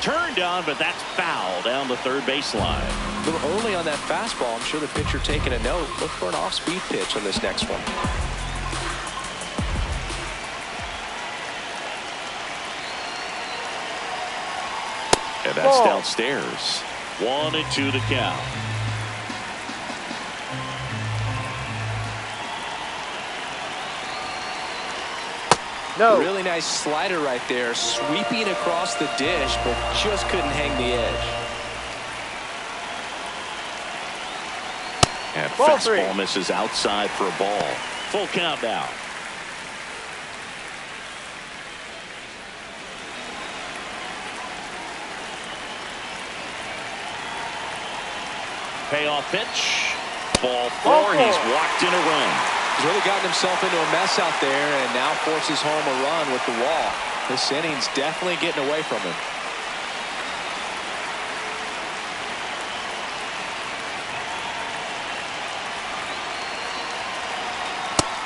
Turned on, but that's foul down the third baseline. A little early on that fastball. I'm sure the pitcher taking a note. Look for an off-speed pitch on this next one. And that's downstairs. 1-2 the count. No. Really nice slider right there, sweeping across the dish, but just couldn't hang the edge. And Ball fastball 3. misses outside for a ball. Full count now. Payoff pitch. Ball 4. He's walked in a run. He's really gotten himself into a mess out there and now forces home a run with the wall. This inning's definitely getting away from him.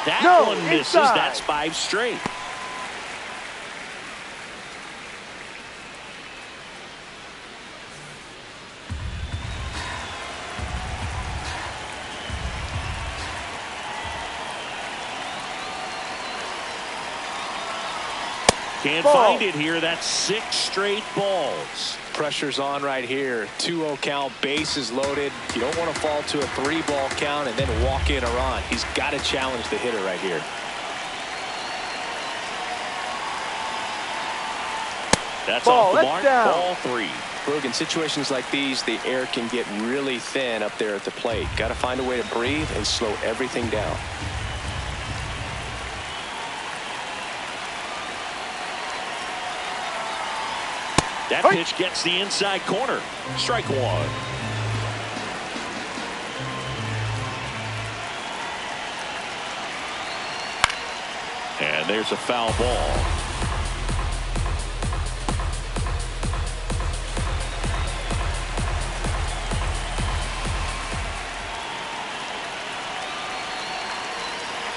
That one misses. Inside. That's 5 straight. Can't find it here. That's 6 straight balls. Pressure's on right here. 2-0 count, bases loaded. You don't want to fall to a 3-ball count and then walk in a run. He's got to challenge the hitter right here. That's Ball, off the that's mark. down. Ball 3. Brooke, in situations like these, the air can get really thin up there at the plate. Got to find a way to breathe and slow everything down. That pitch gets the inside corner. Strike 1. And there's a foul ball.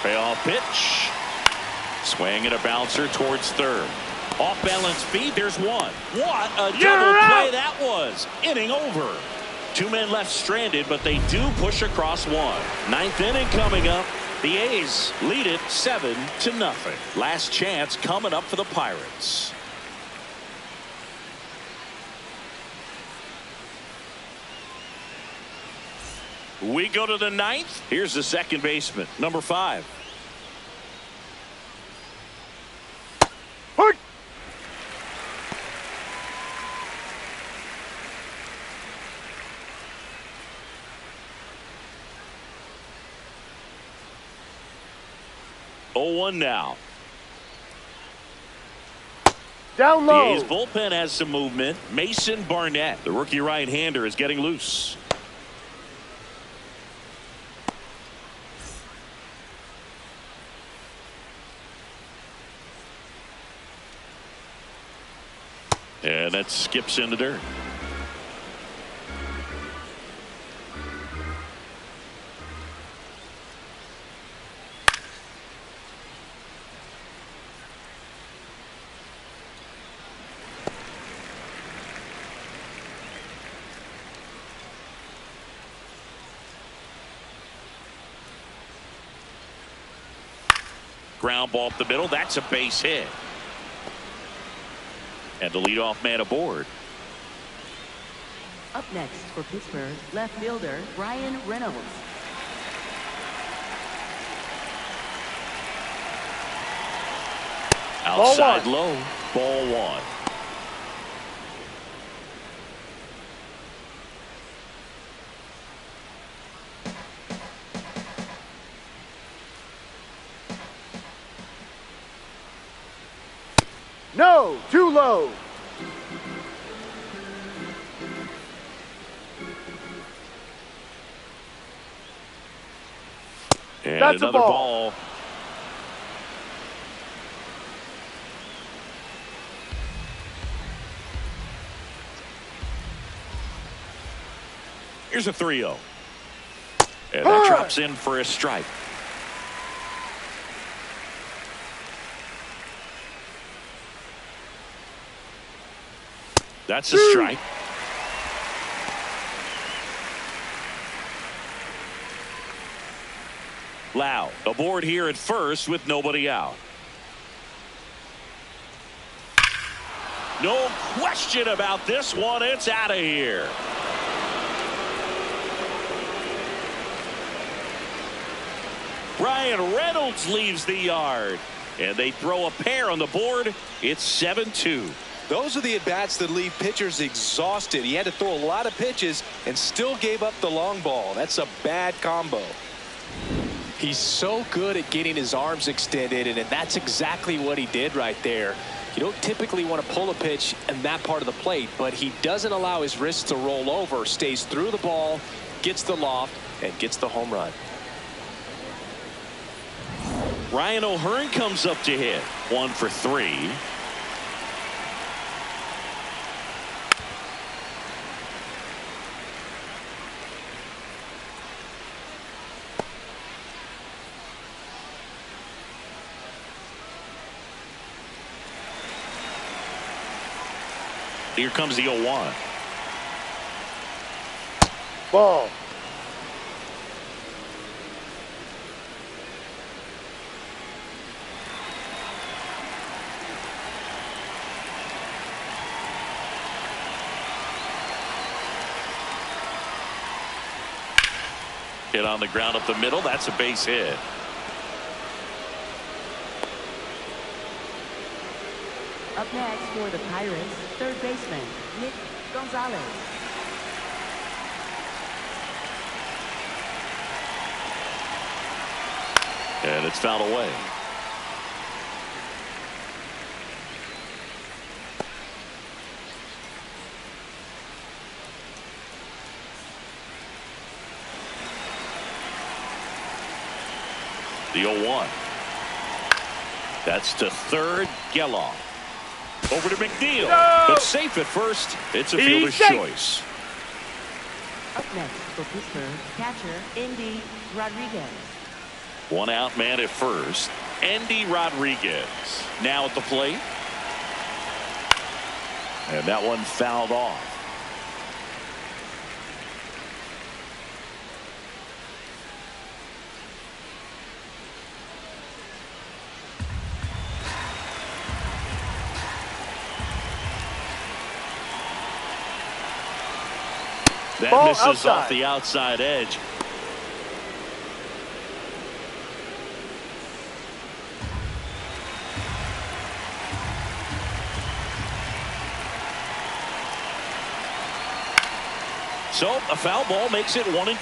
Payoff pitch. Swing and a bouncer towards third. Off balance feed. There's one. What a double play that was. Inning over. Two men left stranded, but they do push across one. Ninth inning coming up. The A's lead it 7-0. Last chance coming up for the Pirates. We go to the ninth. Here's the second baseman, number 5. Hurt. Oh, 1 now. Down The low. A's bullpen has some movement. Mason Barnett, the rookie right-hander, is getting loose. And that skips into dirt. Ground ball up the middle. That's a base hit. And the leadoff man aboard. Up next for Pittsburgh, left fielder Ryan Reynolds. Outside low. Ball 1. No, too low. And That's another a ball. ball. Here's a 3-0. And that drops in for a strike. That's a strike. Lau aboard here at first with nobody out. No question about this one. It's out of here. Ryan Reynolds leaves the yard. And they throw a pair on the board. It's 7-2. Those are the at-bats that leave pitchers exhausted. He had to throw a lot of pitches and still gave up the long ball. That's a bad combo. He's so good at getting his arms extended, and that's exactly what he did right there. You don't typically want to pull a pitch in that part of the plate, but he doesn't allow his wrists to roll over, stays through the ball, gets the loft, and gets the home run. Ryan O'Hearn comes up to hit. 1 for 3. Here comes the 0-1. Ball. Hit on the ground up the middle. That's a base hit. Up next for the Pirates, third baseman Nick Gonzalez. And it's fouled away. The 0-1. That's to third. Geloff. Over to McNeil. No! But safe at first. It's a fielder's safe. choice. Up next for Pittsburgh, catcher Andy Rodriguez. One out man at first. Andy Rodriguez now at the plate. And that one fouled off. That Ball misses outside. off the outside edge. So a foul ball makes it 1-2.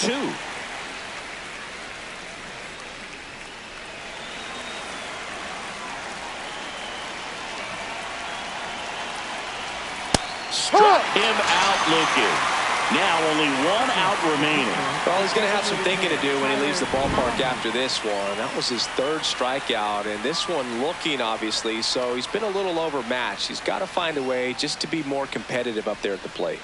Struck him out looking. Now only one out remaining. Well, he's going to have some thinking to do when he leaves the ballpark after this one. That was his third strikeout, and this one looking, obviously, so he's been a little overmatched. He's got to find a way just to be more competitive up there at the plate.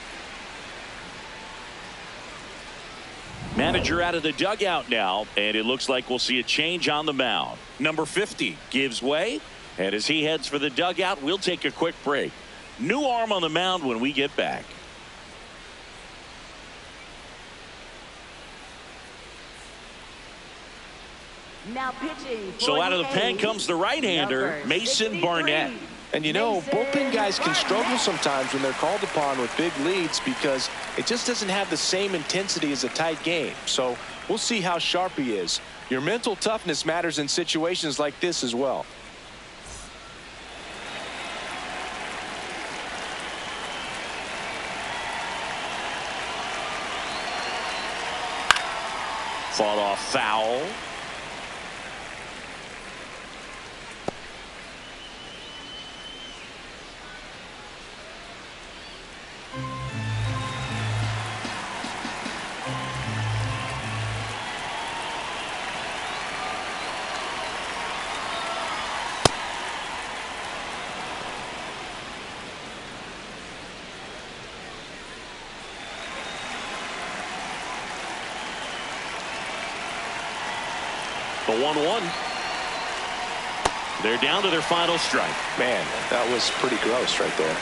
Manager out of the dugout now, and it looks like we'll see a change on the mound. Number 50 gives way, and as he heads for the dugout, we'll take a quick break. New arm on the mound when we get back. Now pitching. So out of the pen comes the right-hander, Mason Barnett. And you know, bullpen guys can struggle sometimes when they're called upon with big leads because it just doesn't have the same intensity as a tight game. So we'll see how sharp he is. Your mental toughness matters in situations like this as well. Fought off foul. The 1-1. They're down to their final strike. Man, that was pretty gross right there.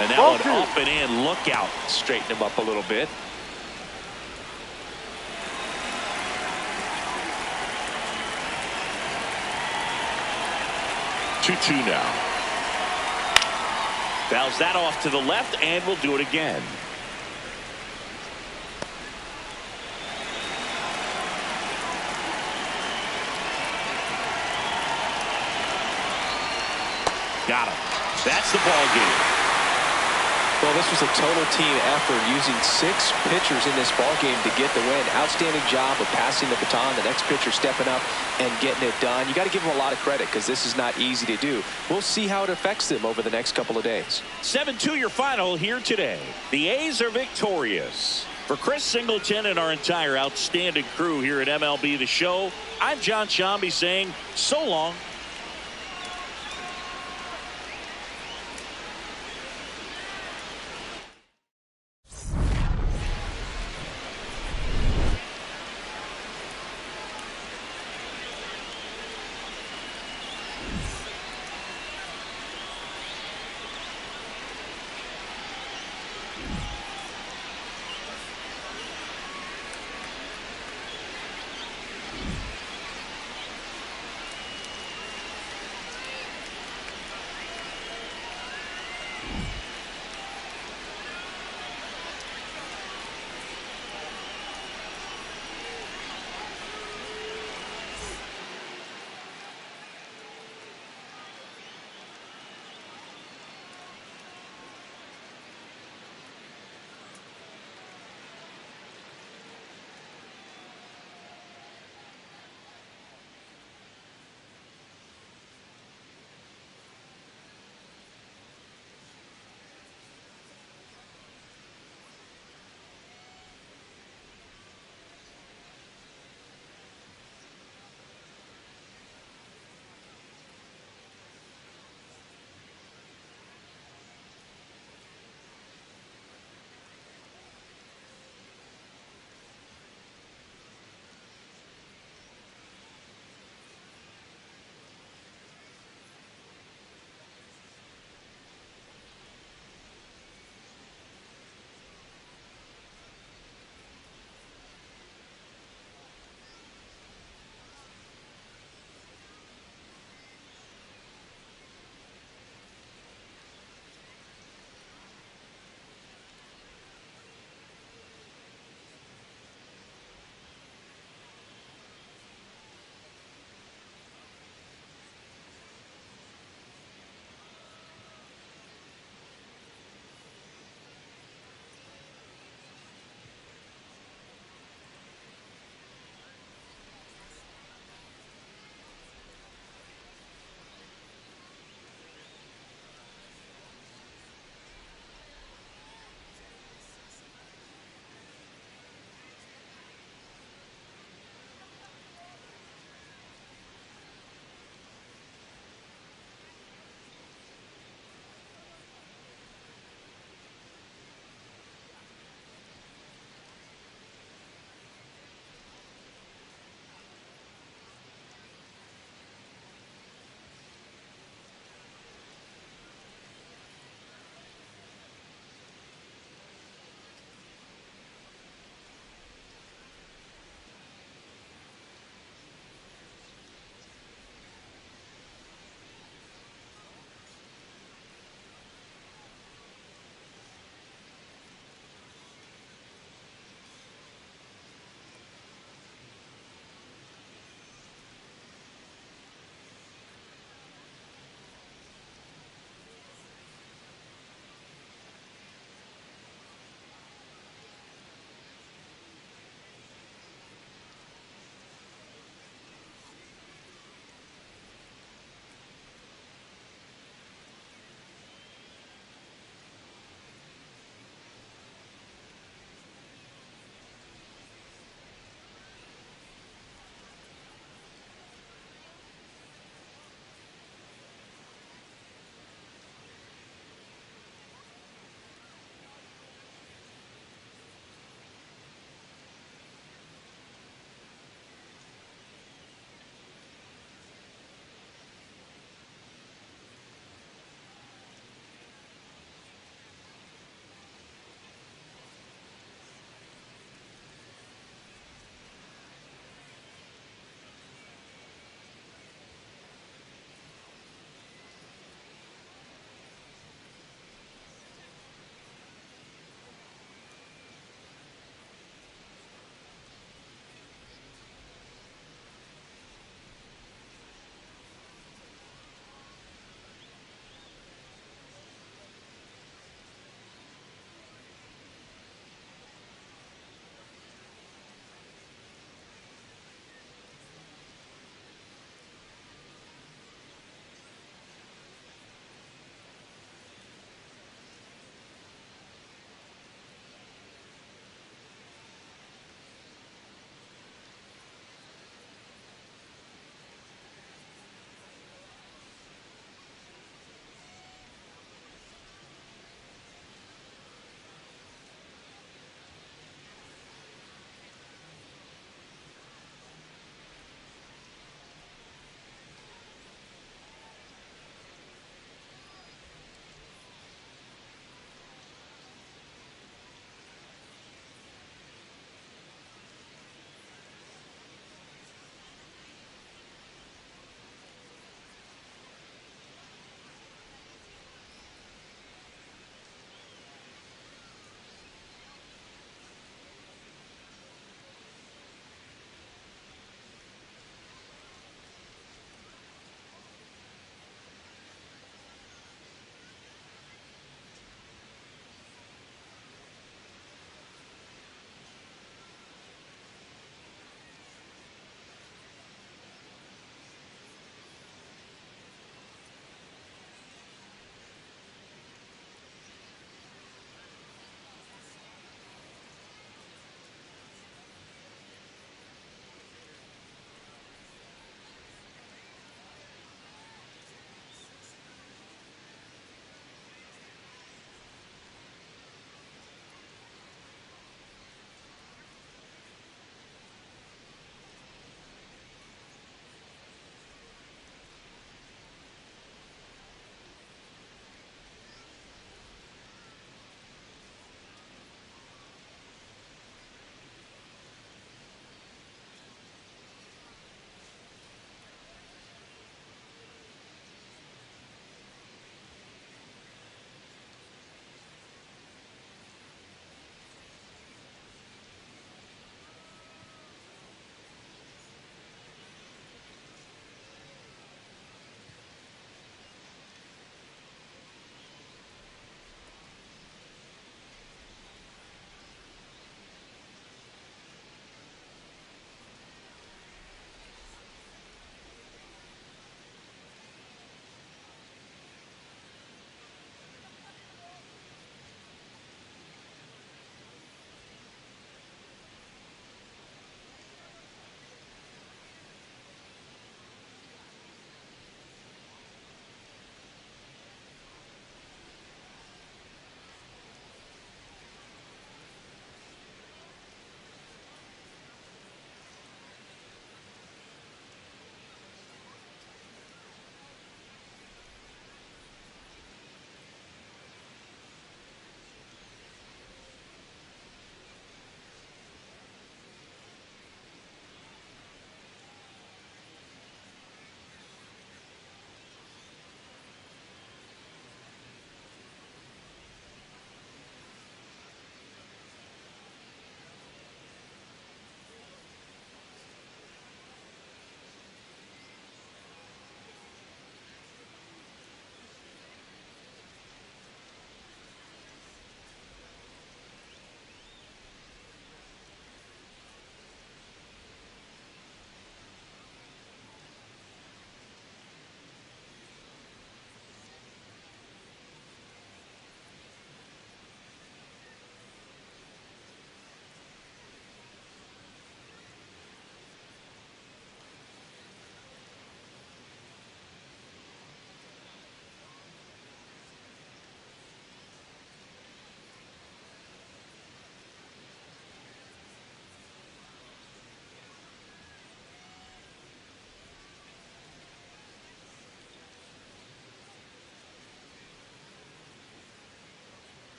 And that Ball one two. up and in. Look out. Straighten him up a little bit. Two now. Fouls that off to the left, and we'll do it again. Got him. That's the ball game. Well, this was a total team effort using 6 pitchers in this ball game to get the win. Outstanding job of passing the baton. The next pitcher stepping up and getting it done. You got to give them a lot of credit because this is not easy to do. We'll see how it affects them over the next couple of days. 7-2 your final here today. The A's are victorious. For Chris Singleton and our entire outstanding crew here at MLB The Show, I'm John Shambi saying so long.